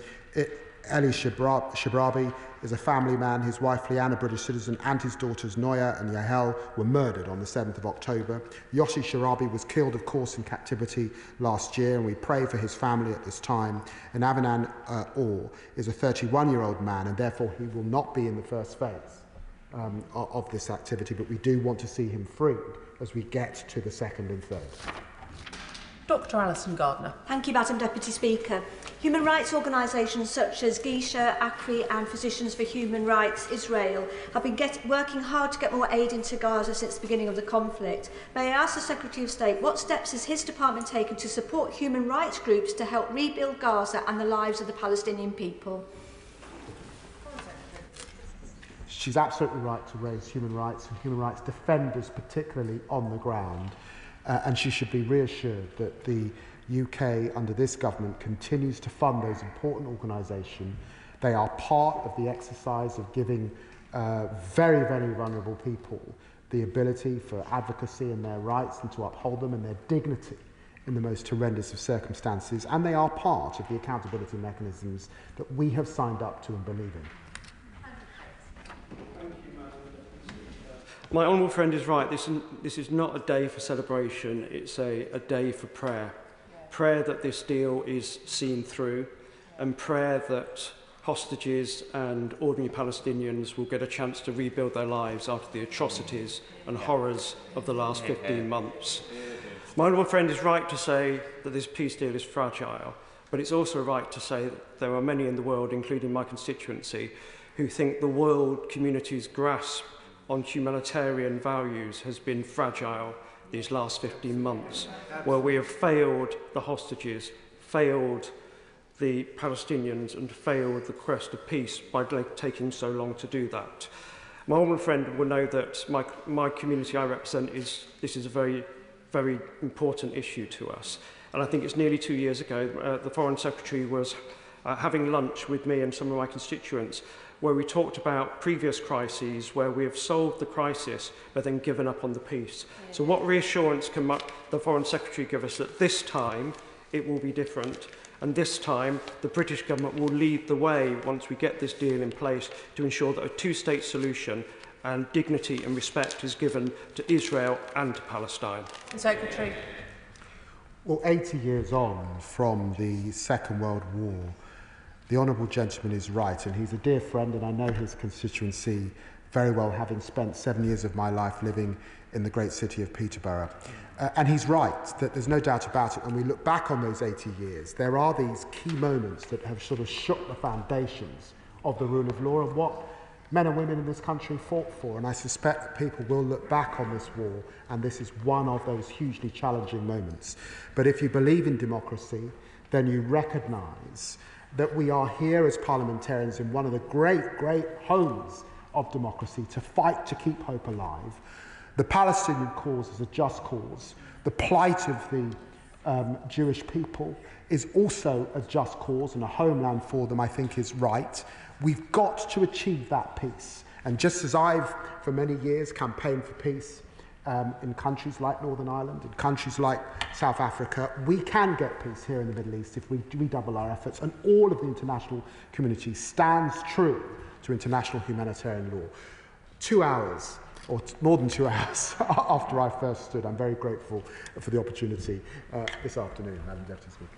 Eli Shabrabi is a family man. His wife Leanne, a British citizen, and his daughters Noya and Yahel were murdered on the 7th of October. Yoshi Sharabi was killed, of course, in captivity last year, and we pray for his family at this time. And Avanan Orr is a 31-year-old man, and therefore he will not be in the first phase of this activity, but we do want to see him freed as we get to the second and third.
Dr. Alison Gardner.
Thank you, Madam Deputy Speaker. Human rights organisations such as Gisha, ACRI and Physicians for Human Rights Israel have been working hard to get more aid into Gaza since the beginning of the conflict. May I ask the Secretary of State what steps has his department taken to support human rights groups to help rebuild Gaza and the lives of the Palestinian people?
She's absolutely right to raise human rights and human rights defenders, particularly on the ground. And she should be reassured that the UK, under this government, continues to fund those important organisations. They are part of the exercise of giving very, very vulnerable people the ability for advocacy and their rights and to uphold them and their dignity in the most horrendous of circumstances. And they are part of the accountability mechanisms that we have signed up to and believe in.
My honourable friend is right. This is not a day for celebration. It's a day for prayer. Prayer that this deal is seen through, and prayer that hostages and ordinary Palestinians will get a chance to rebuild their lives after the atrocities and horrors of the last 15 months. My honourable friend is right to say that this peace deal is fragile, but it's also right to say that there are many in the world, including my constituency, who think the world community's grasp on humanitarian values has been fragile these last 15 months, where we have failed the hostages, failed the Palestinians and failed the quest of peace by taking so long to do that. My honourable friend will know that my community I represent this is a very, very important issue to us. And I think it's nearly 2 years ago, the Foreign Secretary was having lunch with me and some of my constituents, where we talked about previous crises where we have solved the crisis but then given up on the peace. So what reassurance can the Foreign Secretary give us that this time it will be different, and this time the British government will lead the way once we get this deal in place to ensure that a two-state solution and dignity and respect is given to Israel and to Palestine?
Secretary.
Well, 80 years on from the Second World War, the honourable gentleman is right, and he's a dear friend, and I know his constituency very well, having spent 7 years of my life living in the great city of Peterborough. And he's right, that there's no doubt about it. When we look back on those 80 years, there are these key moments that have sort of shook the foundations of the rule of law and what men and women in this country fought for. And I suspect that people will look back on this war, and this is one of those hugely challenging moments. But if you believe in democracy, then you recognise that we are here as parliamentarians in one of the great, great homes of democracy to fight to keep hope alive. The Palestinian cause is a just cause. The plight of the Jewish people is also a just cause, and a homeland for them, I think, is right. We've got to achieve that peace. And just as I've, for many years, campaigned for peace in countries like Northern Ireland, in countries like South Africa, we can get peace here in the Middle East if we redouble our efforts, and all of the international community stands true to international humanitarian law. 2 hours, or more than 2 hours after I first stood, I'm very grateful for the opportunity this afternoon, Madam Deputy Speaker.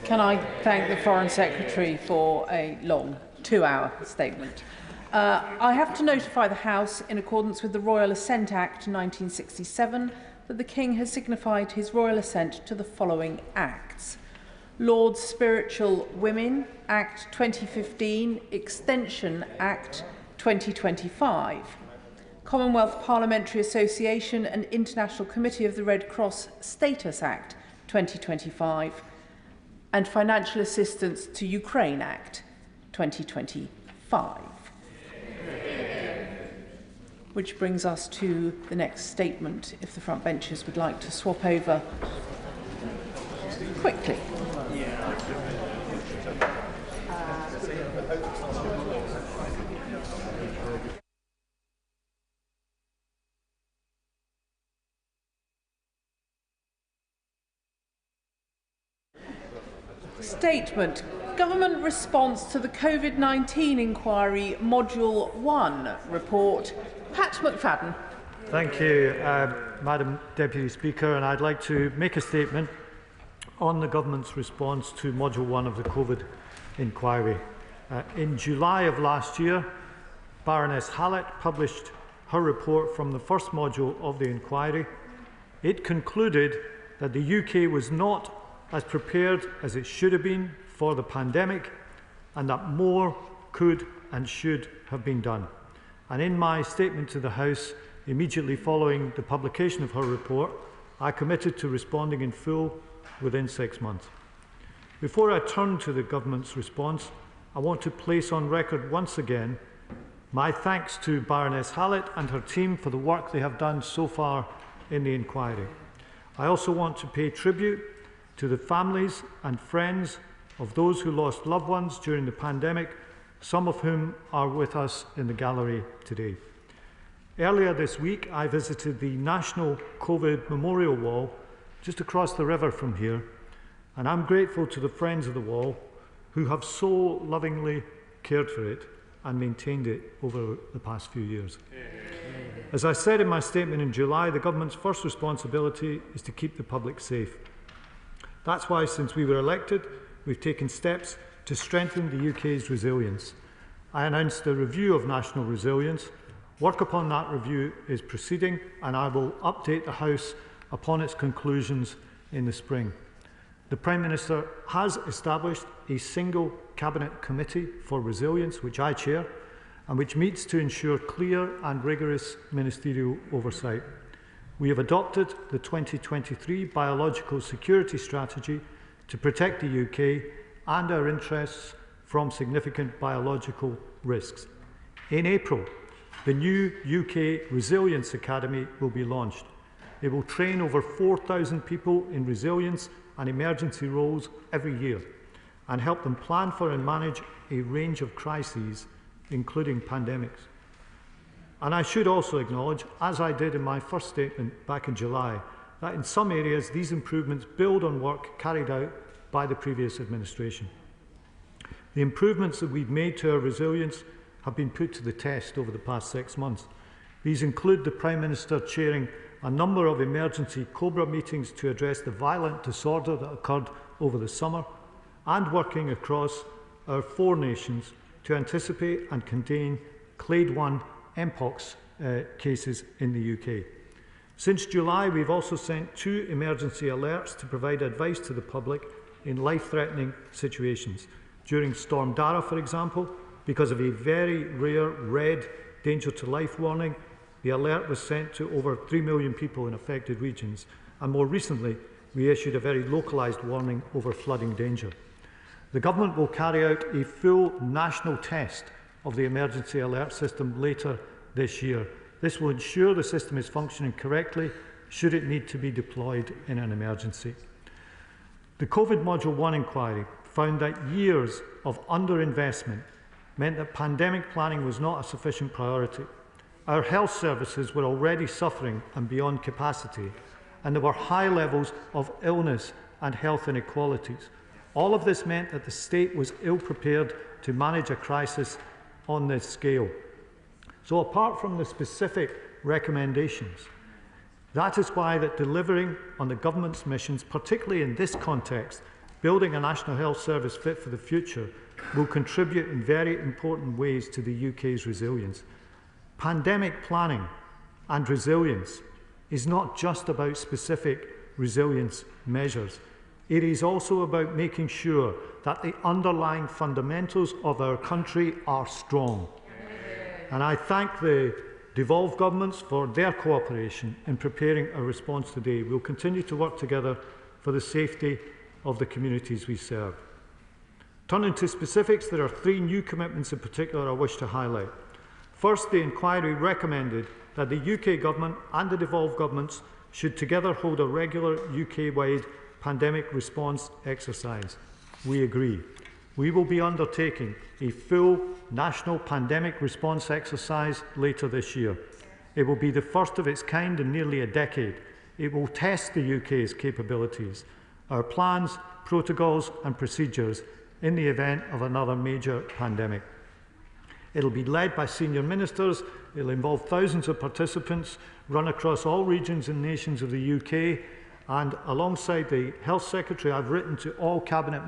Can I thank the Foreign Secretary for a long 2-hour statement? I have to notify the House, in accordance with the Royal Assent Act 1967, that the King has signified his royal assent to the following acts: Lord's Spiritual Women Act 2015, Extension Act 2025, Commonwealth Parliamentary Association and International Committee of the Red Cross Status Act 2025, and Financial Assistance to Ukraine Act 2025. Which brings us to the next statement, if the front benches would like to swap over quickly. Statement.
government response to the COVID-19 inquiry Module 1 report. Pat McFadden.
Thank you, Madam Deputy Speaker, and I'd like to make a statement on the government's response to Module 1 of the COVID inquiry. In July of last year, Baroness Hallett published her report from the first module of the inquiry. It concluded that the UK was not as prepared as it should have been for the pandemic, and that more could and should have been done. And in my statement to the House immediately following the publication of her report, I committed to responding in full within 6 months. Before I turn to the government's response, I want to place on record once again my thanks to Baroness Hallett and her team for the work they have done so far in the inquiry. I also want to pay tribute to the families and friends of those who lost loved ones during the pandemic, some of whom are with us in the gallery today. Earlier this week, I visited the National COVID Memorial Wall just across the river from here, and I'm grateful to the friends of the wall who have so lovingly cared for it and maintained it over the past few years. As I said in my statement in July, the government's first responsibility is to keep the public safe. That's why, since we were elected, we've taken steps to strengthen the UK's resilience. I announced a review of national resilience. Work upon that review is proceeding, and I will update the House upon its conclusions in the spring. The Prime Minister has established a single Cabinet Committee for Resilience, which I chair, and which meets to ensure clear and rigorous ministerial oversight. We have adopted the 2023 Biological Security Strategy to protect the UK and our interests from significant biological risks. In April, the new UK Resilience Academy will be launched. It will train over 4,000 people in resilience and emergency roles every year and help them plan for and manage a range of crises, including pandemics. And I should also acknowledge, as I did in my first statement back in July, that in some areas these improvements build on work carried out by the previous administration. The improvements that we've made to our resilience have been put to the test over the past 6 months. These include the Prime Minister chairing a number of emergency COBRA meetings to address the violent disorder that occurred over the summer, and working across our 4 nations to anticipate and contain Clade 1 Mpox cases in the UK. Since July, we've also sent 2 emergency alerts to provide advice to the public in life-threatening situations. During Storm Dara, for example, because of a very rare red danger to life warning, the alert was sent to over 3 million people in affected regions, and more recently, we issued a very localised warning over flooding danger. The government will carry out a full national test of the emergency alert system later this year. This will ensure the system is functioning correctly should it need to be deployed in an emergency. The COVID Module 1 inquiry found that years of underinvestment meant that pandemic planning was not a sufficient priority. Our health services were already suffering and beyond capacity, and there were high levels of illness and health inequalities. All of this meant that the state was ill-prepared to manage a crisis on this scale. So apart from the specific recommendations, that is why that delivering on the government's missions, particularly in this context, building a national health service fit for the future, will contribute in very important ways to the UK's resilience. Pandemic planning and resilience is not just about specific resilience measures. It is also about making sure that the underlying fundamentals of our country are strong. And I thank the devolved governments for their cooperation in preparing a response today. We'll continue to work together for the safety of the communities we serve. Turning to specifics, there are 3 new commitments in particular I wish to highlight. First, the inquiry recommended that the UK government and the devolved governments should together hold a regular UK-wide pandemic response exercise. We agree. We will be undertaking a full national pandemic response exercise later this year. It will be the first of its kind in nearly a decade. It will test the UK's capabilities, our plans, protocols and procedures in the event of another major pandemic. It'll be led by senior ministers, it'll involve thousands of participants, run across all regions and nations of the UK, and alongside the Health Secretary, I've written to all Cabinet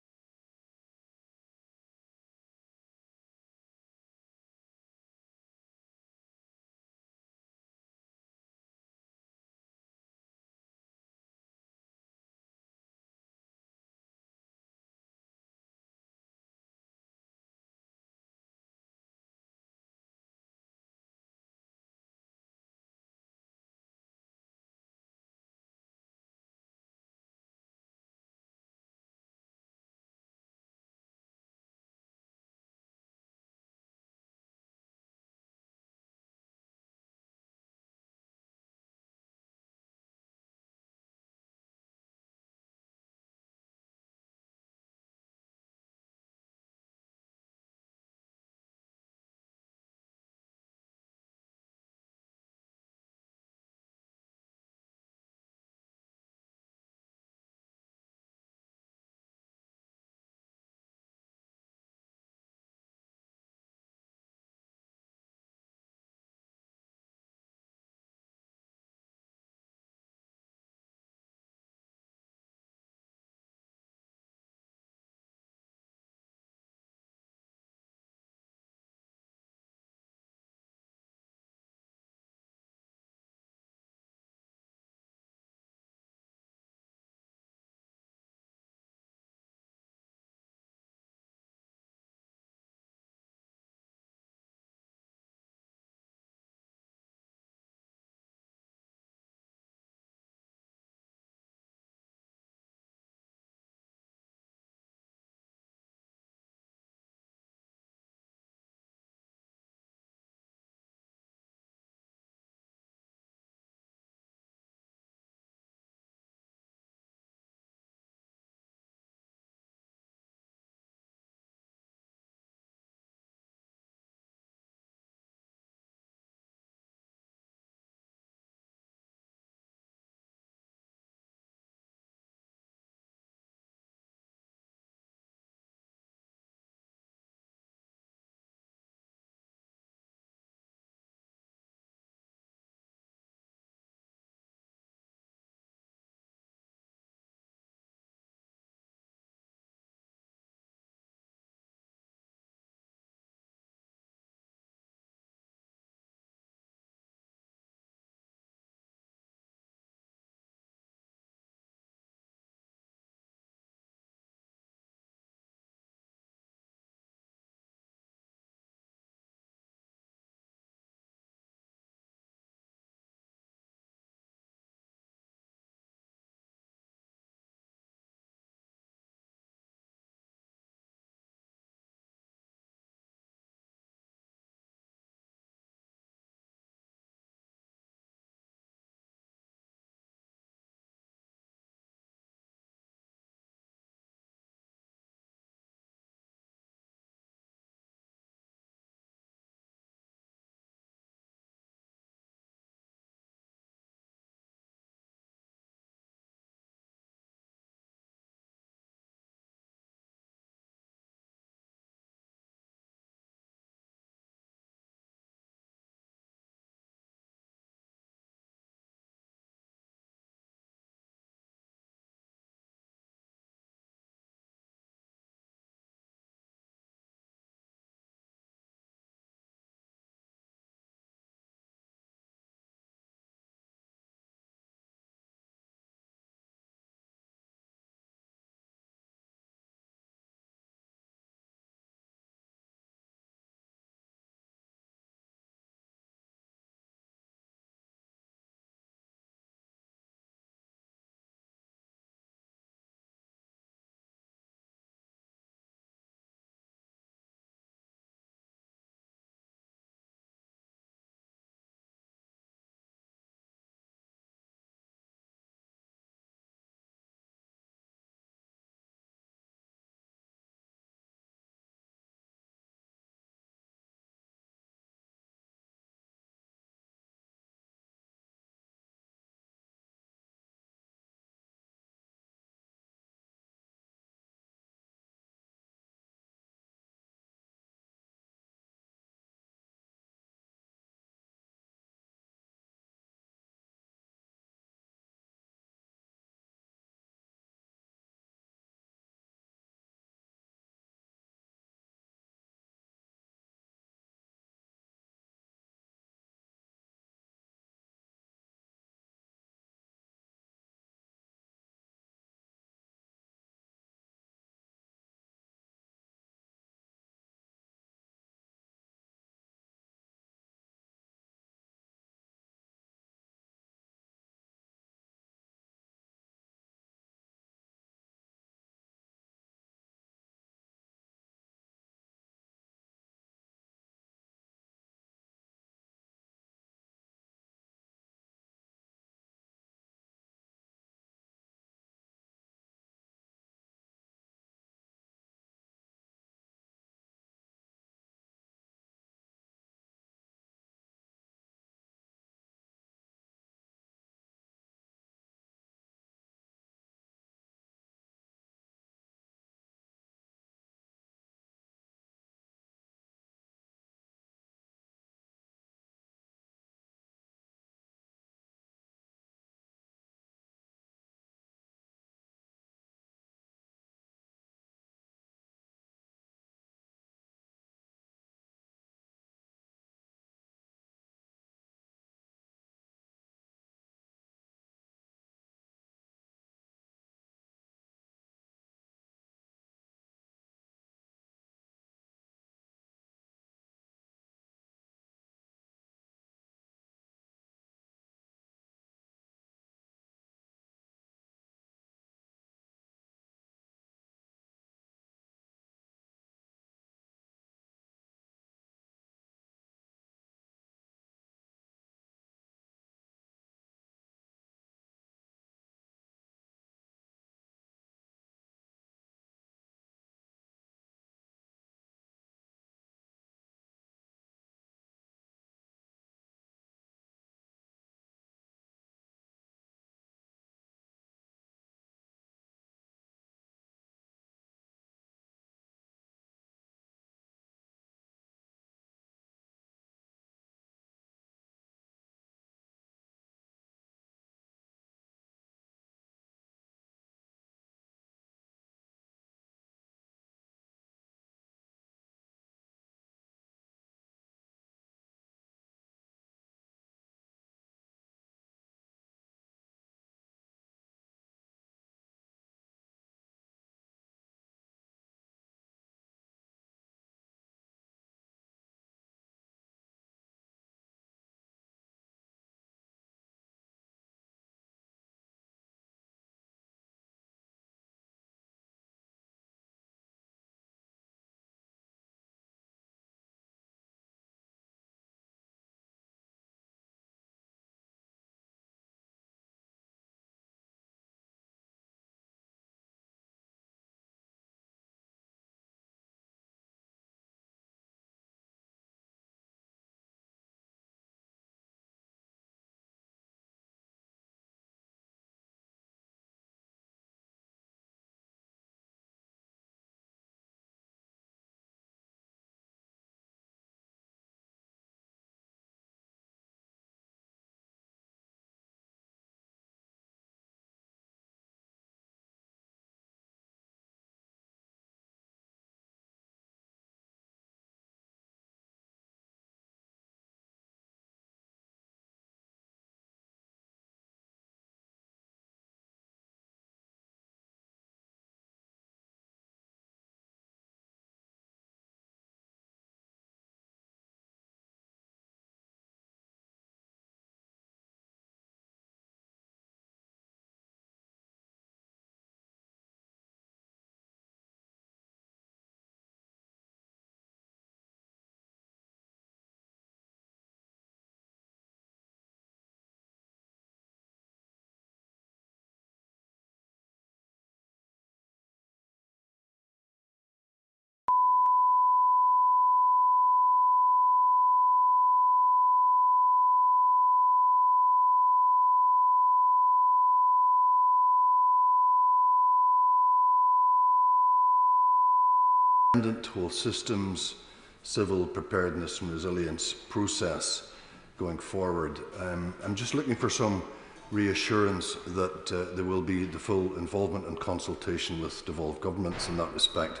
whole systems, civil preparedness and resilience process going forward. I'm just looking for some reassurance that there will be the full involvement and consultation with devolved governments in that respect.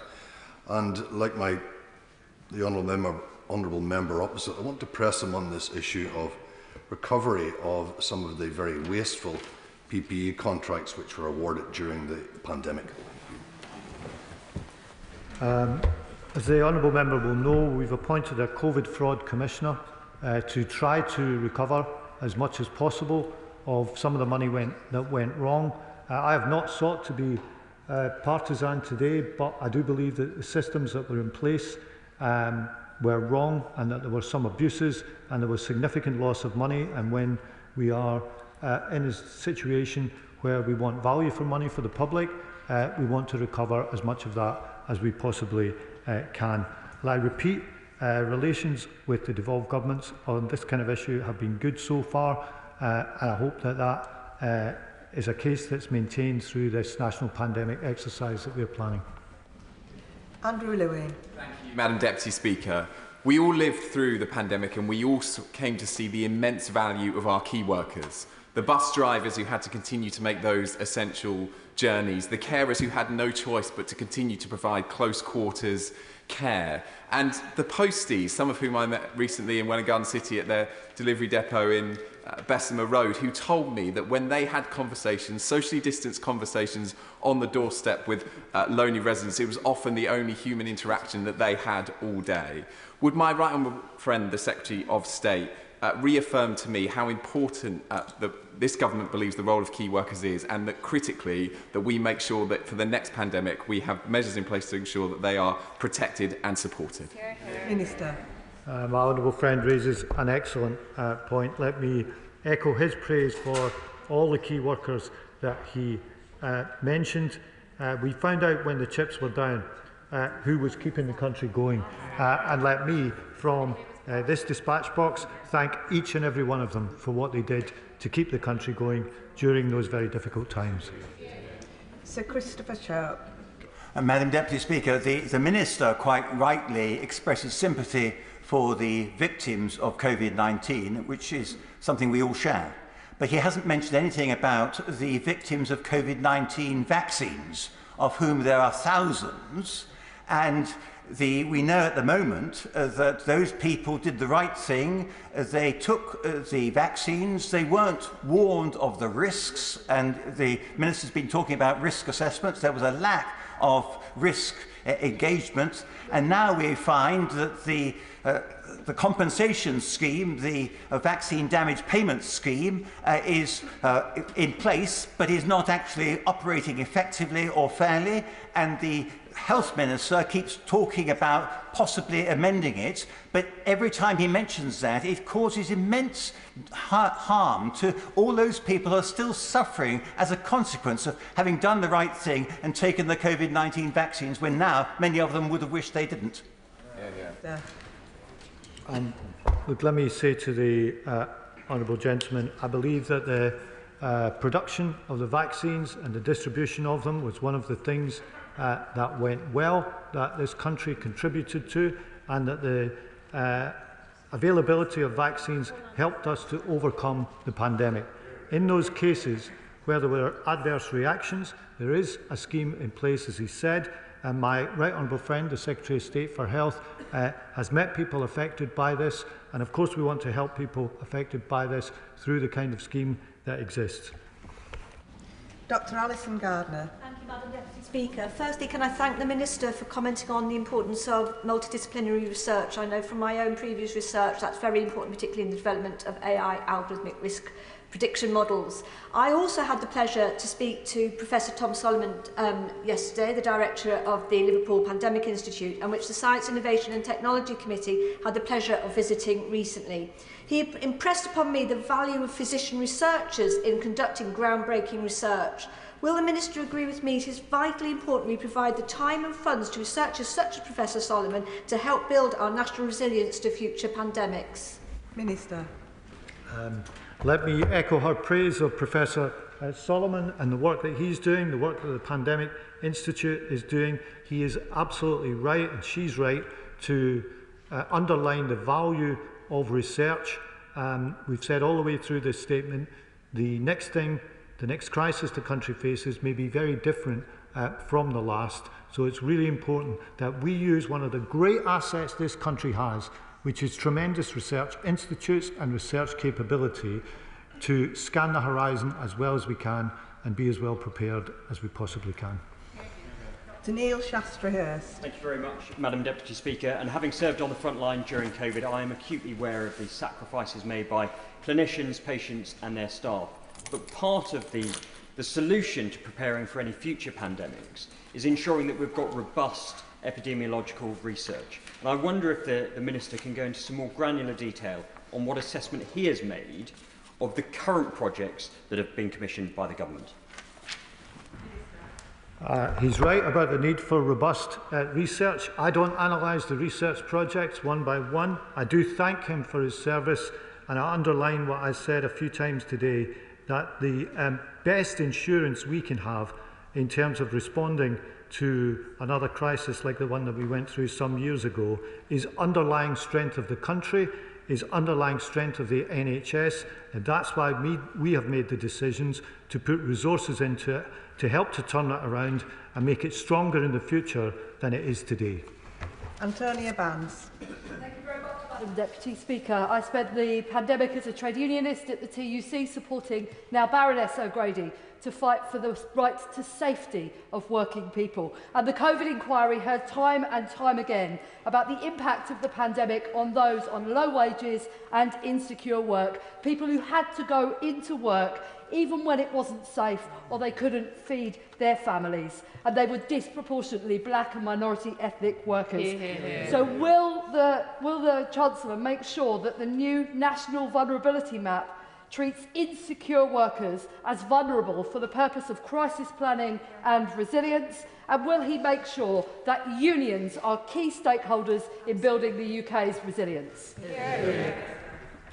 And like the honourable member opposite, I want to press him on this issue of recovery of some of the very wasteful PPE contracts which were awarded during the pandemic.
As the honourable member will know, we've appointed a COVID fraud commissioner to try to recover as much as possible of some of the money that went wrong. I have not sought to be partisan today, but I do believe that the systems that were in place were wrong, and that there were some abuses and there was significant loss of money. And when we are in a situation where we want value for money for the public, we want to recover as much of that as we possibly can. And I repeat, relations with the devolved governments on this kind of issue have been good so far, and I hope that that is a case that's maintained through this national pandemic exercise that we are planning.
Andrew Lewin.
Thank you, Madam Deputy Speaker. We all lived through the pandemic, and we all came to see the immense value of our key workers. The bus drivers who had to continue to make those essential journeys, the carers who had no choice but to continue to provide close quarters care, and the posties, some of whom I met recently in Welwyn Garden City at their delivery depot in Bessemer Road, who told me that when they had conversations, socially distanced conversations on the doorstep with lonely residents, it was often the only human interaction that they had all day. Would my right honourable friend, the Secretary of State, reaffirm to me how important this government believes the role of key workers is, and that critically that we make sure that for the next pandemic we have measures in place to ensure that they are protected and supported?
Minister.
My honourable friend raises an excellent point. Let me echo his praise for all the key workers that he mentioned. We found out when the chips were down who was keeping the country going, and let me, from this dispatch box, thank each and every one of them for what they did to keep the country going during those very difficult times.
Sir Christopher Sharp.
Madam Deputy Speaker, the Minister quite rightly expresses sympathy for the victims of COVID-19, which is something we all share. But he hasn't mentioned anything about the victims of COVID-19 vaccines, of whom there are thousands, and we know at the moment that those people did the right thing. They took the vaccines. They weren't warned of the risks, and the Minister's been talking about risk assessments. There was a lack of risk engagement, and now we find that the compensation scheme, the vaccine damage payment scheme, is in place, but is not actually operating effectively or fairly, and the Health Minister keeps talking about possibly amending it, but every time he mentions that, it causes immense harm to all those people who are still suffering as a consequence of having done the right thing and taken the COVID-19 vaccines, when now many of them would have wished they didn't.
Look, let me say to the honourable gentleman, I believe that the production of the vaccines and the distribution of them was one of the things that went well, that this country contributed to, and that the availability of vaccines helped us to overcome the pandemic. In those cases where there were adverse reactions, there is a scheme in place, as he said, and my right honourable friend, the Secretary of State for Health, has met people affected by this, and of course we want to help people affected by this through the kind of scheme that exists.
Dr Alison Gardner.
Thank you, Madam Deputy Speaker. Firstly, can I thank the Minister for commenting on the importance of multidisciplinary research. I know from my own previous research that's very important, particularly in the development of AI algorithmic risk prediction models. I also had the pleasure to speak to Professor Tom Solomon yesterday, the Director of the Liverpool Pandemic Institute, and which the Science, Innovation and Technology Committee had the pleasure of visiting recently. He impressed upon me the value of physician researchers in conducting groundbreaking research. Will the Minister agree with me it is vitally important we provide the time and funds to researchers such as Professor Solomon to help build our national resilience to future pandemics?
Minister.
Let me echo her praise of Professor Solomon and the work that he's doing, the work that the Pandemic Institute is doing. He is absolutely right, and she's right, to underline the value of research. We've said all the way through this statement, the next crisis the country faces may be very different from the last. So it's really important that we use one of the great assets this country has, which is tremendous research institutes and research capability, to scan the horizon as well as we can and be as well prepared as we possibly can.
Neil Shastrahurst.
Thank you very much, Madam Deputy Speaker. And having served on the front line during COVID, I am acutely aware of the sacrifices made by clinicians, patients and their staff. But part of the solution to preparing for any future pandemics is ensuring that we've got robust epidemiological research. And I wonder if the Minister can go into some more granular detail on what assessment he has made of the current projects that have been commissioned by the government.
He's right about the need for robust research. I don't analyse the research projects one by one. I do thank him for his service, and I underline what I said a few times today, that the best insurance we can have in terms of responding to another crisis like the one that we went through some years ago is underlying strength of the country, is underlying strength of the NHS, and that's why we have made the decisions to put resources into it to help to turn it around and make it stronger in the future than it is today.
Antonia Bands.
Thank you very much, Madam Deputy Speaker. I spent the pandemic as a trade unionist at the TUC, supporting now Baroness O'Grady to fight for the right to safety of working people. And the COVID inquiry heard time and time again about the impact of the pandemic on those on low wages and insecure work, people who had to go into work even when it wasn't safe or they couldn't feed their families. And they were disproportionately black and minority ethnic workers. So will the Chancellor make sure that the new National Vulnerability Map treats insecure workers as vulnerable for the purpose of crisis planning and resilience? And will he make sure that unions are key stakeholders in building the UK's resilience?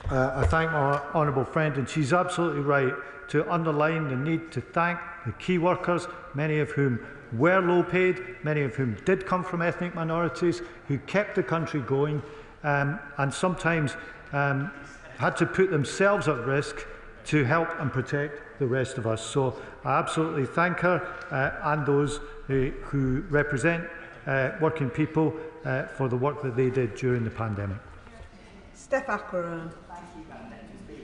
I thank my honourable friend, and she's absolutely right to underline the need to thank the key workers, many of whom were low paid, many of whom did come from ethnic minorities, who kept the country going and sometimes had to put themselves at risk to help and protect the rest of us. So I absolutely thank her and those who represent working people for the work that they did during the pandemic.
Steph Ackroyd.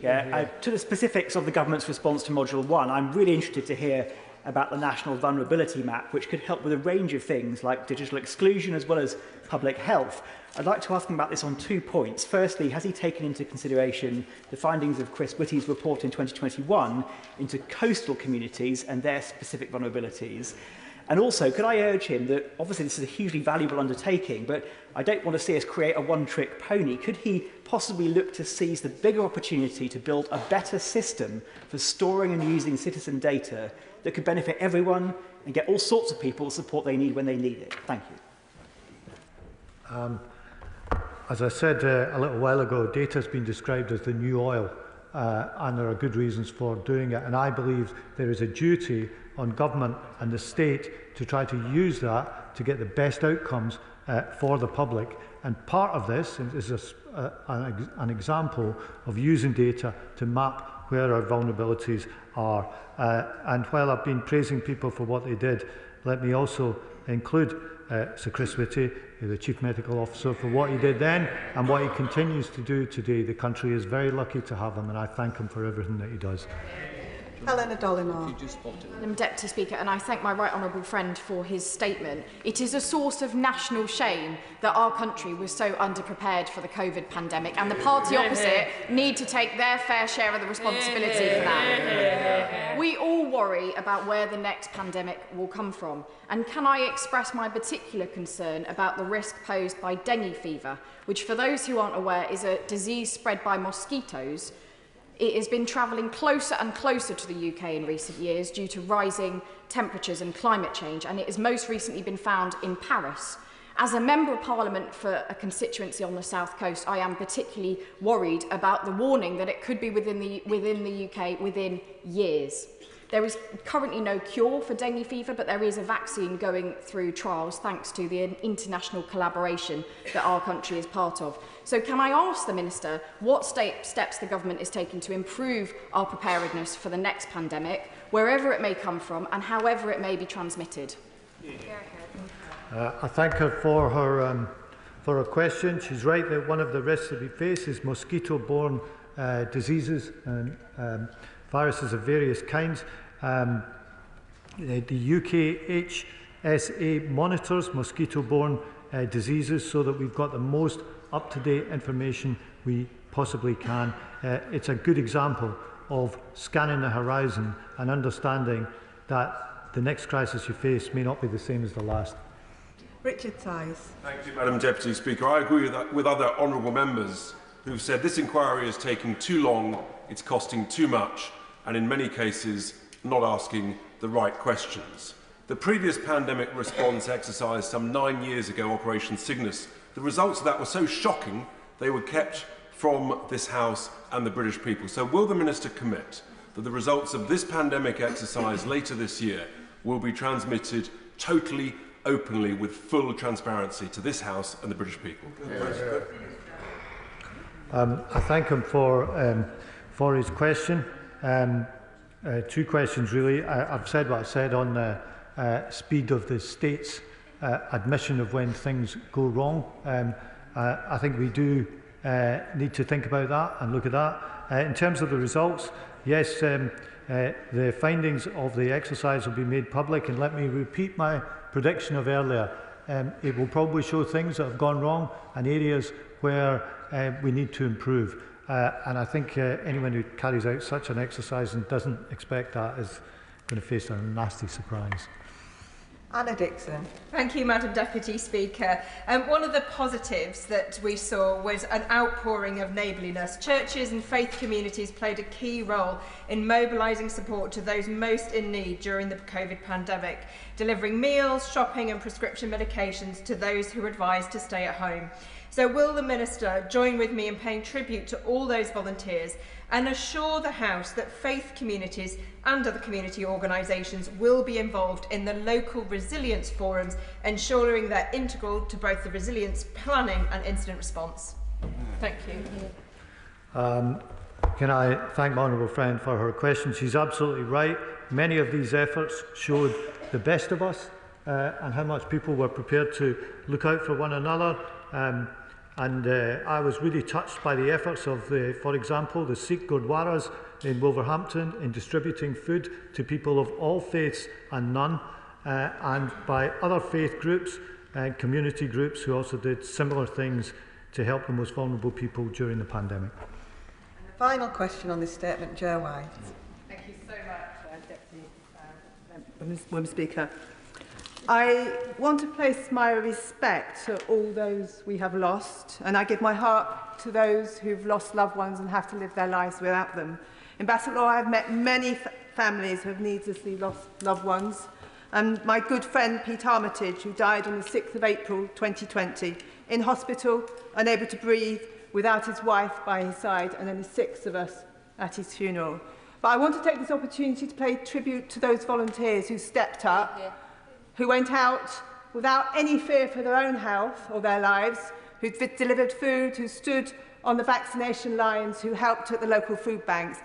To the specifics of the government's response to Module 1, I'm really interested to hear about the National Vulnerability Map, which could help with a range of things like digital exclusion as well as public health. I'd like to ask him about this on 2 points. Firstly, has he taken into consideration the findings of Chris Whitty's report in 2021 into coastal communities and their specific vulnerabilities? And also, could I urge him that, obviously this is a hugely valuable undertaking, but I don't want to see us create a one-trick pony. Could he possibly look to seize the bigger opportunity to build a better system for storing and using citizen data that could benefit everyone and get all sorts of people the support they need when they need it? Thank you.
As I said a little while ago, data has been described as the new oil, and there are good reasons for doing it. And I believe there is a duty on government and the state to try to use that to get the best outcomes for the public. And part of this is an example of using data to map where our vulnerabilities are. And while I've been praising people for what they did, let me also include Sir Chris Whitty, the Chief Medical Officer, for what he did then and what he continues to do today. The country is very lucky to have him, and I thank him for everything that he does.
Helena Dollimore.
Madam Deputy Speaker, and I thank my right honourable friend for his statement. It is a source of national shame that our country was so underprepared for the COVID pandemic, and the party opposite need to take their fair share of the responsibility for that. We all worry about where the next pandemic will come from, and can I express my particular concern about the risk posed by dengue fever, which, for those who aren't aware, is a disease spread by mosquitoes. It has been travelling closer and closer to the UK in recent years due to rising temperatures and climate change, and it has most recently been found in Paris. As a Member of Parliament for a constituency on the South Coast, I am particularly worried about the warning that it could be within the UK within years.
There is currently no cure for dengue fever, but there is a vaccine going through trials thanks to the international collaboration that our country is part of. So can I ask the Minister what steps the government is taking to improve our preparedness for the next pandemic, wherever it may come from and however it may be transmitted?
I thank her for her question. She's right that one of the risks that we face is mosquito-borne diseases and viruses of various kinds. The UK HSA monitors mosquito-borne diseases so that we've got the most up-to-date information we possibly can. It's a good example of scanning the horizon and understanding that the next crisis you face may not be the same as the last.
Richard Tice.
Thank you, Madam Deputy Speaker. I agree with other honourable members who've said this inquiry is taking too long, it's costing too much, and in many cases not asking the right questions. The previous pandemic response exercise some 9 years ago, Operation Cygnus, the results of that were so shocking they were kept from this House and the British people. So will the Minister commit that the results of this pandemic exercise later this year will be transmitted totally openly with full transparency to this House and the British people?
I thank him for his question. Two questions really. I've said what I said on the speed of the state's admission of when things go wrong. I think we do need to think about that and look at that. In terms of the results, yes, the findings of the exercise will be made public, and let me repeat my prediction of earlier. It will probably show things that have gone wrong and areas where we need to improve. And I think anyone who carries out such an exercise and doesn't expect that is going to face a nasty surprise.
Anna Dixon.
Thank you, Madam Deputy Speaker. One of the positives that we saw was an outpouring of neighbourliness. Churches and faith communities played a key role in mobilising support to those most in need during the COVID pandemic, delivering meals, shopping and prescription medications to those who were advised to stay at home. So will the Minister join with me in paying tribute to all those volunteers and assure the House that faith communities and other community organisations will be involved in the local resilience forums, ensuring they're integral to both the resilience planning and incident response? Thank you.
Can I thank my honourable friend for her question? She's absolutely right. Many of these efforts showed the best of us and how much people were prepared to look out for one another. I was really touched by the efforts of, for example, the Sikh Gurdwaras in Wolverhampton in distributing food to people of all faiths and none, and by other faith groups and community groups who also did similar things to help the most vulnerable people during the pandemic.
And the final question on this statement, Joe White.
Thank you so much, Deputy Women Speaker. I want to place my respect to all those we have lost, and I give my heart to those who've lost loved ones and have to live their lives without them. In Bassetlaw, I've met many families who have needlessly lost loved ones, and my good friend Pete Armitage, who died on the 6th of April 2020, in hospital, unable to breathe, without his wife by his side, and only 6 of us at his funeral. But I want to take this opportunity to pay tribute to those volunteers who stepped up, who went out without any fear for their own health or their lives, who delivered food, who stood on the vaccination lines, who helped at the local food banks.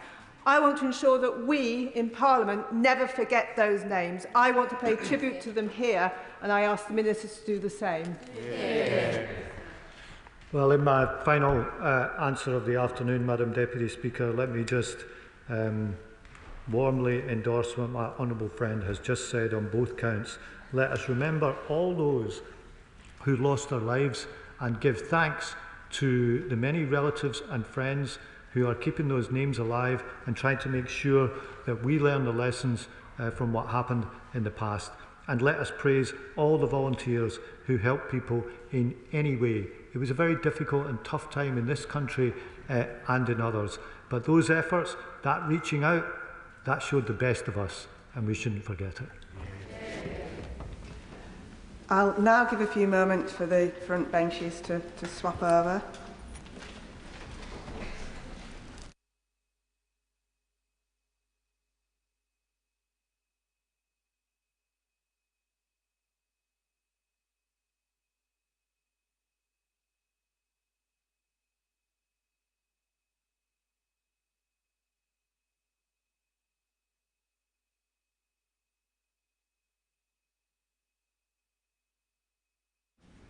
I want to ensure that we in Parliament never forget those names. I want to pay tribute to them here, and I ask the Ministers to do the same. Yeah.
Well, in my final answer of the afternoon, Madam Deputy Speaker, let me just warmly endorse what my honourable friend has just said on both counts. Let us remember all those who lost their lives and give thanks to the many relatives and friends who are keeping those names alive and trying to make sure that we learn the lessons from what happened in the past. And let us praise all the volunteers who help people in any way. It was a very difficult and tough time in this country and in others. But those efforts, that reaching out, that showed the best of us, and we shouldn't forget it.
I'll now give a few moments for the front benches to swap over.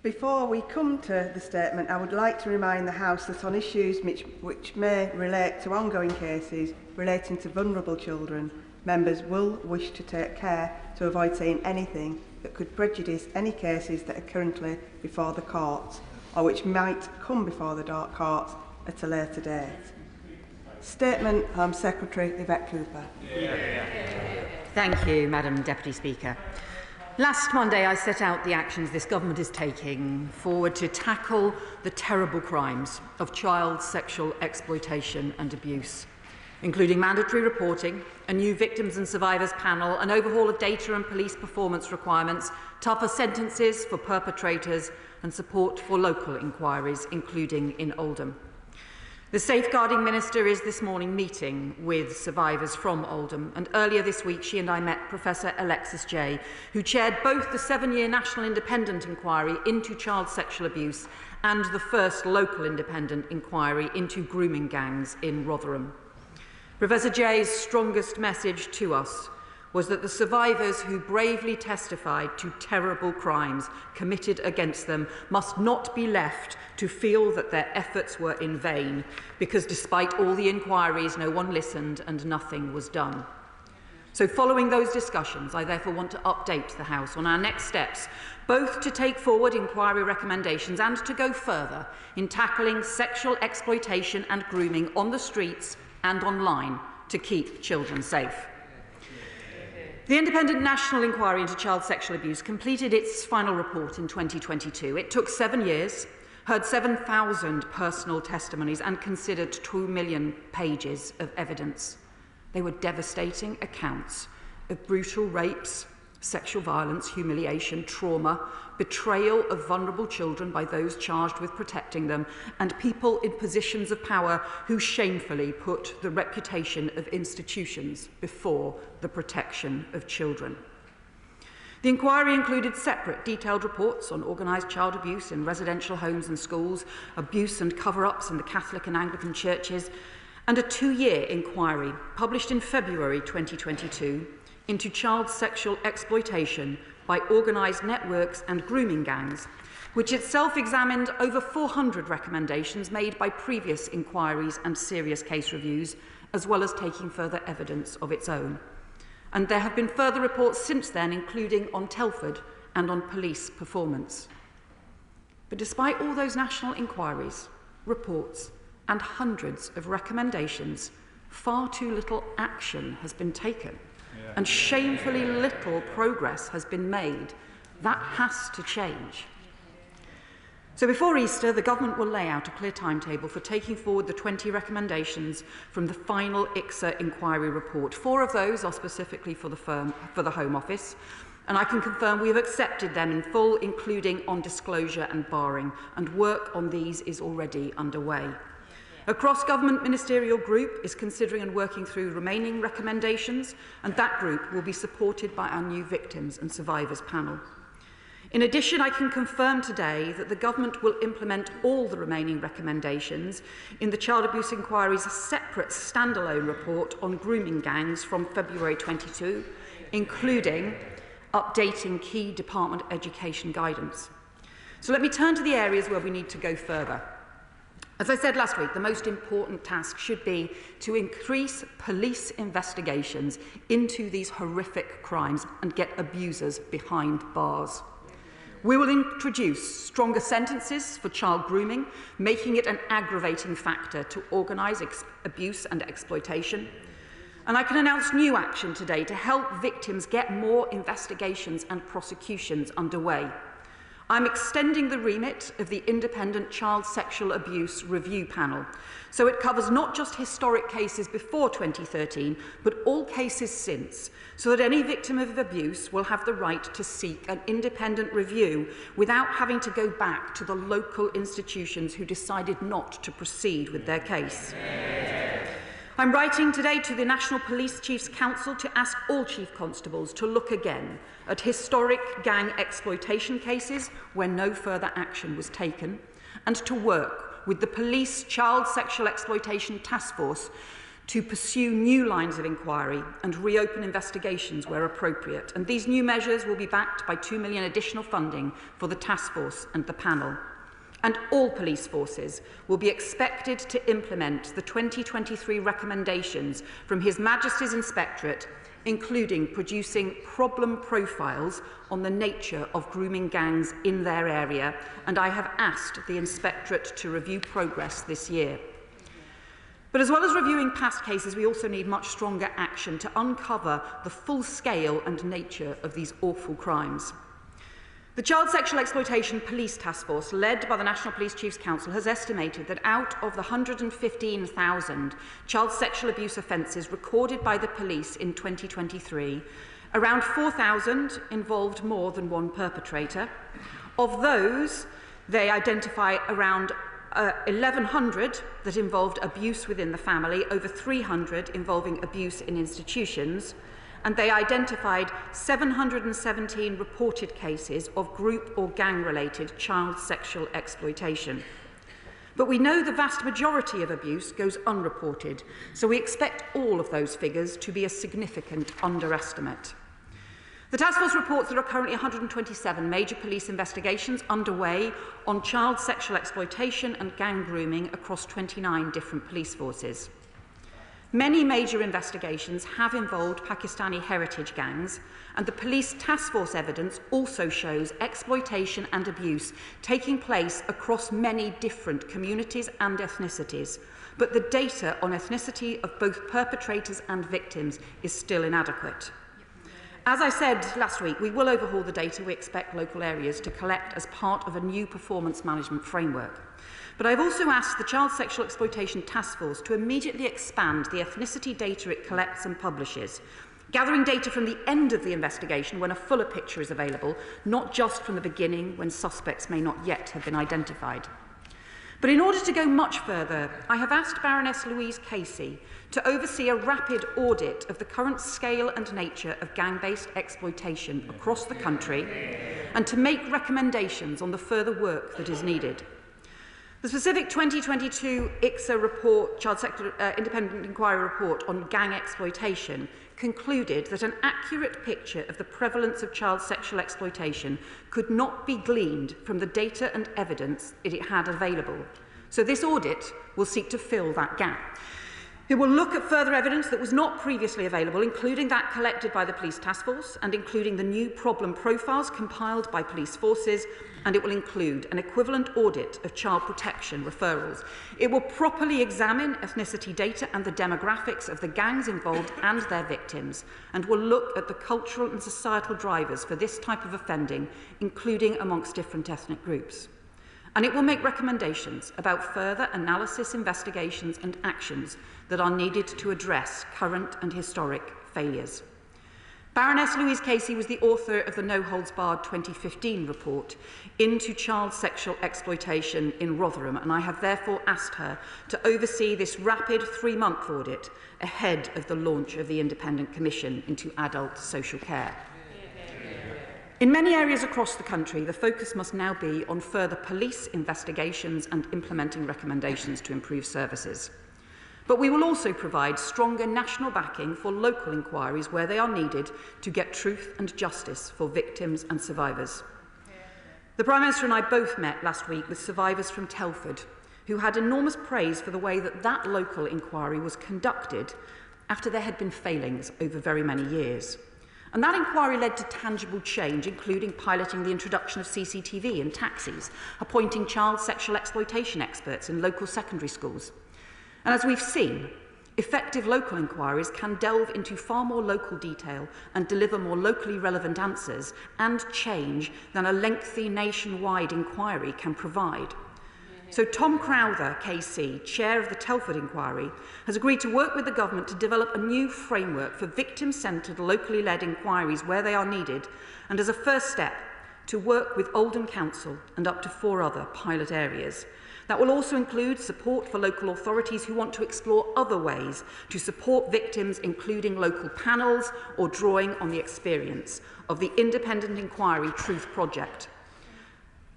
Before we come to the statement, I would like to remind the House that on issues which may relate to ongoing cases relating to vulnerable children, members will wish to take care to avoid saying anything that could prejudice any cases that are currently before the courts or which might come before the courts at a later date. Statement, Home Secretary Yvette Cooper.
Thank you, Madam Deputy Speaker. Last Monday, I set out the actions this government is taking forward to tackle the terrible crimes of child sexual exploitation and abuse, including mandatory reporting, a new victims and survivors panel, an overhaul of data and police performance requirements, tougher sentences for perpetrators, and support for local inquiries, including in Oldham. The Safeguarding Minister is this morning meeting with survivors from Oldham, and earlier this week she and I met Professor Alexis Jay, who chaired both the 7-year National Independent Inquiry into child sexual abuse and the first local independent inquiry into grooming gangs in Rotherham. Professor Jay's strongest message to us was that the survivors who bravely testified to terrible crimes committed against them must not be left to feel that their efforts were in vain, because despite all the inquiries, no one listened and nothing was done. So following those discussions, I therefore want to update the House on our next steps, both to take forward inquiry recommendations and to go further in tackling sexual exploitation and grooming on the streets and online to keep children safe. The Independent National Inquiry into Child Sexual Abuse completed its final report in 2022. It took 7 years, heard 7,000 personal testimonies and considered 2 million pages of evidence. They were devastating accounts of brutal rapes, sexual violence, humiliation, trauma, betrayal of vulnerable children by those charged with protecting them, and people in positions of power who shamefully put the reputation of institutions before the protection of children. The inquiry included separate detailed reports on organised child abuse in residential homes and schools, abuse and cover-ups in the Catholic and Anglican churches, and a 2-year inquiry published in February 2022 into child sexual exploitation by organised networks and grooming gangs, which itself examined over 400 recommendations made by previous inquiries and serious case reviews, as well as taking further evidence of its own. And there have been further reports since then, including on Telford and on police performance. But despite all those national inquiries, reports, and hundreds of recommendations, far too little action has been taken. And shamefully little progress has been made. That has to change. So before Easter, the government will lay out a clear timetable for taking forward the 20 recommendations from the final ICSA inquiry report. 4 of those are specifically for the Home Office, and I can confirm we have accepted them in full, including on disclosure and barring, and work on these is already underway. A cross-government ministerial group is considering and working through remaining recommendations, and that group will be supported by our new Victims and Survivors panel. In addition, I can confirm today that the government will implement all the remaining recommendations in the Child Abuse Inquiry's separate standalone report on grooming gangs from February 22, including updating key department education guidance. So let me turn to the areas where we need to go further. As I said last week, the most important task should be to increase police investigations into these horrific crimes and get abusers behind bars. We will introduce stronger sentences for child grooming, making it an aggravating factor to organise abuse and exploitation. And I can announce new action today to help victims get more investigations and prosecutions underway. I'm extending the remit of the Independent Child Sexual Abuse Review Panel, so it covers not just historic cases before 2013, but all cases since, so that any victim of abuse will have the right to seek an independent review without having to go back to the local institutions who decided not to proceed with their case. I'm writing today to the National Police Chiefs Council to ask all Chief Constables to look again at historic gang exploitation cases where no further action was taken, and to work with the Police Child Sexual Exploitation Task Force
to pursue new lines of inquiry and reopen investigations where appropriate. And these new measures will be backed by £2 million additional funding for the task force and the panel. And all police forces will be expected to implement the 2023 recommendations from His Majesty's Inspectorate, including producing problem profiles on the nature of grooming gangs in their area, and I have asked the Inspectorate to review progress this year. But as well as reviewing past cases, we also need much stronger action to uncover the full scale and nature of these awful crimes. The Child Sexual Exploitation Police Task Force, led by the National Police Chiefs Council, has estimated that out of the 115,000 child sexual abuse offences recorded by the police in 2023, around 4,000 involved more than one perpetrator. Of those, they identify around 1,100 that involved abuse within the family, over 300 involving abuse in institutions, and they identified 717 reported cases of group or gang-related child sexual exploitation. But we know the vast majority of abuse goes unreported, so we expect all of those figures to be a significant underestimate. The task force reports there are currently 127 major police investigations underway on child sexual exploitation and gang grooming across 29 different police forces. Many major investigations have involved Pakistani heritage gangs, and the police task force evidence also shows exploitation and abuse taking place across many different communities and ethnicities. But the data on ethnicity of both perpetrators and victims is still inadequate. As I said last week, we will overhaul the data we expect local areas to collect as part of a new performance management framework. But I've also asked the Child Sexual Exploitation Task Force to immediately expand the ethnicity data it collects and publishes, gathering data from the end of the investigation when a fuller picture is available, not just from the beginning when suspects may not yet have been identified. But in order to go much further, I have asked Baroness Louise Casey to oversee a rapid audit of the current scale and nature of gang-based exploitation across the country and to make recommendations on the further work that is needed. The specific 2022 ICSA report, Child Sexual Independent Inquiry report on gang exploitation, concluded that an accurate picture of the prevalence of child sexual exploitation could not be gleaned from the data and evidence that it had available. So this audit will seek to fill that gap. It will look at further evidence that was not previously available, including that collected by the Police Task Force and including the new problem profiles compiled by police forces, and it will include an equivalent audit of child protection referrals. It will properly examine ethnicity data and the demographics of the gangs involved and their victims, and will look at the cultural and societal drivers for this type of offending, including amongst different ethnic groups. And it will make recommendations about further analysis, investigations and actions that are needed to address current and historic failures. Baroness Louise Casey was the author of the No Holds Barred 2015 report into child sexual exploitation in Rotherham, and I have therefore asked her to oversee this rapid 3-month audit ahead of the launch of the Independent Commission into Adult Social Care. In many areas across the country, the focus must now be on further police investigations and implementing recommendations to improve services. But we will also provide stronger national backing for local inquiries where they are needed to get truth and justice for victims and survivors. The Prime Minister and I both met last week with survivors from Telford, who had enormous praise for the way that that local inquiry was conducted after there had been failings over very many years. And that inquiry led to tangible change, including piloting the introduction of CCTV in taxis, appointing child sexual exploitation experts in local secondary schools. And as we've seen, effective local inquiries can delve into far more local detail and deliver more locally relevant answers and change than a lengthy nationwide inquiry can provide. So Tom Crowther, KC, chair of the Telford inquiry, has agreed to work with the government to develop a new framework for victim-centred, locally led inquiries where they are needed, and as a first step, to work with Oldham Council and up to 4 other pilot areas. That will also include support for local authorities who want to explore other ways to support victims, including local panels or drawing on the experience of the Independent Inquiry Truth Project.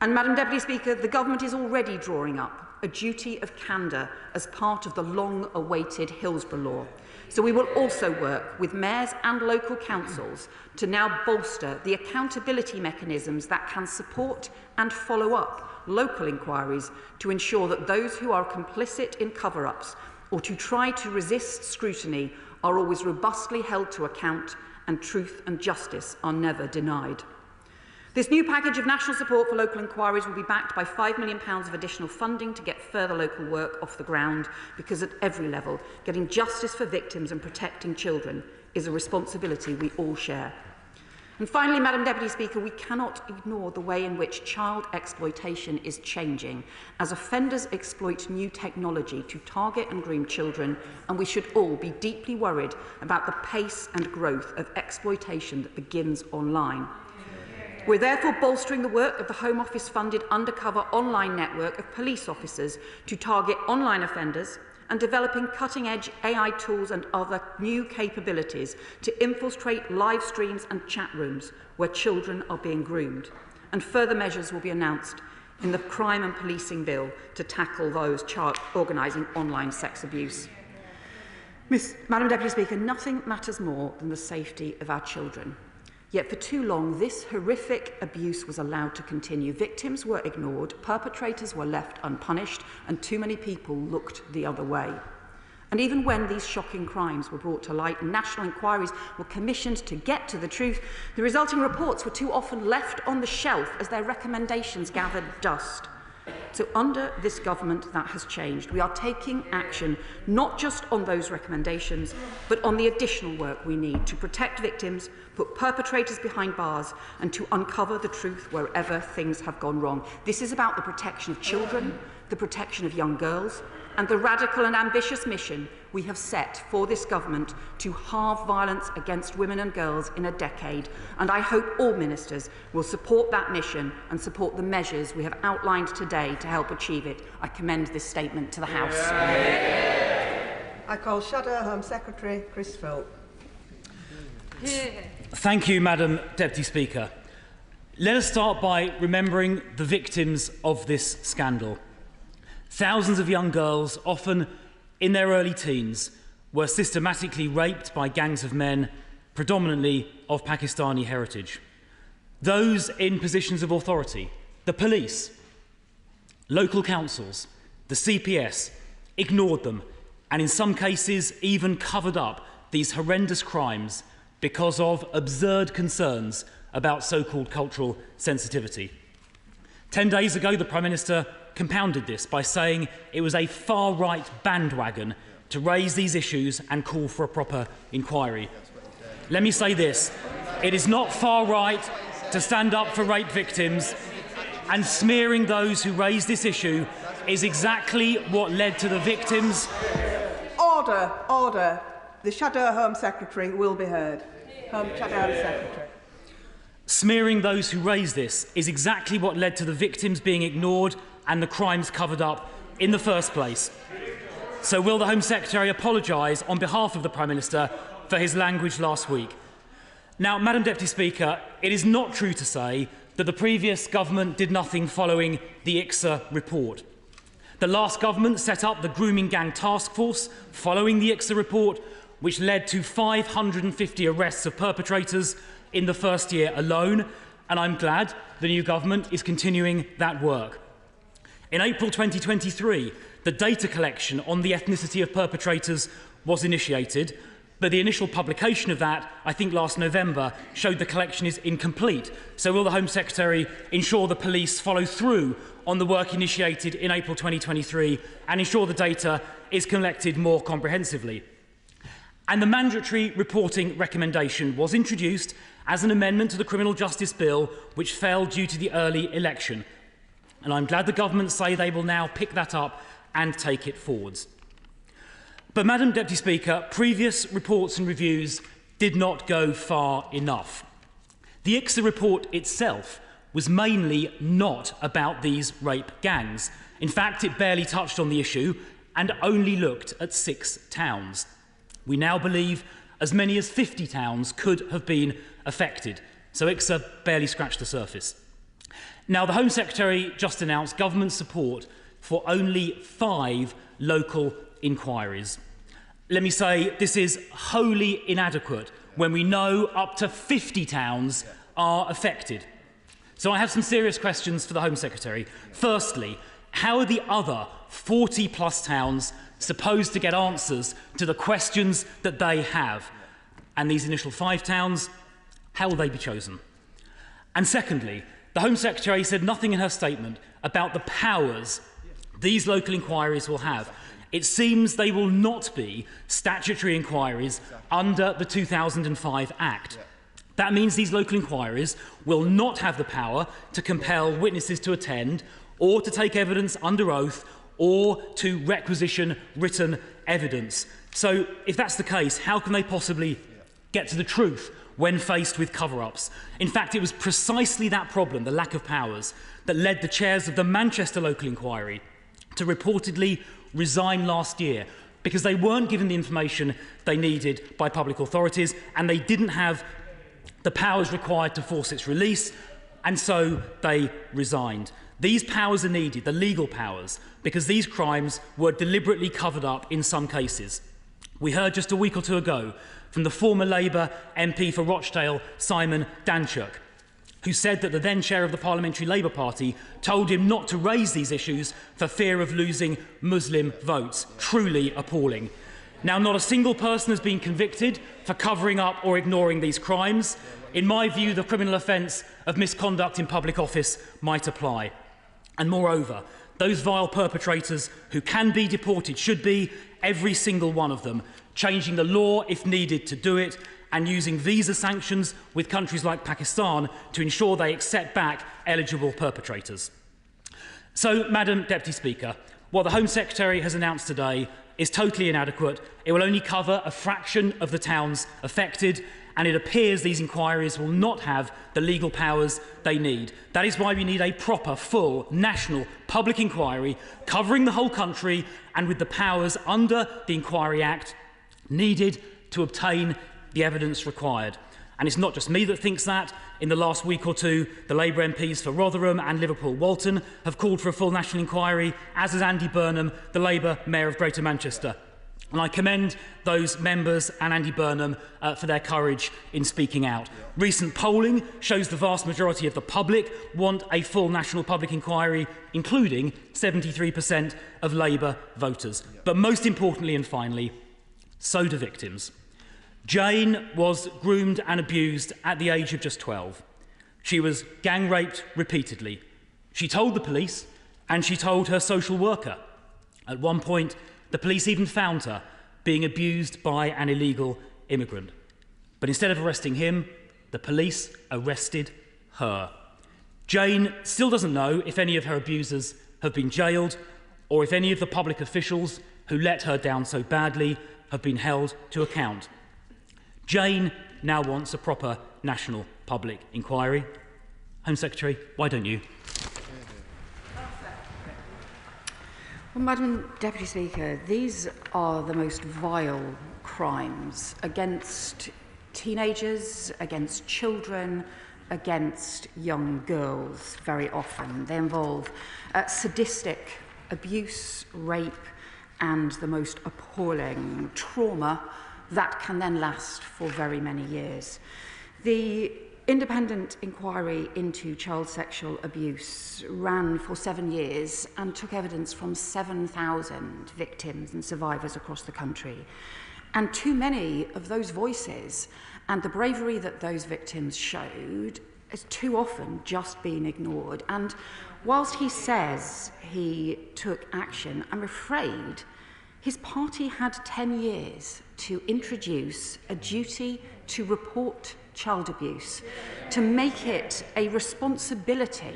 And, Madam Deputy Speaker, the Government is already drawing up a duty of candour as part of the long-awaited Hillsborough Law. So we will also work with mayors and local councils to now bolster the accountability mechanisms that can support and follow up local inquiries to ensure that those who are complicit in cover-ups or to try to resist scrutiny are always robustly held to account and truth and justice are never denied. This new package of national support for local inquiries will be backed by £5 million of additional funding to get further local work off the ground, because at every level, getting justice for victims and protecting children is a responsibility we all share. And finally, Madam Deputy Speaker, we cannot ignore the way in which child exploitation is changing as offenders exploit new technology to target and groom children, and we should all be deeply worried about the pace and growth of exploitation that begins online. We're therefore bolstering the work of the Home Office-funded undercover online network of police officers to target online offenders and developing cutting-edge AI tools and other new capabilities to infiltrate live streams and chat rooms where children are being groomed. And further measures will be announced in the Crime and Policing Bill to tackle those organising online sex abuse. Madam Deputy Speaker, nothing matters more than the safety of our children. Yet for too long, this horrific abuse was allowed to continue. Victims were ignored, perpetrators were left unpunished, and too many people looked the other way. And even when these shocking crimes were brought to light and national inquiries were commissioned to get to the truth, the resulting reports were too often left on the shelf as their recommendations gathered dust. So under this government, that has changed. We are taking action not just on those recommendations, but on the additional work we need to protect victims, put perpetrators behind bars, and to uncover the truth wherever things have gone wrong. This is about the protection of children, the protection of young girls, and the radical and ambitious mission we have set for this government to halve violence against women and girls in a decade. And I hope all ministers will support that mission and support the measures we have outlined today to help achieve it. I commend this statement to the House.
I call Shadow Home Secretary Chris Philp.
Thank you, Madam Deputy Speaker. Let us start by remembering the victims of this scandal. Thousands of young girls, often in their early teens, were systematically raped by gangs of men, predominantly of Pakistani heritage. Those in positions of authority, the police, local councils, the CPS, ignored them, and in some cases even covered up these horrendous crimes because of absurd concerns about so-called cultural sensitivity. 10 days ago, the Prime Minister compounded this by saying it was a far-right bandwagon to raise these issues and call for a proper inquiry. Let me say this, it is not far-right to stand up for rape victims, and smearing those who raise this issue is exactly what led to the victims.
Order, order. The Shadow Home Secretary will be heard. Shadow Home Secretary.
Smearing those who raise this is exactly what led to the victims being ignored and the crimes covered up in the first place. So will the Home Secretary apologise on behalf of the Prime Minister for his language last week? Now, Madam Deputy Speaker, it is not true to say that the previous government did nothing following the ICSA report. The last government set up the Grooming Gang Task Force following the ICSA report, which led to 550 arrests of perpetrators in the first year alone, and I'm glad the new government is continuing that work. In April 2023, the data collection on the ethnicity of perpetrators was initiated, but the initial publication of that, I think last November, showed the collection is incomplete. So will the Home Secretary ensure the police follow through on the work initiated in April 2023 and ensure the data is collected more comprehensively? And the mandatory reporting recommendation was introduced as an amendment to the Criminal Justice Bill, which fell due to the early election. And I'm glad the government say they will now pick that up and take it forwards. But, Madam Deputy Speaker, previous reports and reviews did not go far enough. The ICSA report itself was mainly not about these rape gangs. In fact, it barely touched on the issue and only looked at 6 towns. We now believe as many as 50 towns could have been affected, so ICSA barely scratched the surface. Now, the Home Secretary just announced government support for only 5 local inquiries. Let me say this is wholly inadequate when we know up to 50 towns are affected. So I have some serious questions for the Home Secretary. Firstly, how are the other 40+ towns supposed to get answers to the questions that they have? And these initial 5 towns, how will they be chosen? And secondly, the Home Secretary said nothing in her statement about the powers these local inquiries will have. It seems they will not be statutory inquiries under the 2005 Act. That means these local inquiries will not have the power to compel witnesses to attend or to take evidence under oath or to requisition written evidence. So if that's the case, how can they possibly get to the truth when faced with cover-ups? In fact, it was precisely that problem, the lack of powers, that led the chairs of the Manchester local inquiry to reportedly resign last year, because they weren't given the information they needed by public authorities and they didn't have the powers required to force its release, and so they resigned. These powers are needed, the legal powers, because these crimes were deliberately covered up in some cases. We heard just a week or two ago from the former Labour MP for Rochdale, Simon Danchuk, who said that the then chair of the Parliamentary Labour Party told him not to raise these issues for fear of losing Muslim votes. Truly appalling. Now, not a single person has been convicted for covering up or ignoring these crimes. In my view, the criminal offence of misconduct in public office might apply. And moreover, those vile perpetrators who can be deported should be, every single one of them, changing the law if needed to do it, and using visa sanctions with countries like Pakistan to ensure they accept back eligible perpetrators. So, Madam Deputy Speaker, what the Home Secretary has announced today is totally inadequate. It will only cover a fraction of the towns affected, and it appears these inquiries will not have the legal powers they need. That is why we need a proper, full, national public inquiry covering the whole country and with the powers under the Inquiry Act needed to obtain the evidence required. And it's not just me that thinks that. In the last week or two, the Labour MPs for Rotherham and Liverpool-Walton have called for a full national inquiry, as has Andy Burnham, the Labour Mayor of Greater Manchester. And I commend those members and Andy Burnham for their courage in speaking out. Recent polling shows the vast majority of the public want a full national public inquiry, including 73% of Labour voters. But most importantly and finally, so do victims. Jane was groomed and abused at the age of just 12. She was gang raped repeatedly. She told the police and she told her social worker. At one point, the police even found her being abused by an illegal immigrant. But instead of arresting him, the police arrested her. Jane still doesn't know if any of her abusers have been jailed or if any of the public officials who let her down so badly have been held to account. Jane now wants a proper national public inquiry. Home Secretary, why don't you?
Well, Madam Deputy Speaker, these are the most vile crimes against teenagers, against children, against young girls very often. They involve sadistic abuse, rape, and the most appalling trauma that can then last for very many years. The independent inquiry into child sexual abuse ran for 7 years and took evidence from 7,000 victims and survivors across the country. And too many of those voices and the bravery that those victims showed has too often just been ignored. And whilst he says he took action, I'm afraid his party had 10 years to introduce a duty to report child abuse, to make it a responsibility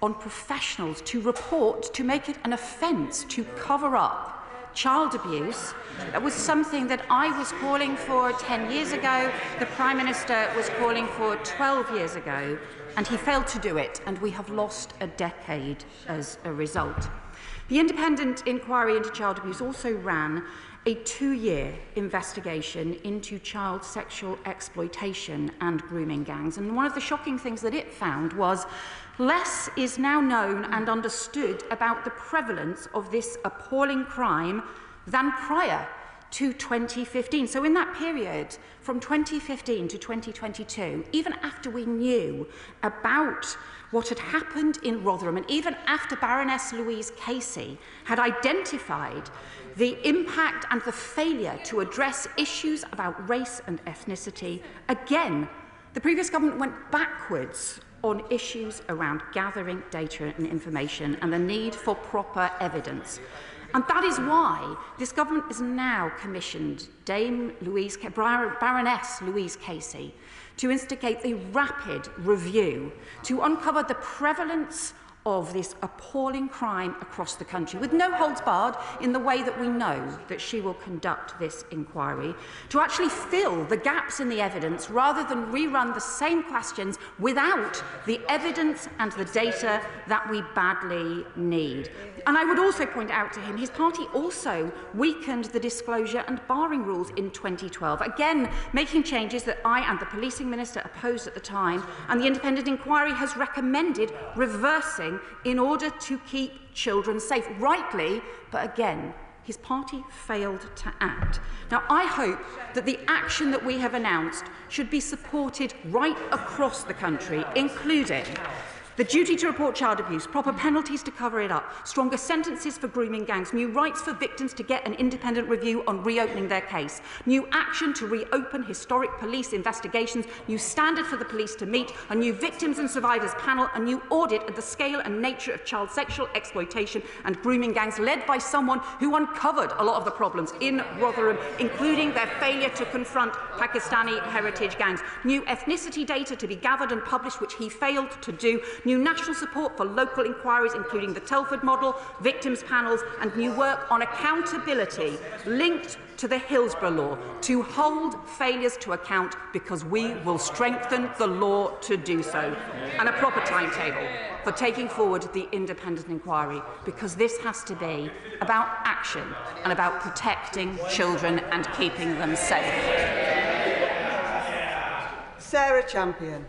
on professionals to report, to make it an offence to cover up child abuse. That was something that I was calling for 10 years ago, the Prime Minister was calling for 12 years ago, and he failed to do it, and we have lost a decade as a result. The independent inquiry into child abuse also ran
a 2-year investigation into child sexual exploitation and grooming gangs. And one of the shocking things that it found was less is now known and understood about the prevalence of this appalling crime than prior to 2015. So in that period, from 2015 to 2022, even after we knew about what had happened in Rotherham, and even after Baroness Louise Casey had identified the impact and the failure to address issues about race and ethnicity, again, the previous government went backwards on issues around gathering data and information and the need for proper evidence. And that is why this government has now commissioned Baroness Louise Casey to instigate a rapid review to uncover the prevalence of this appalling crime across the country, with no holds barred in the way that we know that she will conduct this inquiry, to actually fill the gaps in the evidence rather than rerun the same questions without the evidence and the data that we badly need. And I would also point out to him, his party also weakened the disclosure and barring rules in 2012, again making changes that I and the policing minister opposed at the time, and the independent inquiry has recommended reversing in order to keep children safe. Rightly, but again, his party failed to act. Now, I hope that the action that we have announced should be supported right across the country, including the duty to report child abuse, proper penalties to cover it up, stronger sentences for grooming gangs, new rights for victims to get an independent review on reopening their case, new action to reopen historic police investigations, new standard for the police to meet, a new victims and survivors panel, a new audit of the scale and nature of child sexual exploitation and grooming gangs, led by someone who uncovered a lot of the problems in Rotherham, including their failure to confront Pakistani heritage gangs, new ethnicity data to be gathered and published, which he failed to do, new national support for local inquiries, including the Telford model, victims panels, and new work on accountability linked to the Hillsborough law to hold failures to account, because we will strengthen the law to do so, and a proper timetable for taking forward the independent inquiry, because this has to be about action and about protecting children and keeping them safe.
Sarah Champion.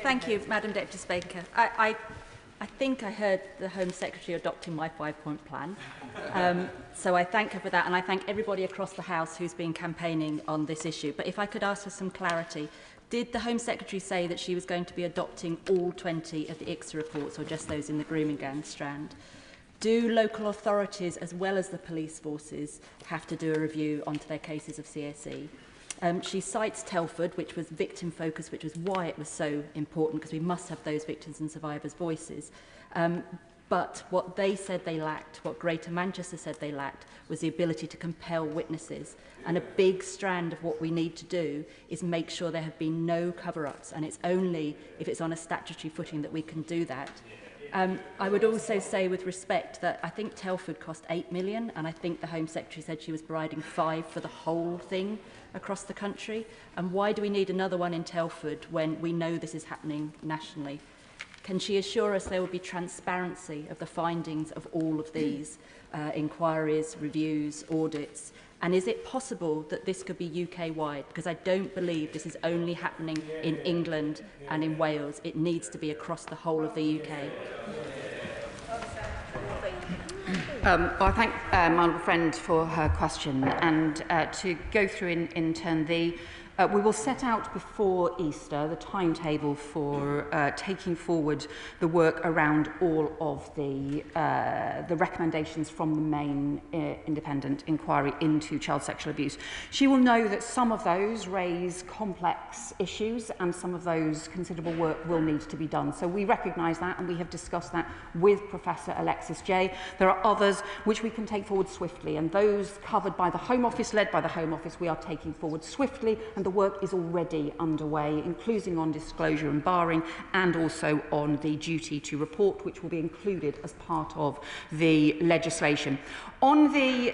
Thank you, Madam Deputy Speaker. I think I heard the Home Secretary adopting my 5-point plan. So I thank her for that, and I thank everybody across the House who's been campaigning on this issue. But if I could ask for some clarity, did the Home Secretary say that she was going to be adopting all 20 of the ICSA reports, or just those in the grooming gang strand? Do local authorities, as well as the police forces, have to do a review onto their cases of CSE? She cites Telford, which was victim-focused, which was why it was so important, because we must have those victims and survivors' voices. But what they said they lacked, what Greater Manchester said they lacked, was the ability to compel witnesses. And a big strand of what we need to do is make sure there have been no cover-ups, and it's only if it's on a statutory footing that we can do that. I would also say, with respect, that I think Telford cost £8 million, and I think the Home Secretary said she was providing £5 million for the whole thing across the country. And why do we need another one in Telford when we know this is happening nationally? Can she assure us there will be transparency of the findings of all of these inquiries, reviews, audits? And is it possible that this could be UK-wide? Because I don't believe this is only happening in England and in Wales. It needs to be across the whole of the UK.
I thank my honourable friend for her question, and to go through in turn we will set out before Easter the timetable for taking forward the work around all of the recommendations from the main independent inquiry into child sexual abuse. She will know that some of those raise complex issues, and some of those considerable work will need to be done. So we recognise that, and we have discussed that with Professor Alexis Jay. There are others which we can take forward swiftly, and those covered by the Home Office, led by the Home Office, we are taking forward swiftly, and the work is already underway, including on disclosure and barring, and also on the duty to report, which will be included as part of the legislation. On the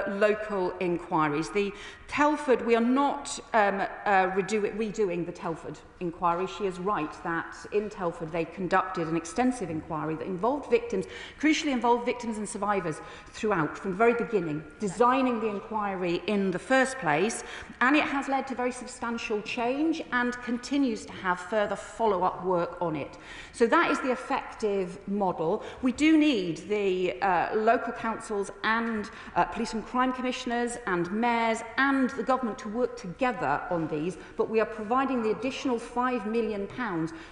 local inquiries, the Telford, we are not redoing the Telford inquiry. She is right that in Telford they conducted an extensive inquiry that involved victims, crucially involved victims and survivors throughout, from the very beginning, designing the inquiry in the first place, and it has led to very substantial change and continues to have further follow-up work on it. So that is the effective model. We do need the local councils and police and crime commissioners and mayors and the government to work together on these, but we are providing the additional £5 million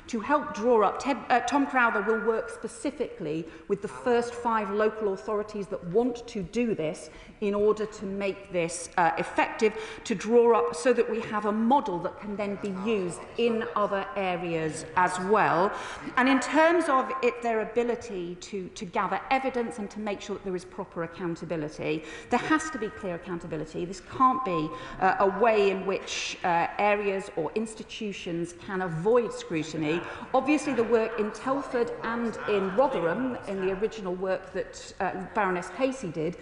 to help draw up. Tom Crowther will work specifically with the first 5 local authorities that want to do this in order to make this effective, to draw up so that we have a model that can then be used in other areas as well. And in terms of their ability to gather evidence and to make sure that there is proper accountability, there has to be clear accountability. This can't be a way in which areas or institutions can avoid scrutiny. Obviously, the work in Telford and in Rotherham, in the original work that Baroness Casey did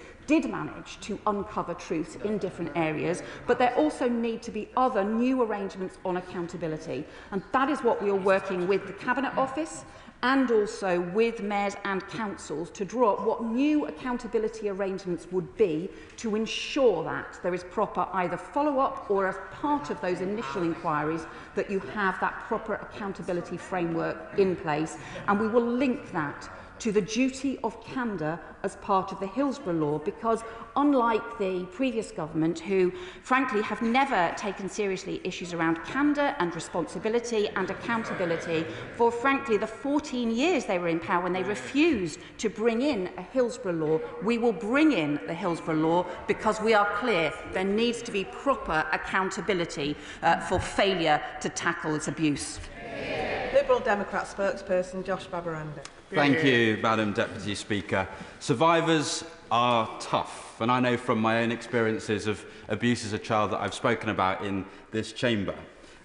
manage to uncover truth in different areas, but there also need to be other new arrangements on accountability. And that is what we are working with the Cabinet Office and also with mayors and councils to draw up what new accountability arrangements would be to ensure that there is proper either follow-up or as part of those initial inquiries that you have that proper accountability framework in place. And we will link that to the duty of candour as part of the Hillsborough Law, because unlike the previous government, who frankly have never taken seriously issues around candour and responsibility and accountability for frankly the 14 years they were in power when they refused to bring in a Hillsborough Law, we will bring in the Hillsborough Law because we are clear there needs to be proper accountability for failure to tackle this abuse.
Liberal Democrat spokesperson Josh Babaranda.
Thank you, Madam Deputy Speaker. Survivors are tough, and I know from my own experiences of abuse as a child that I've spoken about in this chamber,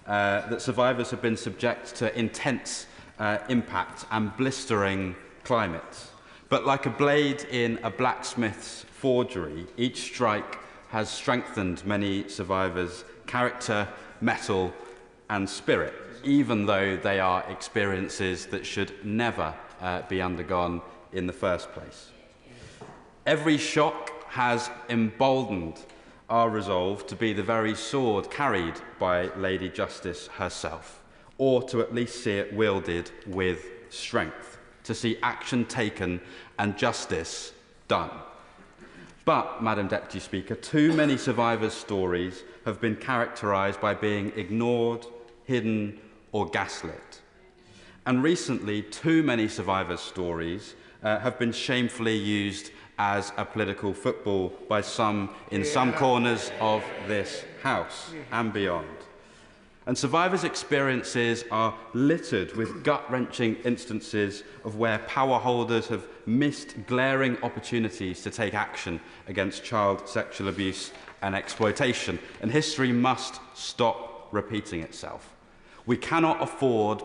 that survivors have been subject to intense impact and blistering climates. But like a blade in a blacksmith's forgery, each strike has strengthened many survivors' character, mettle and spirit, even though they are experiences that should never be undergone in the first place. Every shock has emboldened our resolve to be the very sword carried by Lady Justice herself, or to at least see it wielded with strength, to see action taken and justice done. But, Madam Deputy Speaker, too many survivors' stories have been characterised by being ignored, hidden or gaslit. And recently, too many survivors' stories have been shamefully used as a political football by some in some corners of this House and beyond. And survivors' experiences are littered with gut-wrenching instances of where power holders have missed glaring opportunities to take action against child sexual abuse and exploitation. And history must stop repeating itself. We cannot afford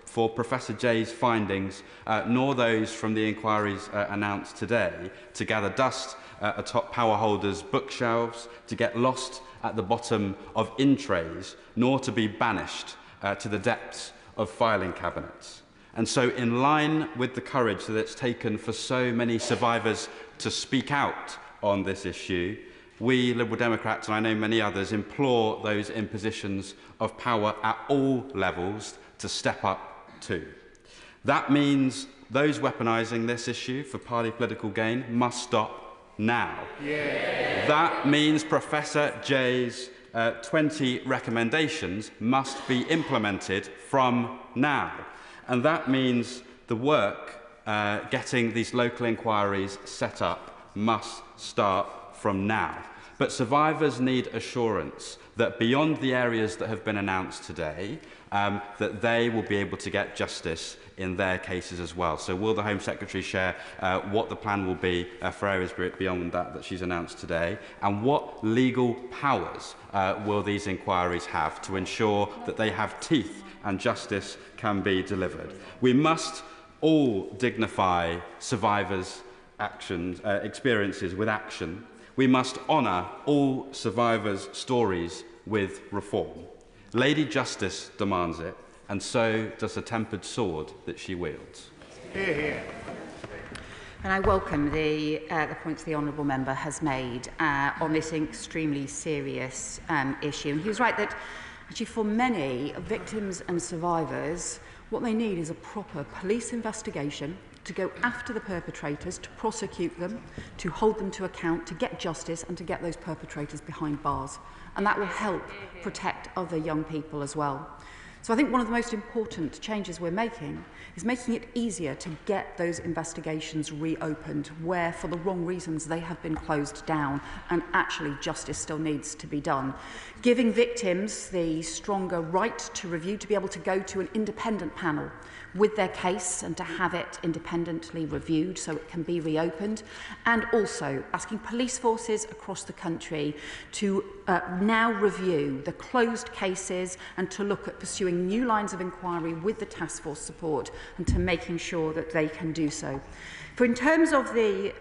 for Professor Jay's findings, nor those from the inquiries announced today, to gather dust atop power holders' bookshelves, to get lost at the bottom of in-trays, nor to be banished to the depths of filing cabinets. And so, in line with the courage that it's taken for so many survivors to speak out on this issue, we Liberal Democrats, and I know many others, implore those in positions of power at all levels to step up too. That means those weaponising this issue for party political gain must stop now. Yeah. That means Professor Jay's 20 recommendations must be implemented from now. And that means the work getting these local inquiries set up must start from now. But survivors need assurance that beyond the areas that have been announced today, that they will be able to get justice in their cases as well. So will the Home Secretary share what the plan will be for areas beyond that she's announced today, and what legal powers will these inquiries have to ensure that they have teeth and justice can be delivered? We must all dignify survivors experiences with action. We must honour all survivors' stories with reform. Lady Justice demands it, and so does the tempered sword that she wields.
Hear, hear. And I welcome the points the honourable member has made on this extremely serious issue. And he was right that actually for many victims and survivors, what they need is a proper police investigation to go after the perpetrators, to prosecute them, to hold them to account, to get justice and to get those perpetrators behind bars. And that will help protect other young people as well. So I think one of the most important changes we're making is making it easier to get those investigations reopened where, for the wrong reasons, they have been closed down and actually justice still needs to be done. Giving victims the stronger right to review, to be able to go to an independent panel with their case and to have it independently reviewed so it can be reopened, and also asking police forces across the country to now review the closed cases and to look at pursuing new lines of inquiry with the task force support and to making sure that they can do so. For in terms of the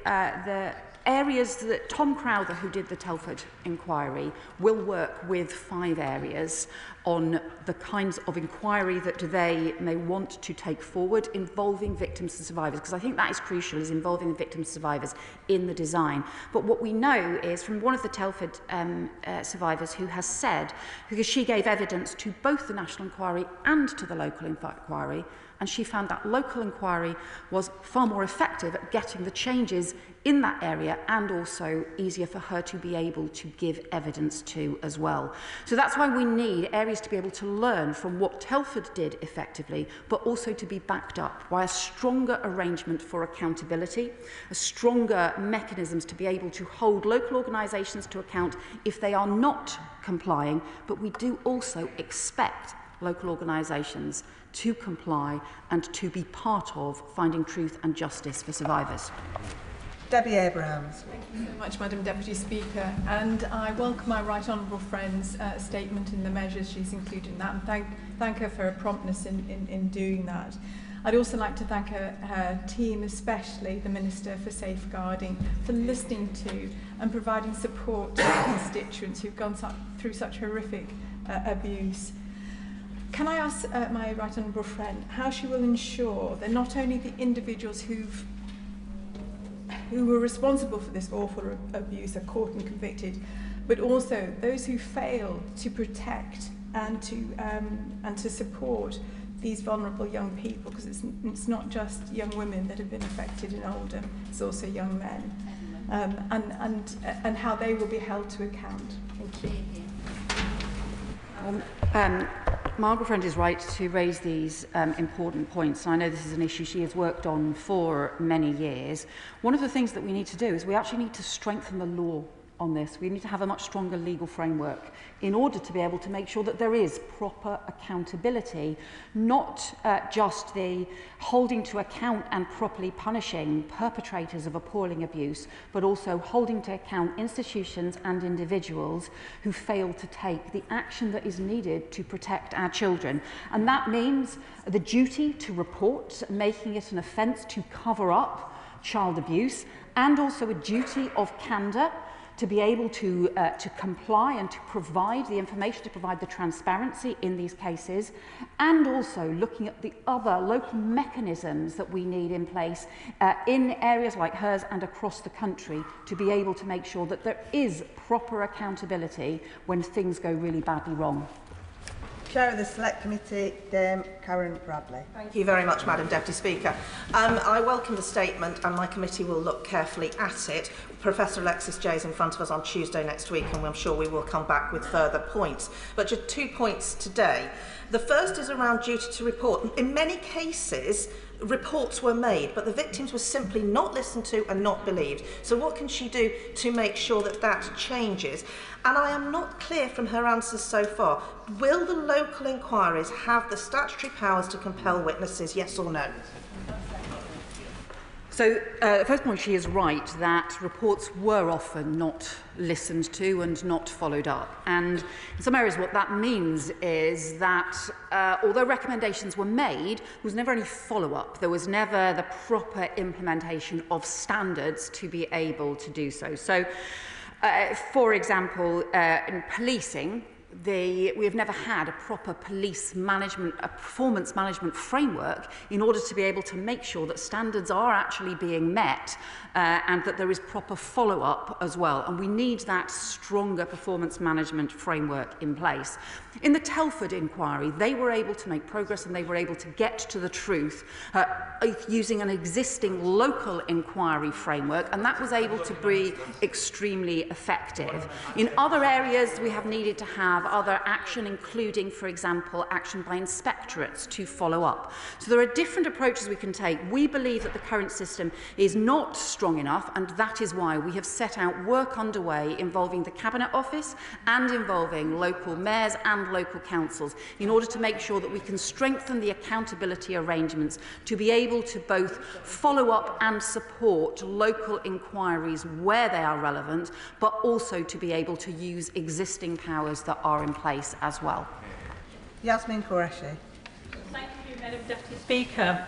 areas that Tom Crowther, who did the Telford inquiry, will work with 5 areas on the kinds of inquiry that they may want to take forward involving victims and survivors, because I think that is crucial, is involving the victims and survivors in the design. But what we know is from one of the Telford survivors who has said, because she gave evidence to both the national inquiry and to the local inquiry, and she found that local inquiry was far more effective at getting the changes in that area and also easier for her to be able to give evidence to as well. So that's why we need areas to be able to learn from what Telford did effectively, but also to be backed up by a stronger arrangement for accountability, a stronger mechanisms to be able to hold local organisations to account if they are not complying, but we do also expect local organisations to comply and to be part of finding truth and justice for survivors.
Debbie Abrahams.
Thank you so much, Madam Deputy Speaker, and I welcome my right honourable friend's statement and the measures she's included in that, and thank her for her promptness in doing that. I'd also like to thank her team, especially the Minister for Safeguarding, for listening to and providing support to constituents who've gone through such horrific abuse. Can I ask my right honourable friend how she will ensure that not only the individuals who were responsible for this awful abuse are caught and convicted, but also those who fail to protect and to support these vulnerable young people, because it's not just young women that have been affected and older, it's also young men, and how they will be held to account. Thank you.
My honourable friend is right to raise these important points. I know this is an issue she has worked on for many years. One of the things that we need to do is we actually need to strengthen the law on this. We need to have a much stronger legal framework in order to be able to make sure that there is proper accountability, not just the holding to account and properly punishing perpetrators of appalling abuse, but also holding to account institutions and individuals who fail to take the action that is needed to protect our children. And that means the duty to report, making it an offence to cover up child abuse, and also a duty of candour to be able to comply and to provide the information, to provide the transparency in these cases, and also looking at the other local mechanisms that we need in place in areas like hers and across the country to be able to make sure that there is proper accountability when things go really badly wrong.
Chair of the Select Committee, Dame Karen Bradley.
Thank you very much, Madam Deputy Speaker. I welcome the statement and my committee will look carefully at it. Professor Alexis Jay is in front of us on Tuesday next week and I'm sure we will come back with further points. But just 2 points today. The first is around duty to report. In many cases, reports were made, but the victims were simply not listened to and not believed. So what can she do to make sure that that changes? And I am not clear from her answers so far. Will the local inquiries have the statutory powers to compel witnesses, yes or no?
So, the first point, she is right that reports were often not listened to and not followed up. And in some areas, what that means is that although recommendations were made, there was never any follow-up. There was never the proper implementation of standards to be able to do so. So, for example, in policing, we have never had a proper police management, a performance management framework in order to be able to make sure that standards are actually being met and that there is proper follow-up as well. And we need that stronger performance management framework in place. In the Telford inquiry, they were able to make progress and they were able to get to the truth using an existing local inquiry framework, and that was able to be extremely effective. In other areas, we have needed to have other action, including, for example, action by inspectorates to follow up. So there are different approaches we can take. We believe that the current system is not strong enough, and that is why we have set out work underway involving the Cabinet Office and involving local mayors and local councils in order to make sure that we can strengthen the accountability arrangements to be able to both follow up and support local inquiries where they are relevant, but also to be able to use existing powers that are in place as well.
Yasmin Qureshi.
Thank you, Madam Deputy Speaker.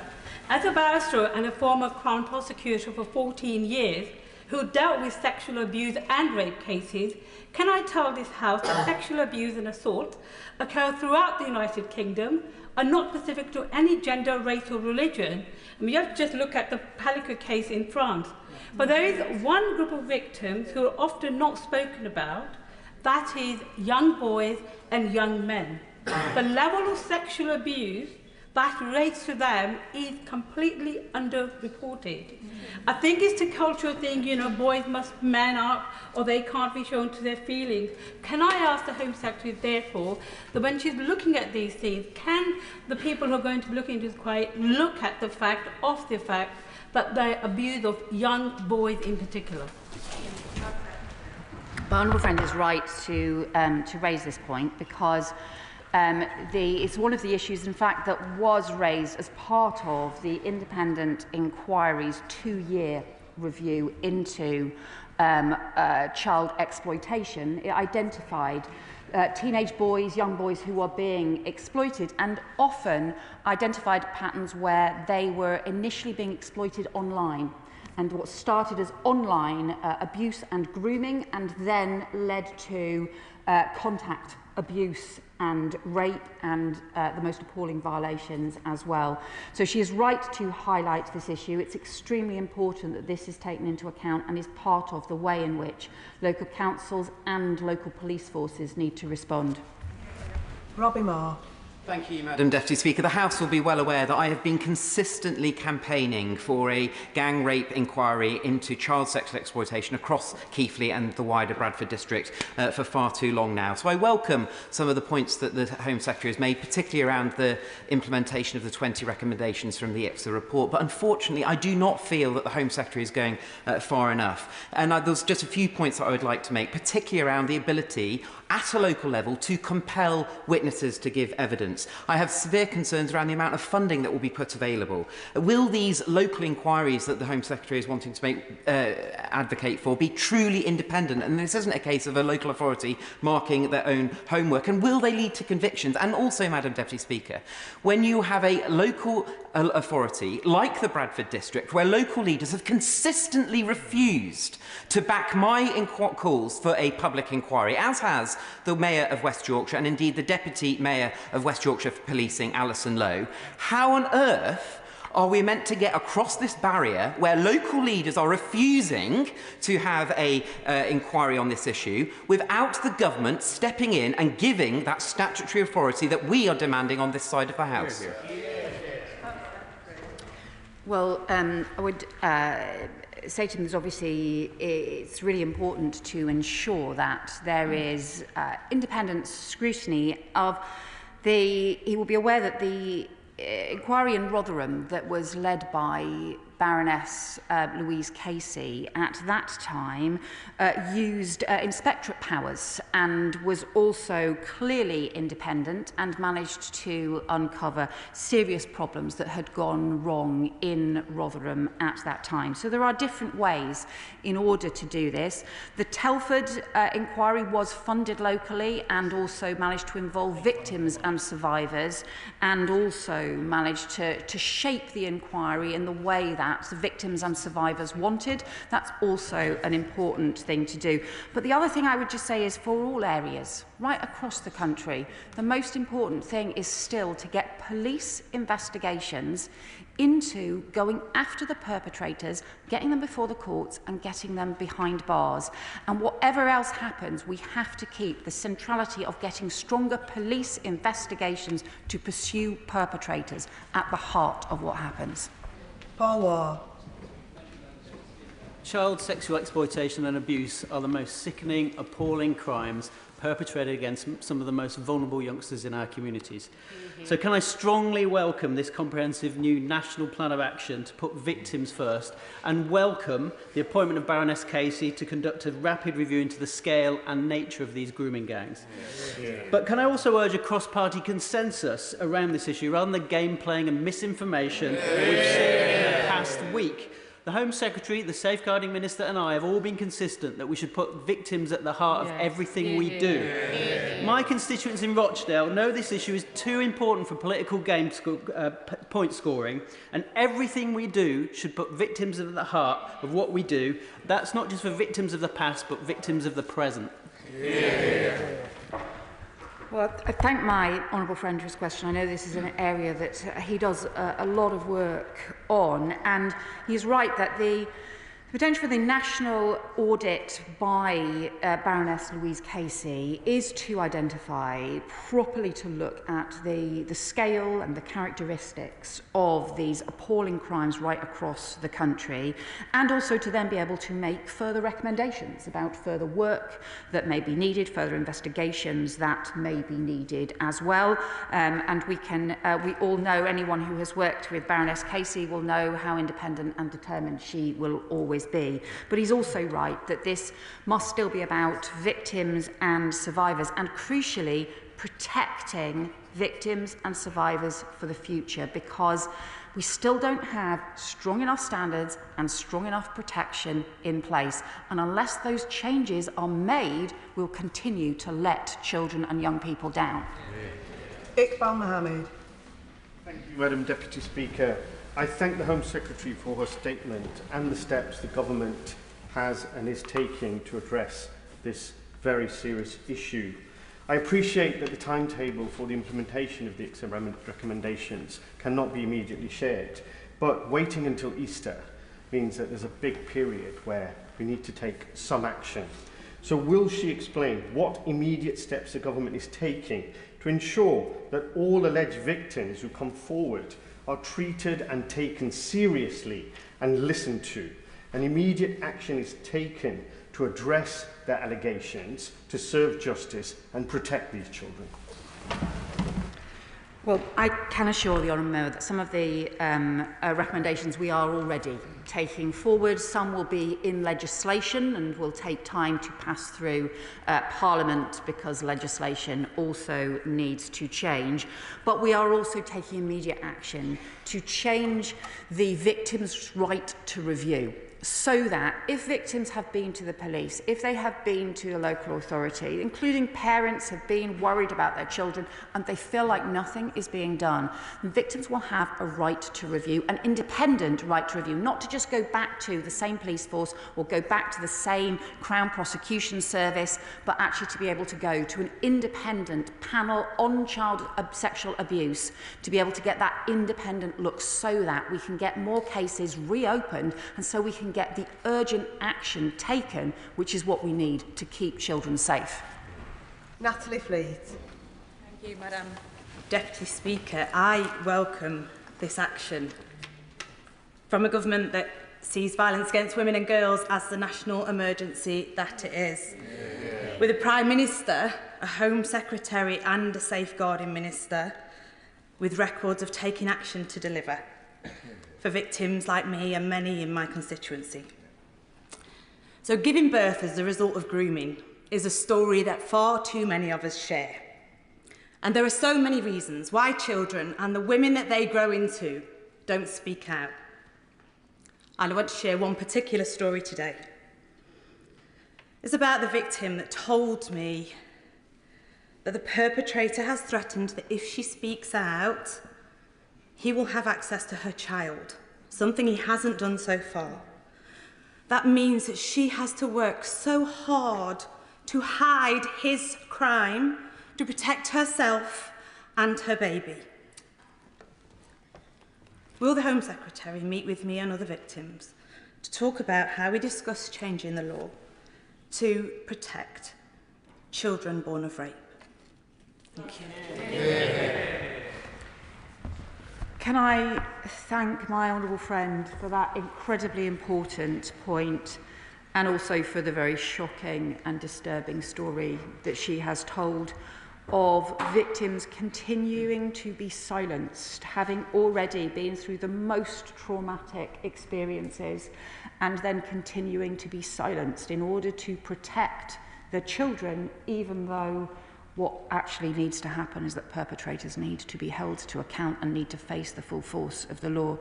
As a barrister and a former Crown prosecutor for 14 years, who dealt with sexual abuse and rape cases, can I tell this House that sexual abuse and assault occur throughout the United Kingdom, are not specific to any gender, race or religion. And we have to just look at the Palica case in France. But there is one group of victims who are often not spoken about, that is young boys and young men. The level of sexual abuse that relates to them is completely underreported. I think it's a cultural thing, you know, boys must man up or they can't be shown to their feelings. Can I ask the Home Secretary, therefore, that when she's looking at these things, can the people who are going to be looking into this inquiry look at the fact that the abuse of young boys in particular?
My honourable friend is right to raise this point because it's one of the issues, in fact, that was raised as part of the independent inquiry's 2-year review into child exploitation. It identified teenage boys, young boys who are being exploited, and often identified patterns where they were initially being exploited online. And what started as online abuse and grooming and then led to contact abuse and rape and the most appalling violations as well. So she is right to highlight this issue. It's extremely important that this is taken into account and is part of the way in which local councils and local police forces need to respond.
Robbie Moore.
Thank you, Madam Deputy Speaker. The House will be well aware that I have been consistently campaigning for a gang rape inquiry into child sexual exploitation across Keighley and the wider Bradford district for far too long now. So I welcome some of the points that the Home Secretary has made, particularly around the implementation of the 20 recommendations from the IPSA report. But unfortunately, I do not feel that the Home Secretary is going far enough. And there's just a few points that I would like to make, particularly around the ability at a local level to compel witnesses to give evidence. I have severe concerns around the amount of funding that will be put available. Will these local inquiries that the Home Secretary is wanting to advocate for be truly independent? And this isn't a case of a local authority marking their own homework. And will they lead to convictions? And also, Madam Deputy Speaker, when you have a local authority like the Bradford district, where local leaders have consistently refused to back my calls for a public inquiry, as has the Mayor of West Yorkshire and indeed the Deputy Mayor of West Yorkshire for Policing, Alison Lowe, how on earth are we meant to get across this barrier where local leaders are refusing to have an inquiry on this issue without the government stepping in and giving that statutory authority that we are demanding on this side of the House?
Well, I would say to them that obviously it's really important to ensure that there is independent scrutiny of he will be aware that the inquiry in Rotherham that was led by
Baroness Louise Casey at that time used inspectorate powers and was also clearly independent and managed to uncover serious problems that had gone wrong in Rotherham at that time. So there are different ways in order to do this. The Telford inquiry was funded locally and also managed to involve victims and survivors, and also managed to shape the inquiry in the way that the victims and survivors wanted. That's also an important thing to do. But the other thing I would just say is, for all areas, right across the country, the most important thing is still to get police investigations into going after the perpetrators, getting them before the courts and getting them behind bars. And whatever else happens, we have to keep the centrality of getting stronger police investigations to pursue perpetrators at the heart of what happens.
Paul Waugh.
Child sexual exploitation and abuse are the most sickening, appalling crimes perpetrated against some of the most vulnerable youngsters in our communities. So can I strongly welcome this comprehensive new national plan of action to put victims first, and welcome the appointment of Baroness Casey to conduct a rapid review into the scale and nature of these grooming gangs. But can I also urge a cross-party consensus around this issue rather than the game playing and misinformation we've seen in the past week? The Home Secretary, the Safeguarding Minister and I have all been consistent that we should put victims at the heart of everything we do. My constituents in Rochdale know this issue is too important for political game point scoring, and everything we do should put victims at the heart of what we do. That's not just for victims of the past, but victims of the present.
Well, I thank my honourable friend for his question. I know this is an area that he does a lot of work on, and he's right that the potential for the national audit by Baroness Louise Casey is to identify, properly to look at the scale and the characteristics of these appalling crimes right across the country, and also to then be able to make further recommendations about further work that may be needed, further investigations that may be needed as well. And we all know, anyone who has worked with Baroness Casey will know how independent and determined she will always be. But he's also right that this must still be about victims and survivors, and crucially protecting victims and survivors for the future, because we still don't have strong enough standards and strong enough protection in place. And unless those changes are made, we'll continue to let children and young people down.
Iqbal Mohammed.
Thank you, Madam Deputy Speaker. I thank the Home Secretary for her statement and the steps the government has and is taking to address this very serious issue. I appreciate that the timetable for the implementation of the ICSA recommendations cannot be immediately shared, but waiting until Easter means that there's a big period where we need to take some action. So will she explain what immediate steps the government is taking to ensure that all alleged victims who come forward are treated and taken seriously and listened to, and immediate action is taken to address their allegations, to serve justice and protect these children?
Well, I can assure the Honourable Member that some of the recommendations we are already taking forward. Some will be in legislation and will take time to pass through Parliament, because legislation also needs to change. But we are also taking immediate action to change the victim's right to review, so that if victims have been to the police, if they have been to a local authority, including parents have been worried about their children and they feel like nothing is being done, victims will have a right to review, an independent right to review, not to just go back to the same police force or go back to the same Crown Prosecution Service, but actually to be able to go to an independent panel on child sexual abuse, to be able to get that independent look, so that we can get more cases reopened and so we can get the urgent action taken, which is what we need to keep children safe.
Natalie Fleet.
Thank you, Madam Deputy Speaker. I welcome this action from a government that sees violence against women and girls as the national emergency that it is. With a Prime Minister, a Home Secretary and a Safeguarding Minister with records of taking action to deliver. for victims like me and many in my constituency. So giving birth as the result of grooming is a story that far too many of us share. And there are so many reasons why children and the women that they grow into don't speak out. And I want to share one particular story today. It's about the victim that told me that the perpetrator has threatened that if she speaks out, he will have access to her child, something he hasn't done so far. That means that she has to work so hard to hide his crime to protect herself and her baby. Will the Home Secretary meet with me and other victims to talk about how we discuss changing the law to protect children born of rape? Thank you.
Can I thank my honourable friend for that incredibly important point, and also for the very shocking and disturbing story that she has told of victims continuing to be silenced, having already been through the most traumatic experiences, and then continuing to be silenced in order to protect the children, even though what actually needs to happen is that perpetrators need to be held to account and need to face the full force of the law.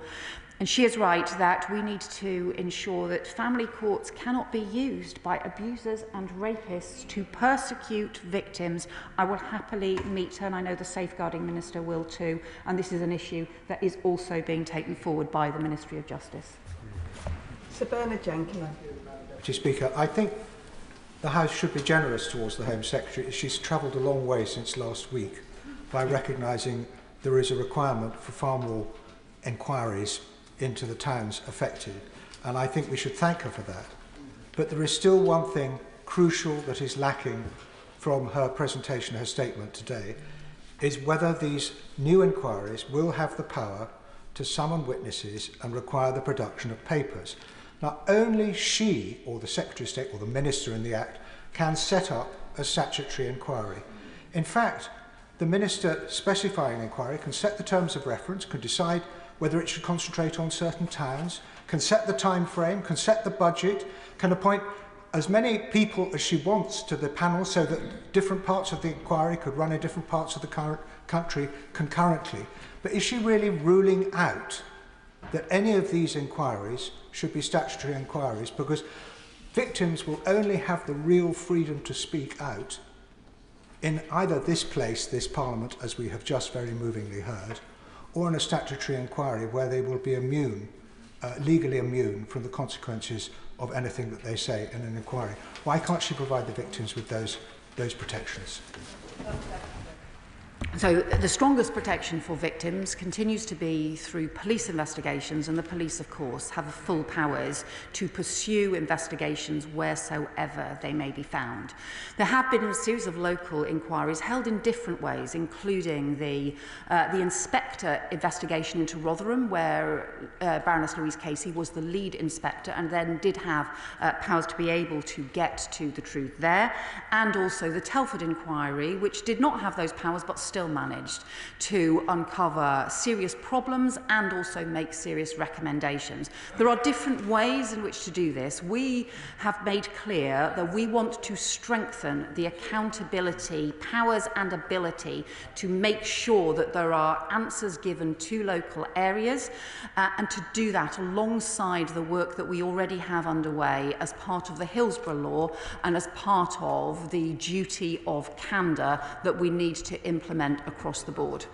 And she is right that we need to ensure that family courts cannot be used by abusers and rapists to persecute victims. I will happily meet her, and I know the Safeguarding Minister will too, and this is an issue that is also being taken forward by the Ministry of Justice.
Sir Bernard Jenkins.
Mr. Speaker, I think the House should be generous towards the Home Secretary. She's travelled a long way since last week by recognising there is a requirement for far more inquiries into the towns affected, and I think we should thank her for that. But there is still one thing crucial that is lacking from her presentation, her statement today, is whether these new inquiries will have the power to summon witnesses and require the production of papers. Now, only she, or the Secretary of State, or the Minister in the Act, can set up a statutory inquiry. In fact, the Minister specifying inquiry can set the terms of reference, can decide whether it should concentrate on certain towns, can set the time frame, can set the budget, can appoint as many people as she wants to the panel so that different parts of the inquiry could run in different parts of the current country concurrently. But is she really ruling out that any of these inquiries should be statutory inquiries? Because victims will only have the real freedom to speak out in either this place, this Parliament, as we have just very movingly heard, or in a statutory inquiry where they will be immune, legally immune from the consequences of anything that they say in an inquiry. Why can't she provide the victims with those protections?
So the strongest protection for victims continues to be through police investigations, and the police, of course, have full powers to pursue investigations wheresoever they may be found. There have been a series of local inquiries held in different ways, including the inspector investigation into Rotherham, where Baroness Louise Casey was the lead inspector and then did have powers to be able to get to the truth there, and also the Telford inquiry, which did not have those powers but still managed to uncover serious problems and also make serious recommendations. There are different ways in which to do this. We have made clear that we want to strengthen the accountability, powers and ability to make sure that there are answers given to local areas, and to do that alongside the work that we already have underway as part of the Hillsborough Law and as part of the duty of candour that we need to implement across the board.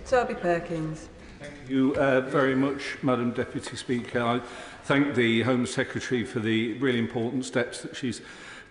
Toby Perkins.
Thank you very much, Madam Deputy Speaker. I thank the Home Secretary for the really important steps that she's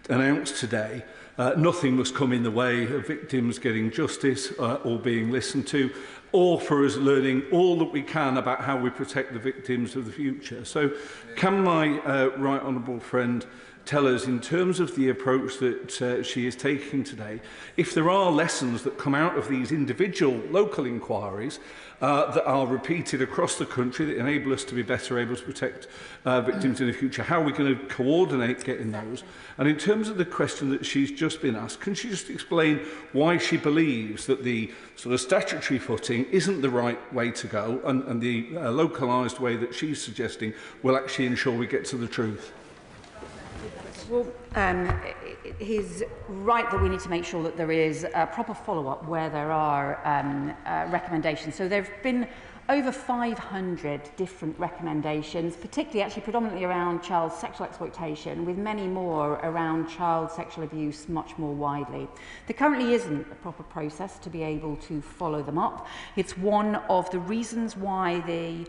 announced today. Nothing must come in the way of victims getting justice or being listened to, or for us learning all that we can about how we protect the victims of the future. So can my right honourable friend tell us, in terms of the approach that she is taking today, if there are lessons that come out of these individual local inquiries that are repeated across the country that enable us to be better able to protect victims in the future, how are we going to coordinate getting those? And in terms of the question that she's just been asked, can she just explain why she believes that the sort of statutory footing isn't the right way to go, and the localised way that she's suggesting will actually ensure we get to the truth?
Well, he's right that we need to make sure that there is a proper follow-up where there are recommendations. So there have been over 500 different recommendations, particularly actually predominantly around child sexual exploitation, with many more around child sexual abuse much more widely. There currently isn't a proper process to be able to follow them up. It's one of the reasons why the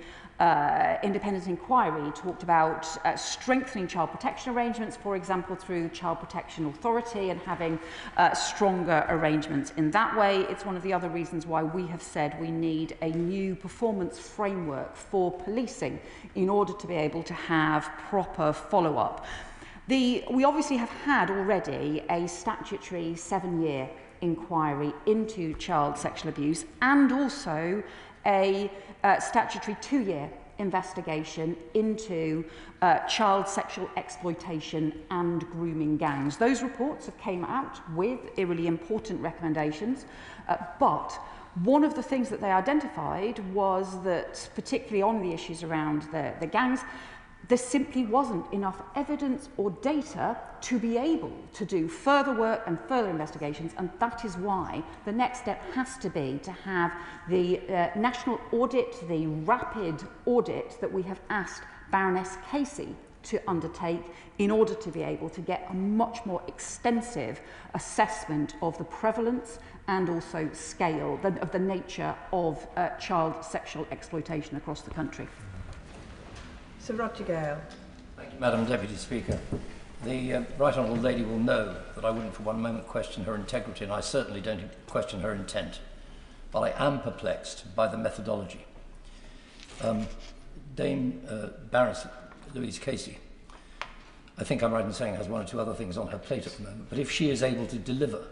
independent inquiry talked about strengthening child protection arrangements, for example, through Child Protection Authority, and having stronger arrangements in that way. It's one of the other reasons why we have said we need a new performance framework for policing in order to be able to have proper follow-up. We obviously have had already a statutory 7-year inquiry into child sexual abuse, and also a statutory 2-year investigation into child sexual exploitation and grooming gangs. Those reports have came out with really important recommendations, but one of the things that they identified was that, particularly on the issues around the gangs, there simply wasn't enough evidence or data to be able to do further work and further investigations, and that is why the next step has to be to have the national audit, the rapid audit that we have asked Baroness Casey to undertake in order to be able to get a much more extensive assessment of the prevalence and also scale of the nature of child sexual exploitation across the country.
Sir Roger Gale.
Thank you, Madam Deputy Speaker. The Right Honourable Lady will know that I wouldn't for one moment question her integrity, and I certainly don't question her intent. But I am perplexed by the methodology. Dame Baroness Louise Casey, I think I'm right in saying, has one or two other things on her plate at the moment, but if she is able to deliver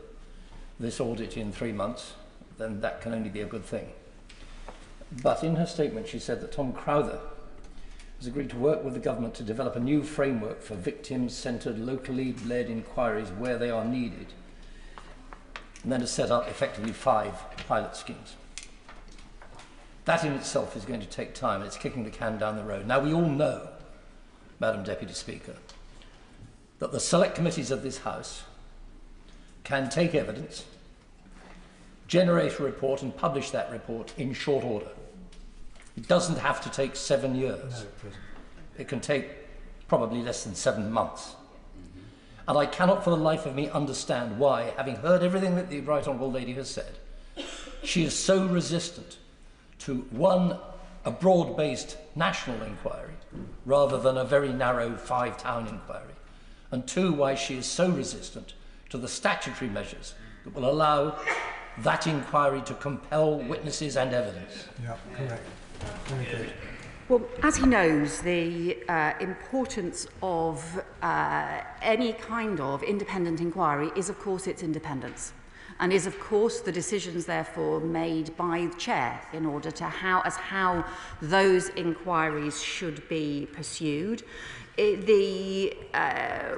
this audit in 3 months, then that can only be a good thing. But in her statement she said that Tom Crowther has agreed to work with the government to develop a new framework for victim-centred, locally led inquiries where they are needed, and then to set up effectively 5 pilot schemes. That in itself is going to take time, and it's kicking the can down the road. Now, we all know, Madam Deputy Speaker, that the select committees of this House can take evidence, generate a report and publish that report in short order. It doesn't have to take 7 years. No, it can take probably less than 7 months. And I cannot for the life of me understand why, having heard everything that the Right Honourable Lady has said, she is so resistant to, one, a broad-based national inquiry rather than a very narrow 5-town inquiry, and 2, why she is so resistant to the statutory measures that will allow that inquiry to compel witnesses and evidence.
Yeah, correct. Very good.
Well, as he knows, the importance of any kind of independent inquiry is, of course, its independence, and is, of course, the decisions, therefore, made by the chair in order to how those inquiries should be pursued. The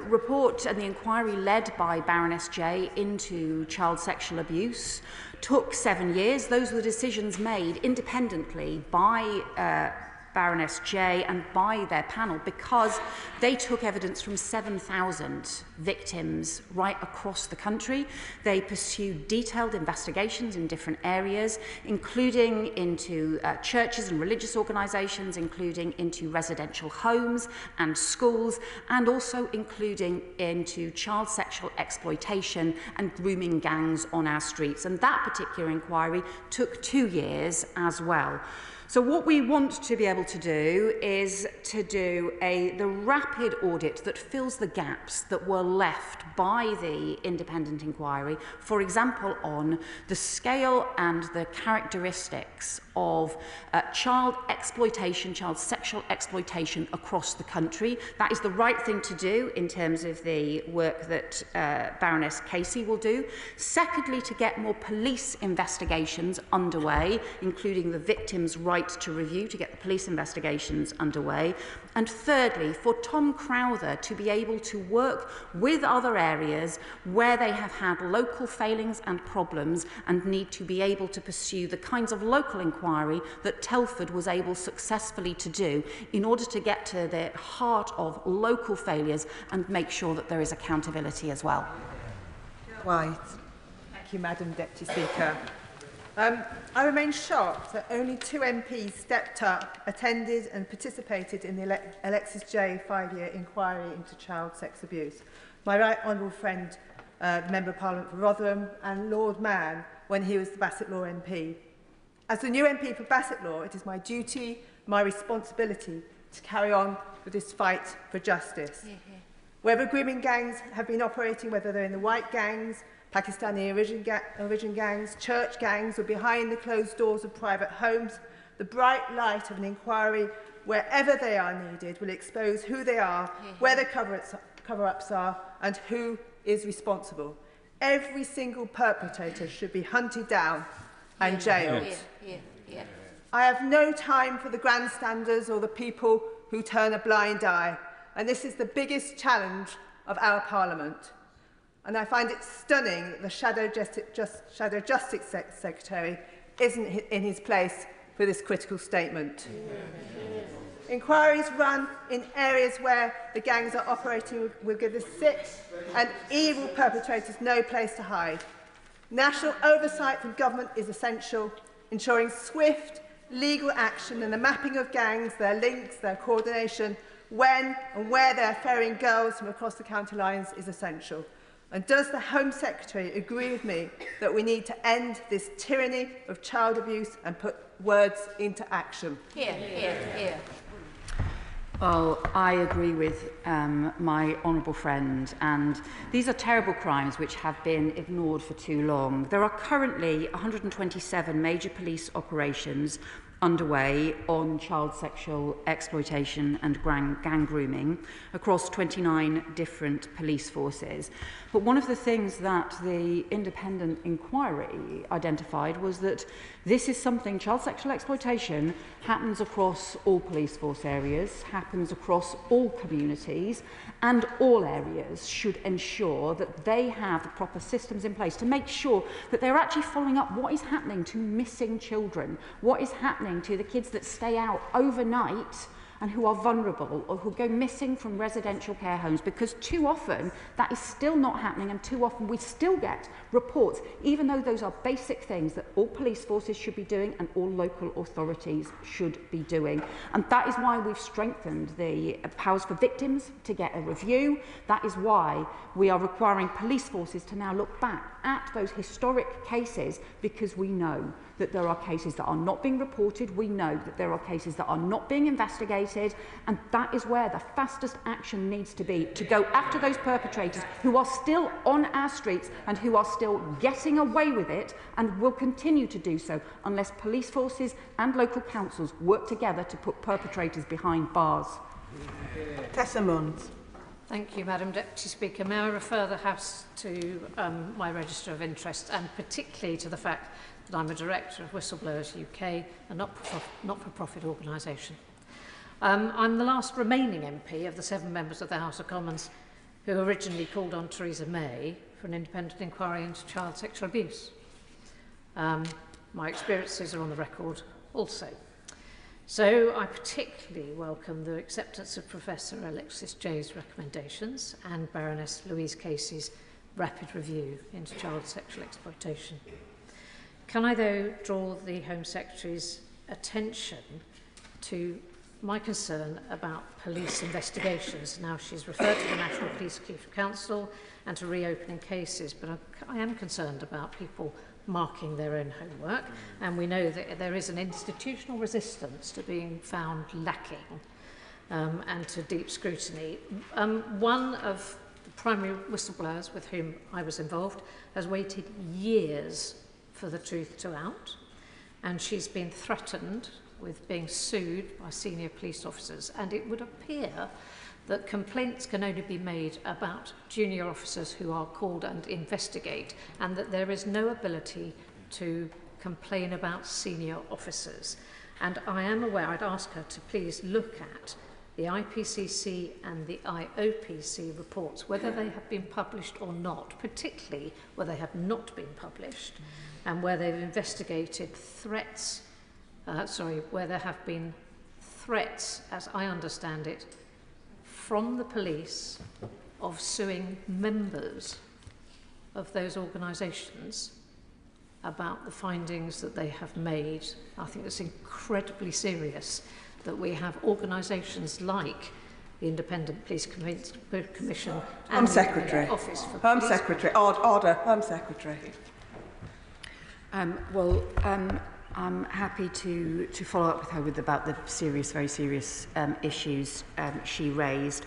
report and the inquiry led by Baroness J into child sexual abuse took 7 years. Those were the decisions made independently by Baroness J and by their panel, because they took evidence from 7,000 victims right across the country. They pursued detailed investigations in different areas, including into churches and religious organisations, including into residential homes and schools, and also including into child sexual exploitation and grooming gangs on our streets. And that particular inquiry took 2 years as well. So what we want to be able to do is to do the rapid audit that fills the gaps that were left by the independent inquiry, for example, on the scale and the characteristics of child exploitation, child sexual exploitation across the country. That is the right thing to do in terms of the work that Baroness Casey will do. Secondly, to get more police investigations underway, including the victim's right to review, to get the police investigations underway. And thirdly, for Tom Crowther to be able to work with other areas where they have had local failings and problems and need to be able to pursue the kinds of local inquiry that Telford was able successfully to do in order to get to the heart of local failures and make sure that there is accountability as well.
White. Thank you, Madam Deputy Speaker. I remain shocked that only 2 MPs stepped up, attended and participated in the Alexis J 5-year inquiry into child sex abuse. My right honourable friend, the Member of Parliament for Rotherham, and Lord Mann when he was the Bassett Law MP. As the new MP for Bassett Law, it is my duty, my responsibility to carry on with this fight for justice. Whether grooming gangs have been operating, whether they're in the white gangs, Pakistani origin gangs, church gangs, or behind the closed doors of private homes, the bright light of an inquiry, wherever they are needed, will expose who they are, where the cover-ups are, and who is responsible. Every single perpetrator should be hunted down and jailed. I have no time for the grandstanders or the people who turn a blind eye, and this is the biggest challenge of our Parliament. And I find it stunning that the Shadow Justice Secretary isn't in his place for this critical statement. Inquiries run in areas where the gangs are operating will give the sick and evil perpetrators no place to hide. National oversight from government is essential, ensuring swift legal action and the mapping of gangs, their links, their coordination, when and where they're ferrying girls from across the county lines is essential. And does the Home Secretary agree with me that we need to end this tyranny of child abuse and put words into action?
Well, I agree with my honourable friend, and these are terrible crimes which have been ignored for too long. There are currently 127 major police operations underway on child sexual exploitation and gang grooming across 29 different police forces. But one of the things that the independent inquiry identified was that this is something, child sexual exploitation happens across all police force areas, happens across all communities, and all areas should ensure that they have the proper systems in place to make sure that they're actually following up what is happening to missing children, what is happening to the kids that stay out overnight and who are vulnerable or who go missing from residential care homes, because too often that is still not happening, and too often we still get reports, even though those are basic things that all police forces should be doing and all local authorities should be doing. And that is why we've strengthened the powers for victims to get a review. That is why we are requiring police forces to now look back at those historic cases, because we know that there are cases that are not being reported, we know that there are cases that are not being investigated, and that is where the fastest action needs to be, to go after those perpetrators who are still on our streets and who are still getting away with it and will continue to do so unless police forces and local councils work together to put perpetrators behind bars.
Tessa Munns.
Thank you, Madam Deputy Speaker. May I refer the House to my register of interest, and particularly to the fact that I'm a director of Whistleblowers UK, a not-for-profit organisation. I'm the last remaining MP of the 7 members of the House of Commons who originally called on Theresa May for an independent inquiry into child sexual abuse. My experiences are on the record also. So I particularly welcome the acceptance of Professor Alexis Jay's recommendations and Baroness Louise Casey's rapid review into child sexual exploitation. Can I, though, draw the Home Secretary's attention to my concern about police investigations. Now, she's referred to the National Police Council and to reopening cases, but I am concerned about people marking their own homework, and we know that there is an institutional resistance to being found lacking and to deep scrutiny. One of the primary whistleblowers with whom I was involved has waited years for the truth to out, and she's been threatened with being sued by senior police officers, and it would appear that complaints can only be made about junior officers who are called and investigate, and that there is no ability to complain about senior officers. And I am aware, I'd ask her to please look at the IPCC and the IOPC reports, whether they have been published or not, particularly where they have not been published, and where they've investigated threats, where there have been threats, as I understand it, from the police of suing members of those organisations about the findings that they have made. I think it's incredibly serious that we have organisations like the Independent Police Commission and
Home Secretary.
the Office for
Home
Police.
Secretary. Order. Home Secretary.
I'm happy to follow up with her about the very serious issues she raised.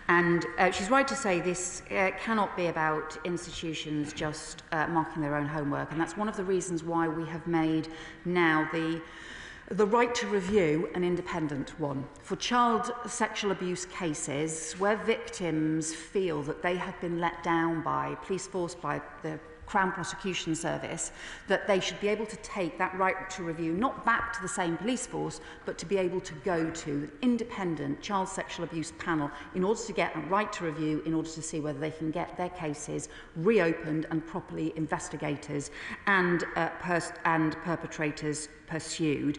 And she's right to say this cannot be about institutions just marking their own homework. And that's one of the reasons why we have made now the right to review an independent one. For child sexual abuse cases where victims feel that they have been let down by police force, by the Crown Prosecution Service, that they should be able to take that right to review, not back to the same police force, but to be able to go to an independent child sexual abuse panel in order to get a right to review, in order to see whether they can get their cases reopened and properly investigators and perpetrators pursued.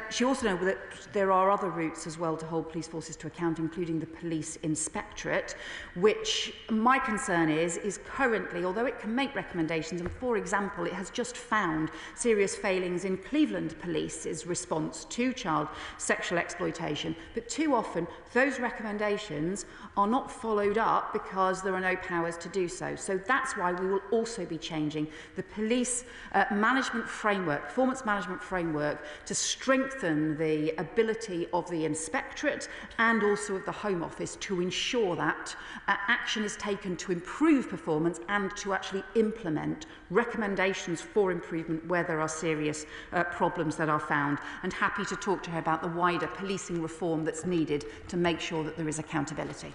She also knows that there are other routes as well to hold police forces to account, including the police inspectorate, which my concern is currently, although it can make recommendations, and for example, it has just found serious failings in Cleveland Police's response to child sexual exploitation, but too often those recommendations are not followed up because there are no powers to do so. So that's why we will also be changing the police management framework, performance management framework, to strengthen the ability of the inspectorate and also of the Home Office to ensure that action is taken to improve performance and to actually implement recommendations for improvement where there are serious problems that are found. And happy to talk to her about the wider policing reform that's needed to make sure that there is accountability.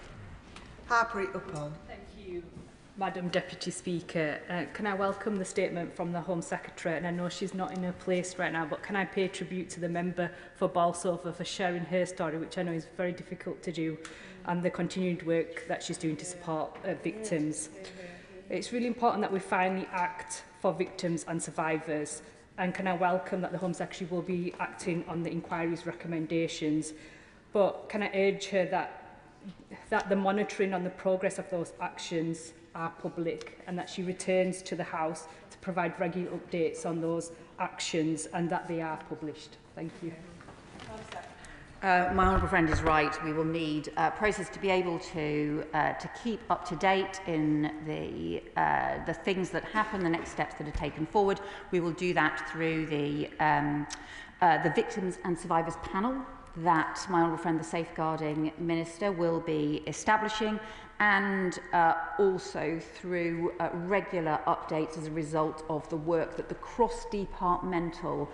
Harpreet Uppal.
Thank you, Madam Deputy Speaker. Can I welcome the statement from the Home Secretary? And I know she's not in her place right now, but can I pay tribute to the member for Bolsover for sharing her story, which I know is very difficult to do, and the continued work that she's doing to support victims. It's really important that we finally act for victims and survivors. And can I welcome that the Home Secretary will be acting on the inquiry's recommendations. But can I urge her that the monitoring on the progress of those actions are public, and that she returns to the House to provide regular updates on those actions and that they are published. Thank you.
My honourable friend is right. We will need a process to be able to keep up to date in the things that happen, the next steps that are taken forward. We will do that through the Victims and Survivors panel that my honourable friend, the Safeguarding Minister, will be establishing, and also through regular updates as a result of the work that the cross-departmental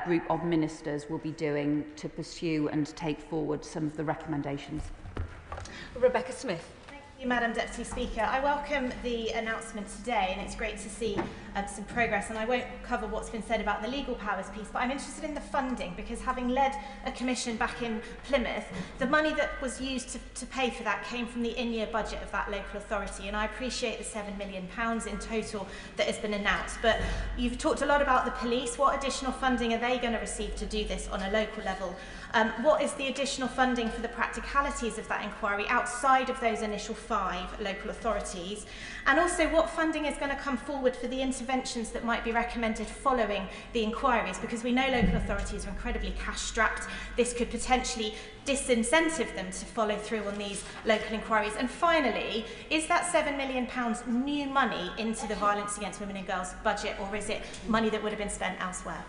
group of ministers will be doing to pursue and take forward some of the recommendations.
Rebecca Smith. Thank you, Madam Deputy Speaker. I welcome the announcement today, and it's great to see some progress. And I won't cover what's been said about the legal powers piece, but I'm interested in the funding, because having led a commission back in Plymouth, the money that was used to pay for that came from the in-year budget of that local authority. And I appreciate the £7 million in total that has been announced. But you've talked a lot about the police. What additional funding are they going to receive to do this on a local level? What is the additional funding for the practicalities of that inquiry outside of those initial 5 local authorities, and also what funding is going to come forward for the interventions that might be recommended following the inquiries, because we know local authorities are incredibly cash-strapped. This could potentially disincentive them to follow through on these local inquiries. And finally, is that £7 million new money into the violence against women and girls budget, or is it money that would have been spent elsewhere?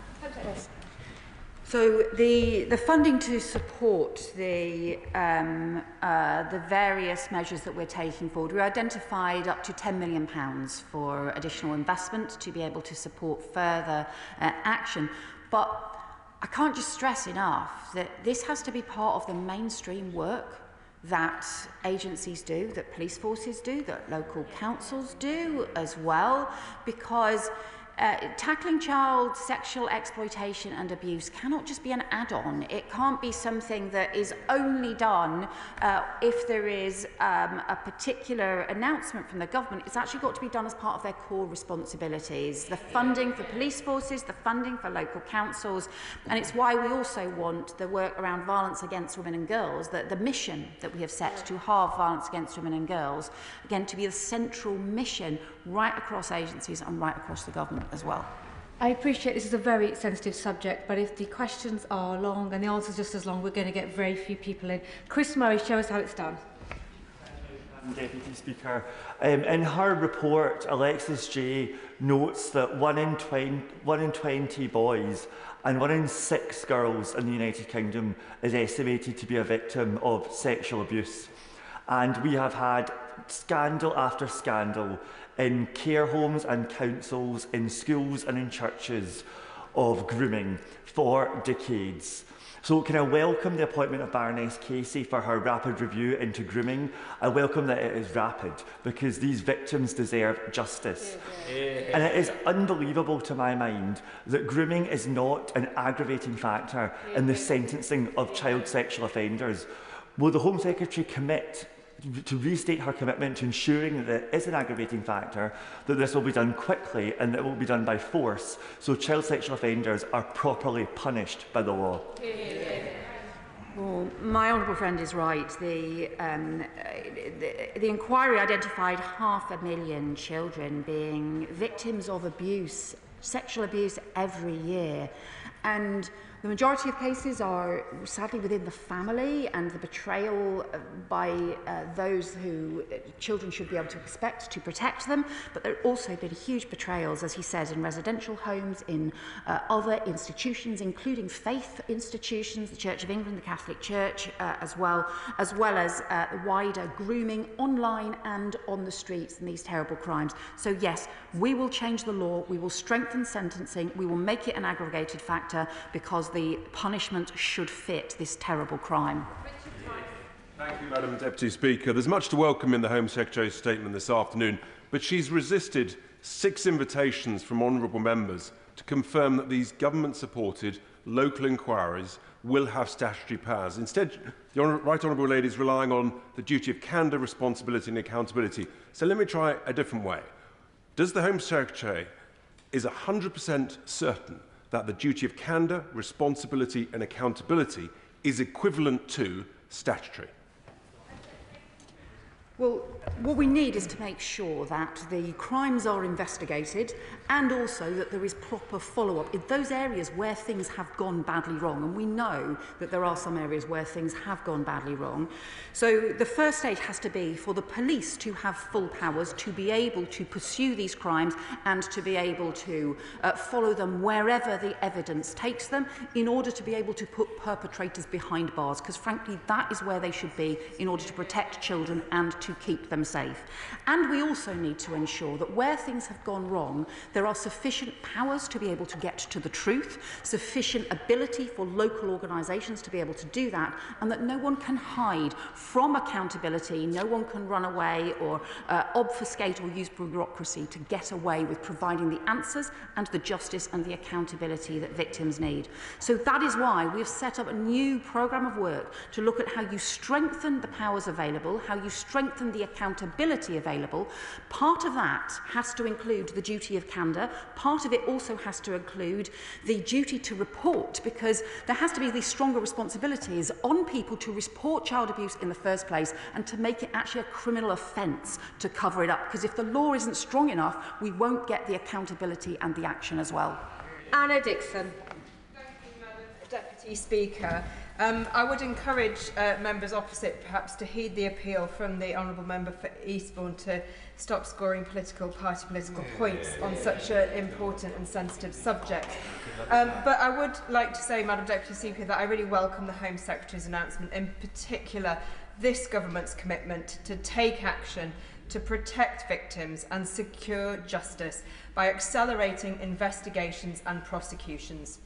So the funding to support the various measures that we're taking forward, we identified up to £10 million for additional investment to be able to support further action. But I can't just stress enough that this has to be part of the mainstream work that agencies do, that police forces do, that local councils do as well, because tackling child sexual exploitation and abuse cannot just be an add-on. It can't be something that is only done if there is a particular announcement from the government. It's actually got to be done as part of their core responsibilities. The funding for police forces, the funding for local councils, and it's why we also want the work around violence against women and girls, the mission that we have set to halve violence against women and girls, again, to be the central mission right across agencies and right across the government as well.
I appreciate this is a very sensitive subject, but if the questions are long and the answers just as long, we're going to get very few people in. Chris Murray, show us how it's done.
Deputy Speaker. In her report, Alexis Jay notes that 1 in 20 boys and 1 in 6 girls in the United Kingdom is estimated to be a victim of sexual abuse. And we have had scandal after scandal in care homes and councils, in schools and in churches of grooming for decades. So can I welcome the appointment of Baroness Casey for her rapid review into grooming. I welcome that it is rapid, because these victims deserve justice. And it is unbelievable to my mind that grooming is not an aggravating factor in the sentencing of child sexual offenders. Will the Home Secretary commit to restate her commitment to ensuring that it is an aggravating factor, that this will be done quickly and that it will be done by force, so child sexual offenders are properly punished by the law?
Well, my honourable friend is right. The inquiry identified 500,000 children being victims of abuse, sexual abuse, every year. And the majority of cases are sadly within the family, and the betrayal by those who children should be able to expect to protect them. But there have also been huge betrayals, as he said, in residential homes, in other institutions, including faith institutions, the Church of England, the Catholic Church, as well as wider grooming online and on the streets in these terrible crimes. So yes, we will change the law, we will strengthen sentencing, we will make it an aggregated factor, because the punishment should fit this terrible crime.
Thank you, Madam Deputy Speaker. There's much to welcome in the Home Secretary's statement this afternoon, but she's resisted 6 invitations from honourable members to confirm that these government-supported local inquiries will have statutory powers. Instead, the Right Honourable Lady is relying on the duty of candour, responsibility and accountability. So let me try a different way. Does the Home Secretary is 100% certain that the duty of candour, responsibility and accountability is equivalent to statutory?
Well, what we need is to make sure that the crimes are investigated, and also that there is proper follow-up in those areas where things have gone badly wrong. And we know that there are some areas where things have gone badly wrong. So the first stage has to be for the police to have full powers to be able to pursue these crimes and to be able to follow them wherever the evidence takes them, in order to be able to put perpetrators behind bars, because frankly that is where they should be in order to protect children and to keep them safe. And we also need to ensure that where things have gone wrong, there are sufficient powers to be able to get to the truth, sufficient ability for local organisations to be able to do that, and that no one can hide from accountability, no one can run away or obfuscate or use bureaucracy to get away with providing the answers and the justice and the accountability that victims need. So that is why we've set up a new programme of work to look at how you strengthen the powers available, how you strengthen
strengthen the accountability available, part of that has to include the duty of candour. Part of it also has to include the duty to report, because there has to be these stronger responsibilities on people to report child abuse in the first place and to make it actually a criminal offence to cover it up. Because if the law isn't strong enough, we won't get the accountability and the action as well.
Anna Dixon. Thank you, Madam Deputy Speaker. I would encourage members opposite perhaps to heed the appeal from the Honourable Member for Eastbourne to stop scoring political points on such an important and sensitive subject. But I would like to say, Madam Deputy Speaker, that I really welcome the Home Secretary's announcement, in particular this government's commitment to take action to protect victims and secure justice by accelerating investigations and prosecutions.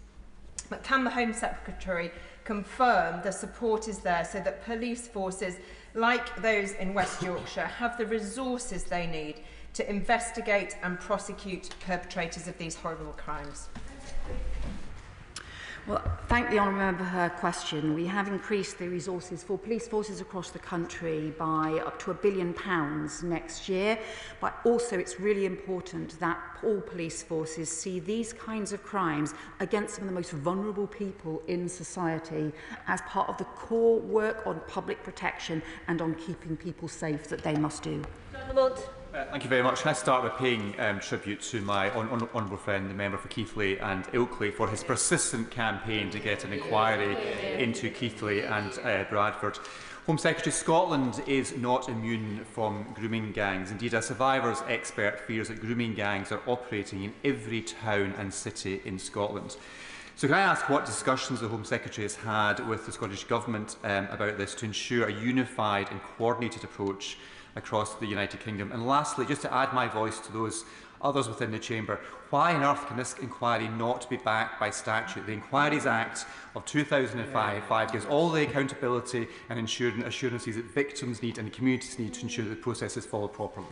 But can the Home Secretary confirm the support is there so that police forces like those in West Yorkshire have the resources they need to investigate and prosecute perpetrators of these horrible crimes?
Well, thank the Honourable Member for her question. We have increased the resources for police forces across the country by up to £1 billion next year. But also it's really important that all police forces see these kinds of crimes against some of the most vulnerable people in society as part of the core work on public protection and on keeping people safe that they must do.
Thank you very much. Can I start by paying tribute to my honourable friend, the member for Keighley and Ilkley, for his persistent campaign to get an inquiry into Keighley and Bradford. Home Secretary, Scotland is not immune from grooming gangs. Indeed, a survivors expert fears that grooming gangs are operating in every town and city in Scotland. So can I ask what discussions the Home Secretary has had with the Scottish Government about this to ensure a unified and coordinated approach across the United Kingdom? And lastly, just to add my voice to those others within the Chamber, why on earth can this inquiry not be backed by statute? The Inquiries Act of 2005 gives all the accountability and assurances that victims need and communities need to ensure that the process is followed properly.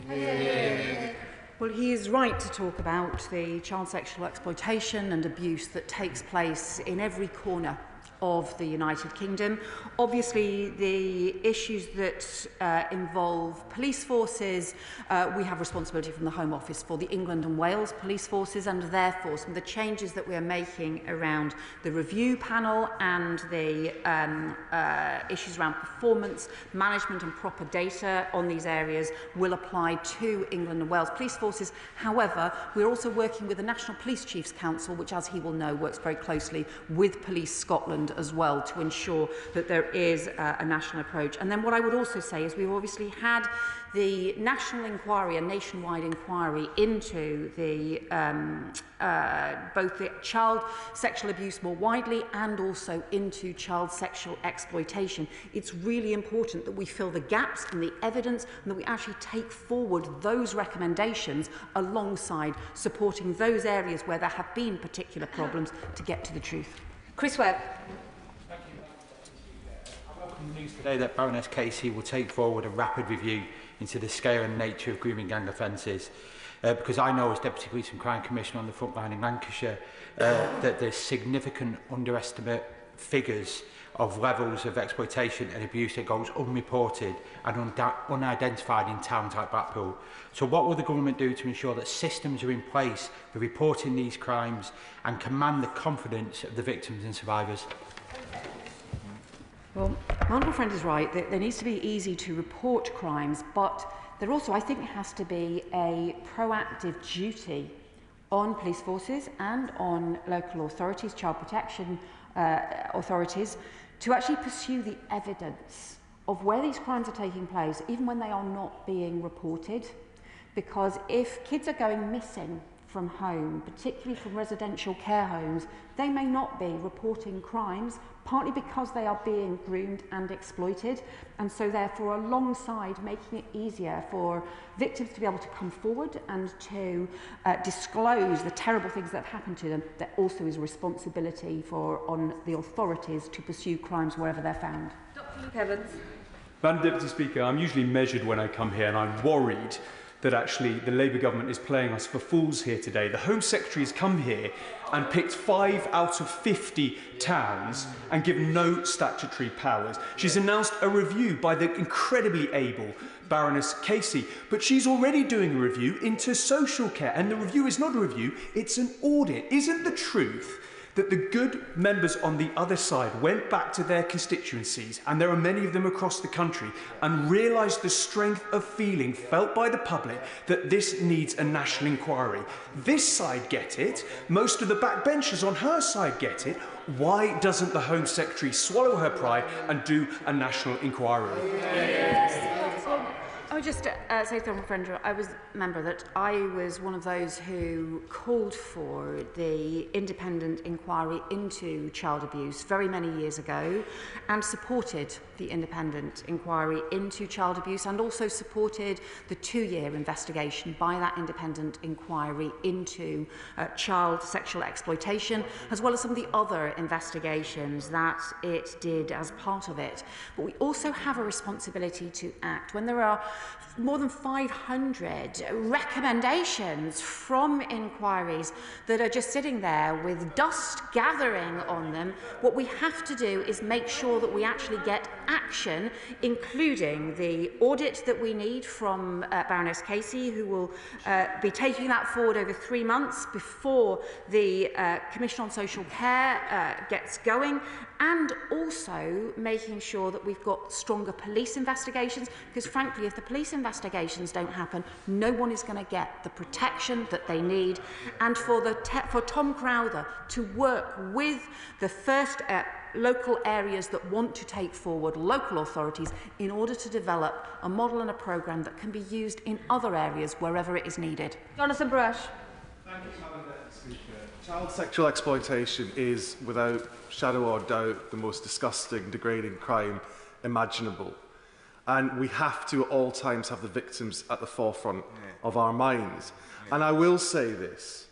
Well, he is right to talk about the child sexual exploitation and abuse that takes place in every corner of the United Kingdom. Obviously, the issues that involve police forces, we have responsibility from the Home Office for the England and Wales police forces, and therefore some of the changes that we are making around the review panel and the issues around performance, management and proper data on these areas will apply to England and Wales police forces. However, we're also working with the National Police Chiefs Council, which, as he will know, works very closely with Police Scotland as well to ensure that there is a national approach. And then what I would also say is we've obviously had the national inquiry, a nationwide inquiry into the both the child sexual abuse more widely and also into child sexual exploitation. It's really important that we fill the gaps in the evidence and that we actually take forward those recommendations alongside supporting those areas where there have been particular problems to get to the truth.
Chris Webb.
News today that Baroness Casey will take forward a rapid review into the scale and nature of grooming gang offences, because I know as Deputy Police and Crime Commissioner on the front line in Lancashire that there's significant underestimate figures of levels of exploitation and abuse that goes unreported and unidentified in towns like Blackpool. So what will the government do to ensure that systems are in place for reporting these crimes and command the confidence of the victims and survivors?
Well, my honourable friend is right. There needs to be easy to report crimes, but there also, I think, has to be a proactive duty on police forces and on local authorities, child protection authorities, to actually pursue the evidence of where these crimes are taking place, even when they are not being reported. Because if kids are going missing from home, particularly from residential care homes, they may not be reporting crimes, partly because they are being groomed and exploited, and so therefore alongside making it easier for victims to be able to come forward and to disclose the terrible things that have happened to them, there also is a responsibility on the authorities to pursue crimes wherever they're found.
Dr. Luke Evans.
Madam Deputy Speaker, I'm usually measured when I come here, and I'm worried
that actually the Labour government is playing us for fools here today. The Home Secretary has come here and picked 5 out of 50 towns and given no statutory powers. She's announced a review by the incredibly able Baroness Casey, but she's already doing a review into social care, and the review is not a review, it's an audit. Isn't the truth that the good members on the other side went back to their constituencies, and there are many of them across the country, and realised the strength of feeling felt by the public that this needs a national inquiry? This side get it, most of the backbenchers on her side get it. Why doesn't the Home Secretary swallow her pride and do a national inquiry?
I would just say to the friend, I was a member that I was one of those who called for the independent inquiry into child abuse very many years ago, and supported the independent inquiry into child abuse, and also supported the 2-year investigation by that independent inquiry into child sexual exploitation, as well as some of the other investigations that it did as part of it. But we also have a responsibility to act when there are more than 500 recommendations from inquiries that are just sitting there with dust gathering on them. What we have to do is make sure that we actually get action, including the audit that we need from Baroness Casey, who will be taking that forward over 3 months before the Commission on Social Care gets going, and also making sure that we've got stronger police investigations, because frankly, if the police investigations don't happen, no one is going to get the protection that they need. And for Tom Crowther to work with the first local areas that want to take forward, local authorities, in order to develop a model and a programme that can be used in other areas wherever it is needed.
Jonathan Brush.
Thank you, Madam Speaker. Child sexual exploitation is, without shadow or doubt, the most disgusting, degrading crime imaginable. And we have to, at all times, have the victims at the forefront of our minds. And I will say this.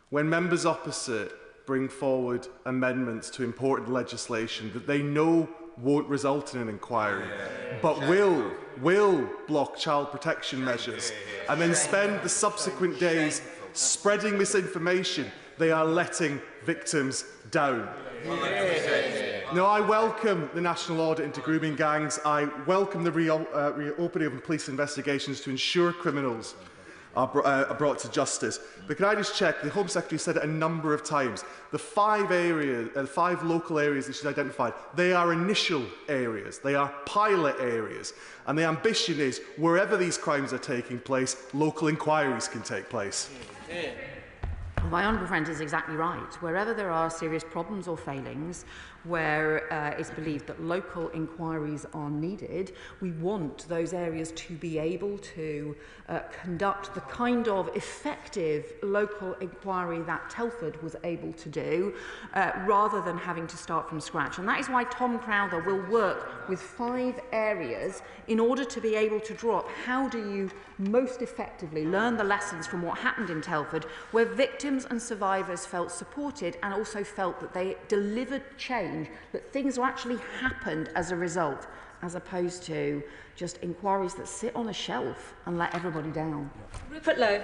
When members opposite bring forward amendments to important legislation that they know won't result in an inquiry, but will block child protection measures, and then spend the subsequent days spreading misinformation, they are letting victims down. Now, I welcome the national audit into grooming gangs. I welcome the reopening of police investigations to ensure criminals are brought to justice. But can I just check, the Home Secretary said it a number of times, the 5 local areas that she's identified, they are initial areas, they are pilot areas, and the ambition is, wherever these crimes are taking place, local inquiries can take place.
My honourable friend is exactly right. Wherever there are serious problems or failings, where it's believed that local inquiries are needed, we want those areas to be able to conduct the kind of effective local inquiry that Telford was able to do, rather than having to start from scratch. And that is why Tom Crowther will work with 5 areas in order to be able to draw up how do you most effectively learn the lessons from what happened in Telford, where victims and survivors felt supported and also felt that they delivered change, that things actually happened as a result, as opposed to just inquiries that sit on a shelf and let everybody down.
Rupert Lowe.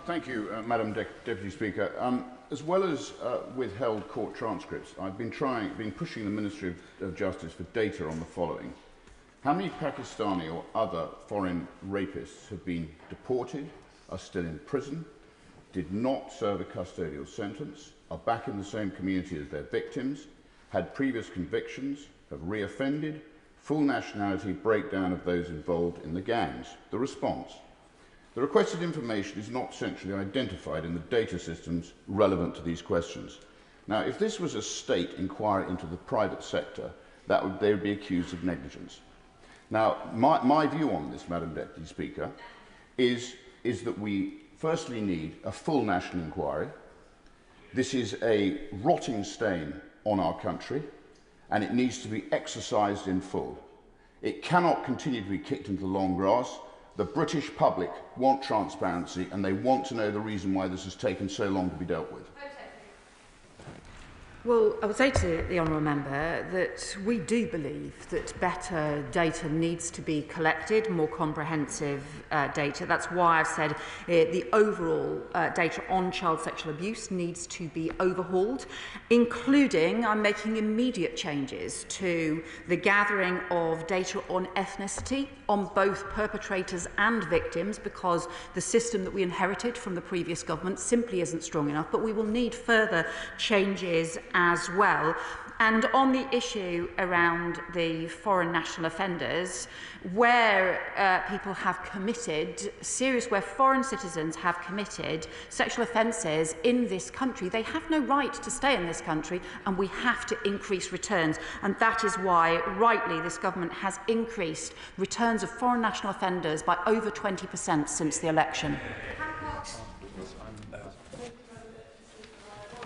Thank you, Madam Deputy Speaker. As well as withheld court transcripts, I've been pushing the Ministry of Justice for data on the following. How many Pakistani or other foreign rapists have been deported, are still in prison, did not serve a custodial sentence, are back in the same community as their victims, had previous convictions, have reoffended, full nationality breakdown of those involved in the gangs? The response: the requested information is not centrally identified in the data systems relevant to these questions. Now, if this was a state inquiry into the private sector, they would be accused of negligence. Now, my view on this, Madam Deputy Speaker, is that we firstly need a full national inquiry. This is a rotting stain on our country, and it needs to be exercised in full. It cannot continue to be kicked into the long grass. The British public want transparency, and they want to know the reason why this has taken so long to be dealt with.
Well, I would say to the honourable member that we do believe that better data needs to be collected, more comprehensive data. That's why I've said the overall data on child sexual abuse needs to be overhauled, including I'm making immediate changes to the gathering of data on ethnicity on both perpetrators and victims, because the system that we inherited from the previous government simply isn't strong enough, but we will need further changes as well. And on the issue around the foreign national offenders, where people have committed where foreign citizens have committed sexual offences in this country, they have no right to stay in this country, and we have to increase returns. And that is why, rightly, this government has increased returns of foreign national offenders by over 20% since the election.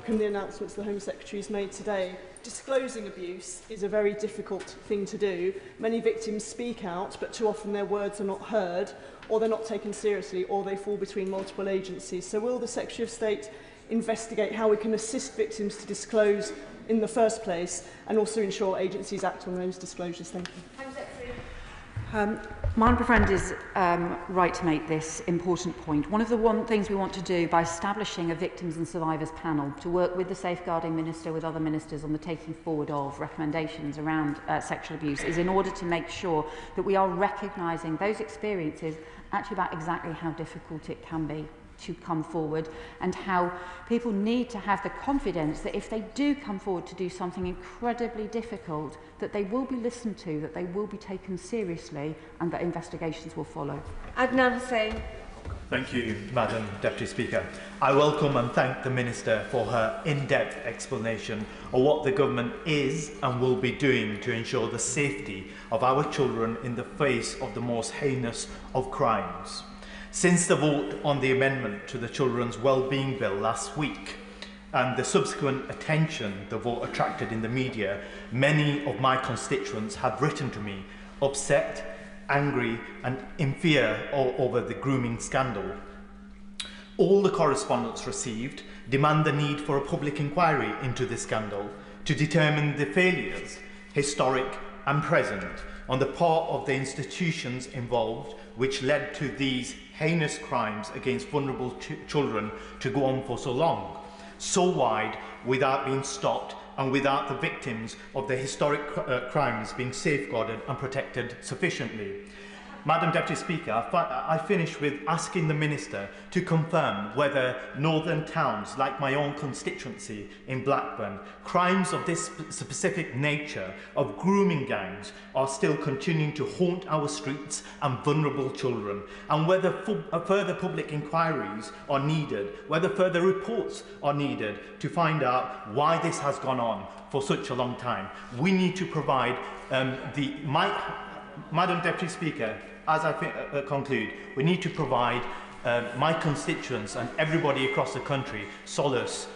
From the announcements the Home Secretary has made today, disclosing abuse is a very difficult thing to do. Many victims speak out, but too often their words are not heard, or they're not taken seriously, or they fall between multiple agencies. So will the Secretary of State investigate how we can assist victims to disclose in the first place, and also ensure agencies act on those disclosures? Thank you.
My honourable friend is right to make this important point. One of the things we want to do by establishing a victims and survivors panel to work with the safeguarding minister, with other ministers on the taking forward of recommendations around sexual abuse, is in order to make sure that we are recognising those experiences actually about exactly how difficult it can be to come forward, and how people need to have the confidence that if they do come forward to do something incredibly difficult, that they will be listened to, that they will be taken seriously, and that investigations will follow.
Adnan Hussain.
Thank you, Madam Deputy Speaker. I welcome and thank the Minister for her in-depth explanation of what the government is and will be doing to ensure the safety of our children in the face of the most heinous of crimes. Since the vote on the amendment to the Children's Wellbeing Bill last week and the subsequent attention the vote attracted in the media, many of my constituents have written to me upset, angry and in fear over the grooming scandal. All the correspondence received demand the need for a public inquiry into the scandal to determine the failures, historic and present, on the part of the institutions involved, which led to these heinous crimes against vulnerable children to go on for so long, so wide, without being stopped, and without the victims of the historic crimes being safeguarded and protected sufficiently. Madam Deputy Speaker, I finish with asking the Minister to confirm whether northern towns, like my own constituency in Blackburn, crimes of this specific nature of grooming gangs are still continuing to haunt our streets and vulnerable children, and whether further public inquiries are needed, whether further reports are needed to find out why this has gone on for such a long time. We need to provide Madam Deputy Speaker, as I conclude, we need to provide my constituents and everybody across the country solace.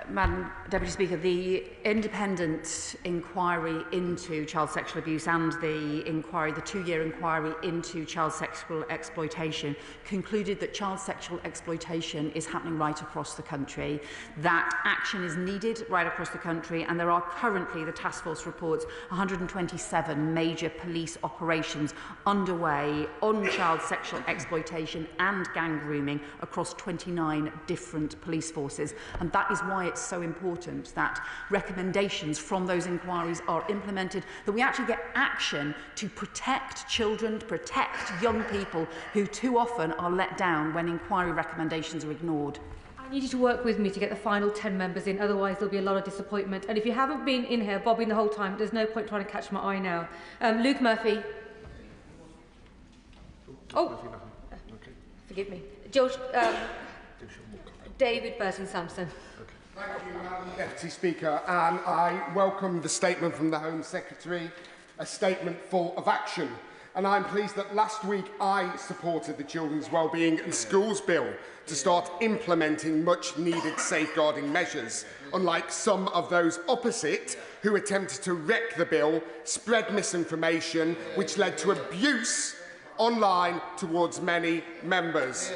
Madam Deputy Speaker, the independent inquiry into child sexual abuse and the two-year inquiry into child sexual exploitation concluded that child sexual exploitation is happening right across the country, that action is needed right across the country, and there are currently, the task force reports, 127 major police operations underway on child sexual exploitation and gang grooming across 29 different police forces. And that is why it's so important that recommendations from those inquiries are implemented, that we actually get action to protect children, to protect young people who too often are let down when inquiry recommendations are ignored.
I need you to work with me to get the final 10 members in, otherwise there'll be a lot of disappointment. And if you haven't been in here bobbing the whole time, there's no point trying to catch my eye now. Luke Murphy. Forgive me. George, David Burton-Sampson.
Thank you, Madam Deputy Speaker, and I welcome the statement from the Home Secretary, a statement full of action. And I'm pleased that last week I supported the Children's Wellbeing and Schools Bill to start implementing much-needed safeguarding measures, unlike some of those opposite who attempted to wreck the bill, spread misinformation, which led to abuse online towards many members.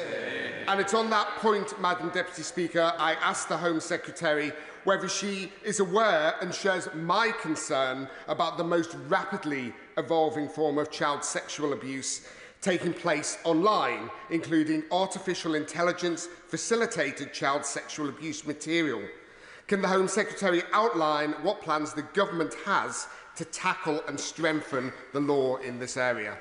And it's on that point, Madam Deputy Speaker, I asked the Home Secretary whether she is aware and shares my concern about the most rapidly evolving form of child sexual abuse taking place online, including artificial intelligence facilitated child sexual abuse material. Can the Home Secretary outline what plans the government has to tackle and strengthen the law in this area?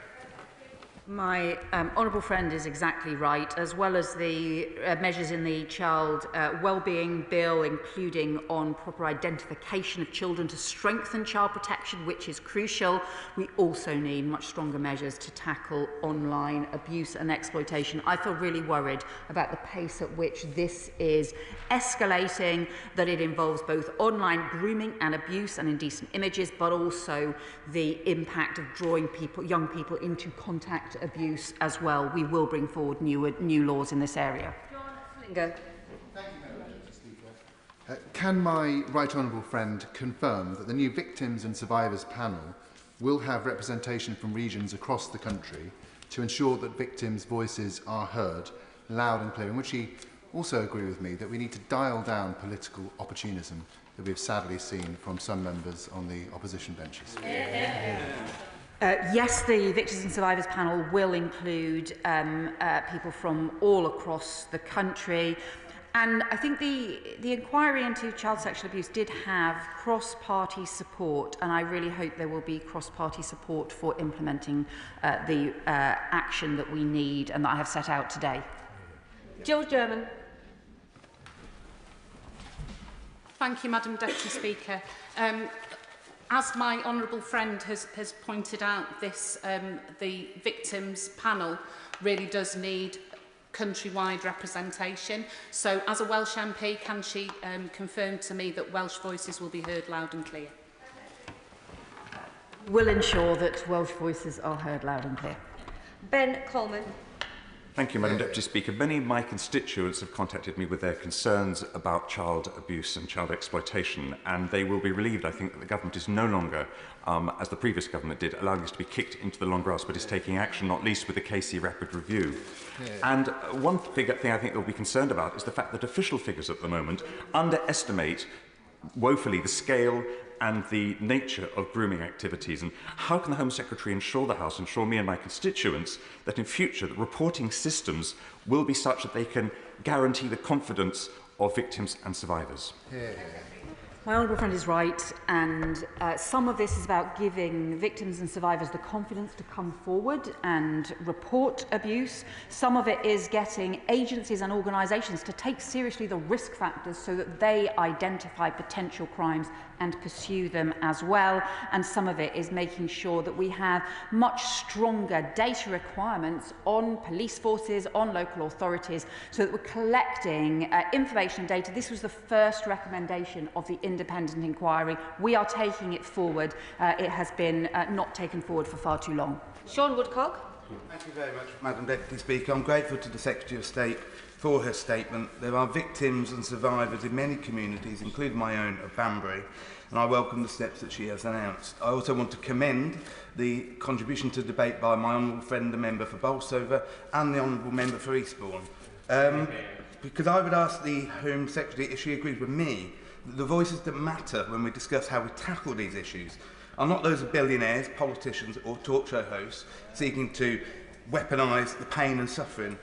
My honourable friend is exactly right, as well as the measures in the Child Wellbeing Bill, including on proper identification of children to strengthen child protection, which is crucial. We also need much stronger measures to tackle online abuse and exploitation. I feel really worried about the pace at which this is escalating, that it involves both online grooming and abuse and indecent images, but also the impact of drawing young people into contact abuse as well. We will bring forward new laws in this area.
Can my right honourable friend confirm that the new Victims and Survivors panel will have representation from regions across the country to ensure that victims' voices are heard loud and clear? And would she also agree with me that we need to dial down political opportunism that we've sadly seen from some members on the opposition benches?
Yes, the Victims and Survivors panel will include people from all across the country. And I think the inquiry into child sexual abuse did have cross-party support, and I really hope there will be cross-party support for implementing the action that we need and that I have set out today.
Jill German.
Thank you, Madam Deputy Speaker. As my honourable friend has pointed out, the victims panel really does need countrywide representation. So, as a Welsh MP, can she confirm to me that Welsh voices will be heard loud and clear?
We'll ensure that Welsh voices are heard loud and clear.
Ben Coleman.
Thank you, Madam Deputy Speaker. Many of my constituents have contacted me with their concerns about child abuse and child exploitation, and they will be relieved, I think, that the government is no longer, as the previous government did, allowing us to be kicked into the long grass, but is taking action, not least with the KC Rapid Review. And one thing I think they'll be concerned about is the fact that official figures at the moment underestimate woefully the scale and the nature of grooming activities. And how can the Home Secretary ensure the House, ensure me and my constituents, that in future the reporting systems will be such that they can guarantee the confidence of victims and survivors?
My honourable friend is right, and some of this is about giving victims and survivors the confidence to come forward and report abuse. Some of it is getting agencies and organisations to take seriously the risk factors so that they identify potential crimes and pursue them as well. And some of it is making sure that we have much stronger data requirements on police forces, on local authorities, so that we're collecting information and data. This was the first recommendation of the independent inquiry. We are taking it forward. It has been not taken forward for far too long.
Sean Woodcock.
Thank you very much, Madam Deputy Speaker. I'm grateful to the Secretary of State for her statement. There are victims and survivors in many communities, including my own of Banbury, and I welcome the steps that she has announced. I also want to commend the contribution to debate by my honourable friend, the member for Bolsover, and the honourable member for Eastbourne. Because I would ask the Home Secretary if she agrees with me that the voices that matter when we discuss how we tackle these issues are not those of billionaires, politicians or talk show hosts seeking to weaponise the pain and suffering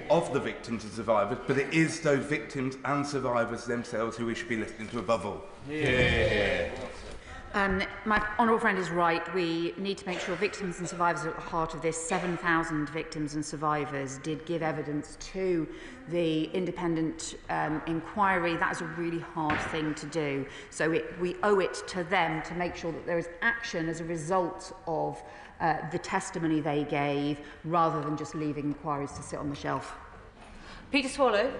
of the victims and survivors, but it is those victims and survivors themselves who we should be listening to above all.
My honourable friend is right. We need to make sure victims and survivors are at the heart of this. 7,000 victims and survivors did give evidence to the independent inquiry. That is a really hard thing to do. So we owe it to them to make sure that there is action as a result of the testimony they gave, rather than just leaving inquiries to sit on the shelf.
Peter Swallow.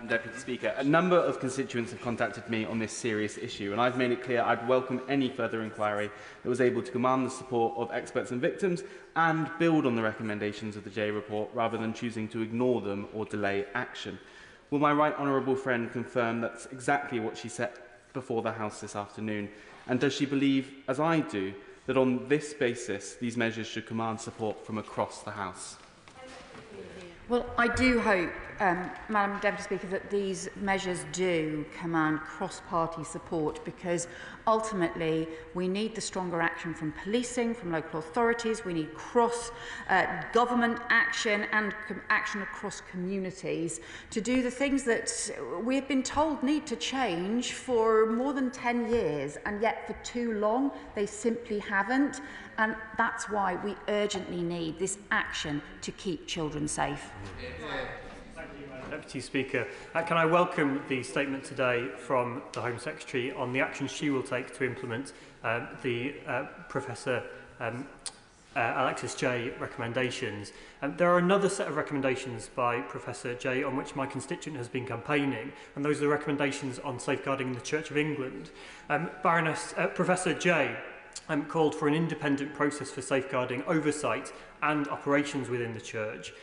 Deputy Speaker, a number of constituents have contacted me on this serious issue, and I've made it clear I'd welcome any further inquiry that was able to command the support of experts and victims and build on the recommendations of the J report, rather than choosing to ignore them or delay action. Will my right honourable friend confirm that's exactly what she set before the House this afternoon? And does she believe, as I do, that on this basis these measures should command support from across the House?
Well, I do hope, Madam Deputy Speaker, that these measures do command cross-party support, because ultimately we need the stronger action from policing, from local authorities. We need cross-government action and action across communities to do the things that we've been told need to change for more than 10 years, and yet for too long they simply haven't. And that's why we urgently need this action to keep children safe.
Thank you, Madam Deputy Speaker. Can I welcome the statement today from the Home Secretary on the actions she will take to implement the Professor Alexis Jay recommendations. There are another set of recommendations by Professor Jay on which my constituent has been campaigning, and those are the recommendations on safeguarding the Church of England. Professor Jay called for an independent process for safeguarding oversight and operations within the Church.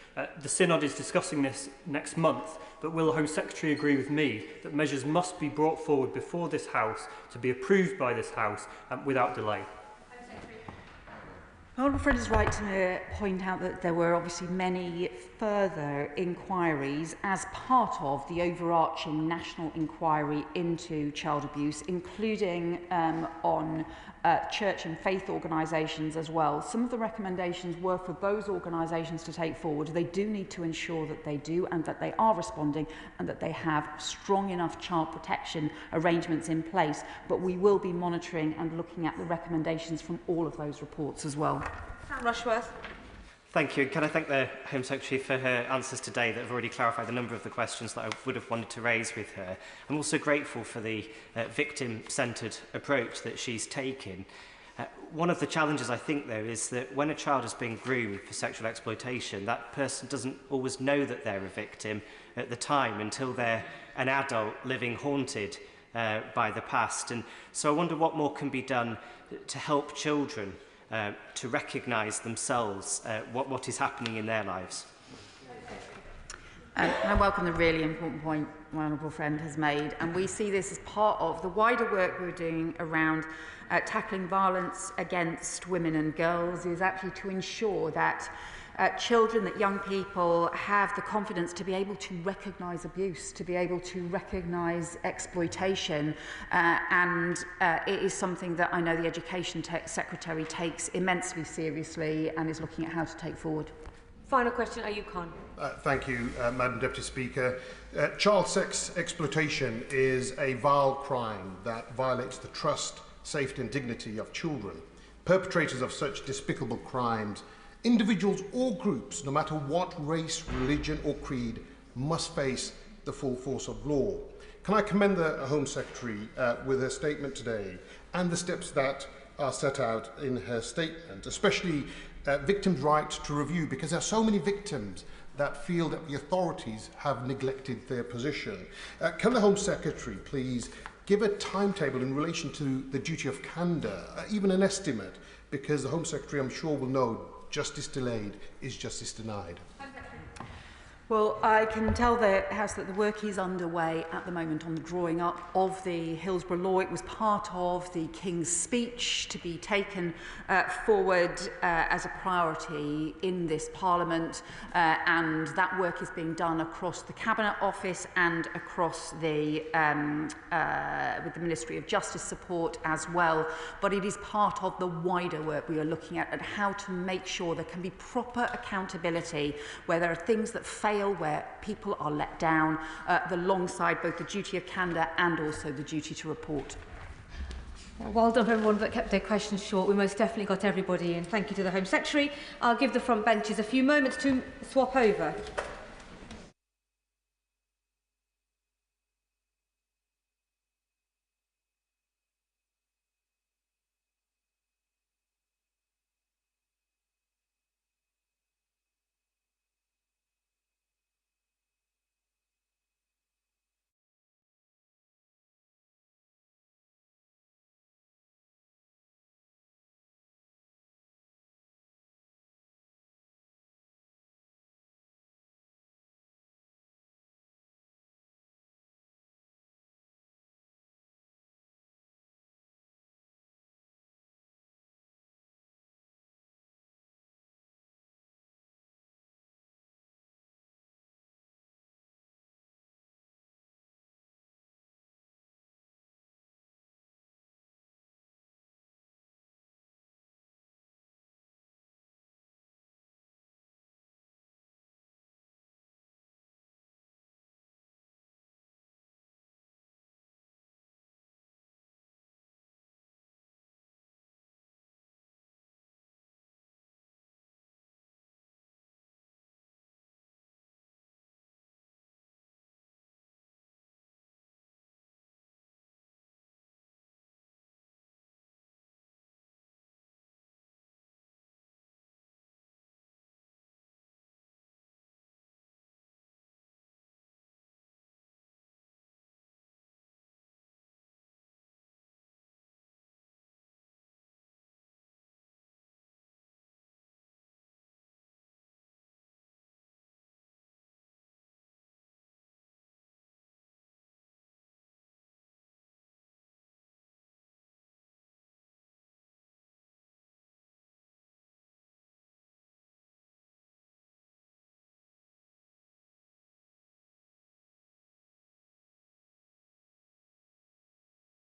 The Synod is discussing this next month, but will the Home Secretary agree with me that measures must be brought forward before this House to be approved by this House without delay?
Honourable Friend is right to point out that there were obviously many further inquiries as part of the overarching national inquiry into child abuse, including on church and faith organisations as well. Some of the recommendations were for those organisations to take forward. They do need to ensure that they do, and that they are responding, and that they have strong enough child protection arrangements in place. But we will be monitoring and looking at the recommendations from all of those reports as well.
Rushworth.
Thank you. Can I thank the Home Secretary for her answers today that have already clarified a number of the questions that I would have wanted to raise with her. I'm also grateful for the victim-centred approach that she's taken. One of the challenges, I think, though, is that when a child is being groomed for sexual exploitation, that person doesn't always know that they're a victim at the time until they're an adult living haunted by the past. And so I wonder what more can be done to help children to recognise themselves what is happening in their lives.
I welcome the really important point my honourable friend has made, and we see this as part of the wider work we're doing around tackling violence against women and girls, is actually to ensure that children, that young people have the confidence to be able to recognise abuse, to be able to recognise exploitation, and it is something that I know the Education Secretary takes immensely seriously and is looking at how to take forward.
Final question, Ayub Khan.
Thank you, Madam Deputy Speaker. Child sex exploitation is a vile crime that violates the trust, safety and dignity of children. Perpetrators of such despicable crimes, individuals or groups, no matter what race, religion or creed, must face the full force of law. Can I commend the Home Secretary with her statement today and the steps that are set out in her statement, especially victims' right to review, because there are so many victims that feel that the authorities have neglected their position. Can the Home Secretary please give a timetable in relation to the duty of candour, even an estimate, because the Home Secretary, I'm sure, will know justice delayed is justice denied.
Well, I can tell the House that the work is underway at the moment on the drawing up of the Hillsborough Law. It was part of the King's speech to be taken forward as a priority in this Parliament, and that work is being done across the Cabinet Office and across the with the Ministry of Justice support as well. But it is part of the wider work we are looking at how to make sure there can be proper accountability where there are things that fail, where people are let down, alongside both the duty of candour and also the duty to report.
Well done for everyone that kept their questions short. We most definitely got everybody in. Thank you to the Home Secretary. I'll give the front benches a few moments to swap over.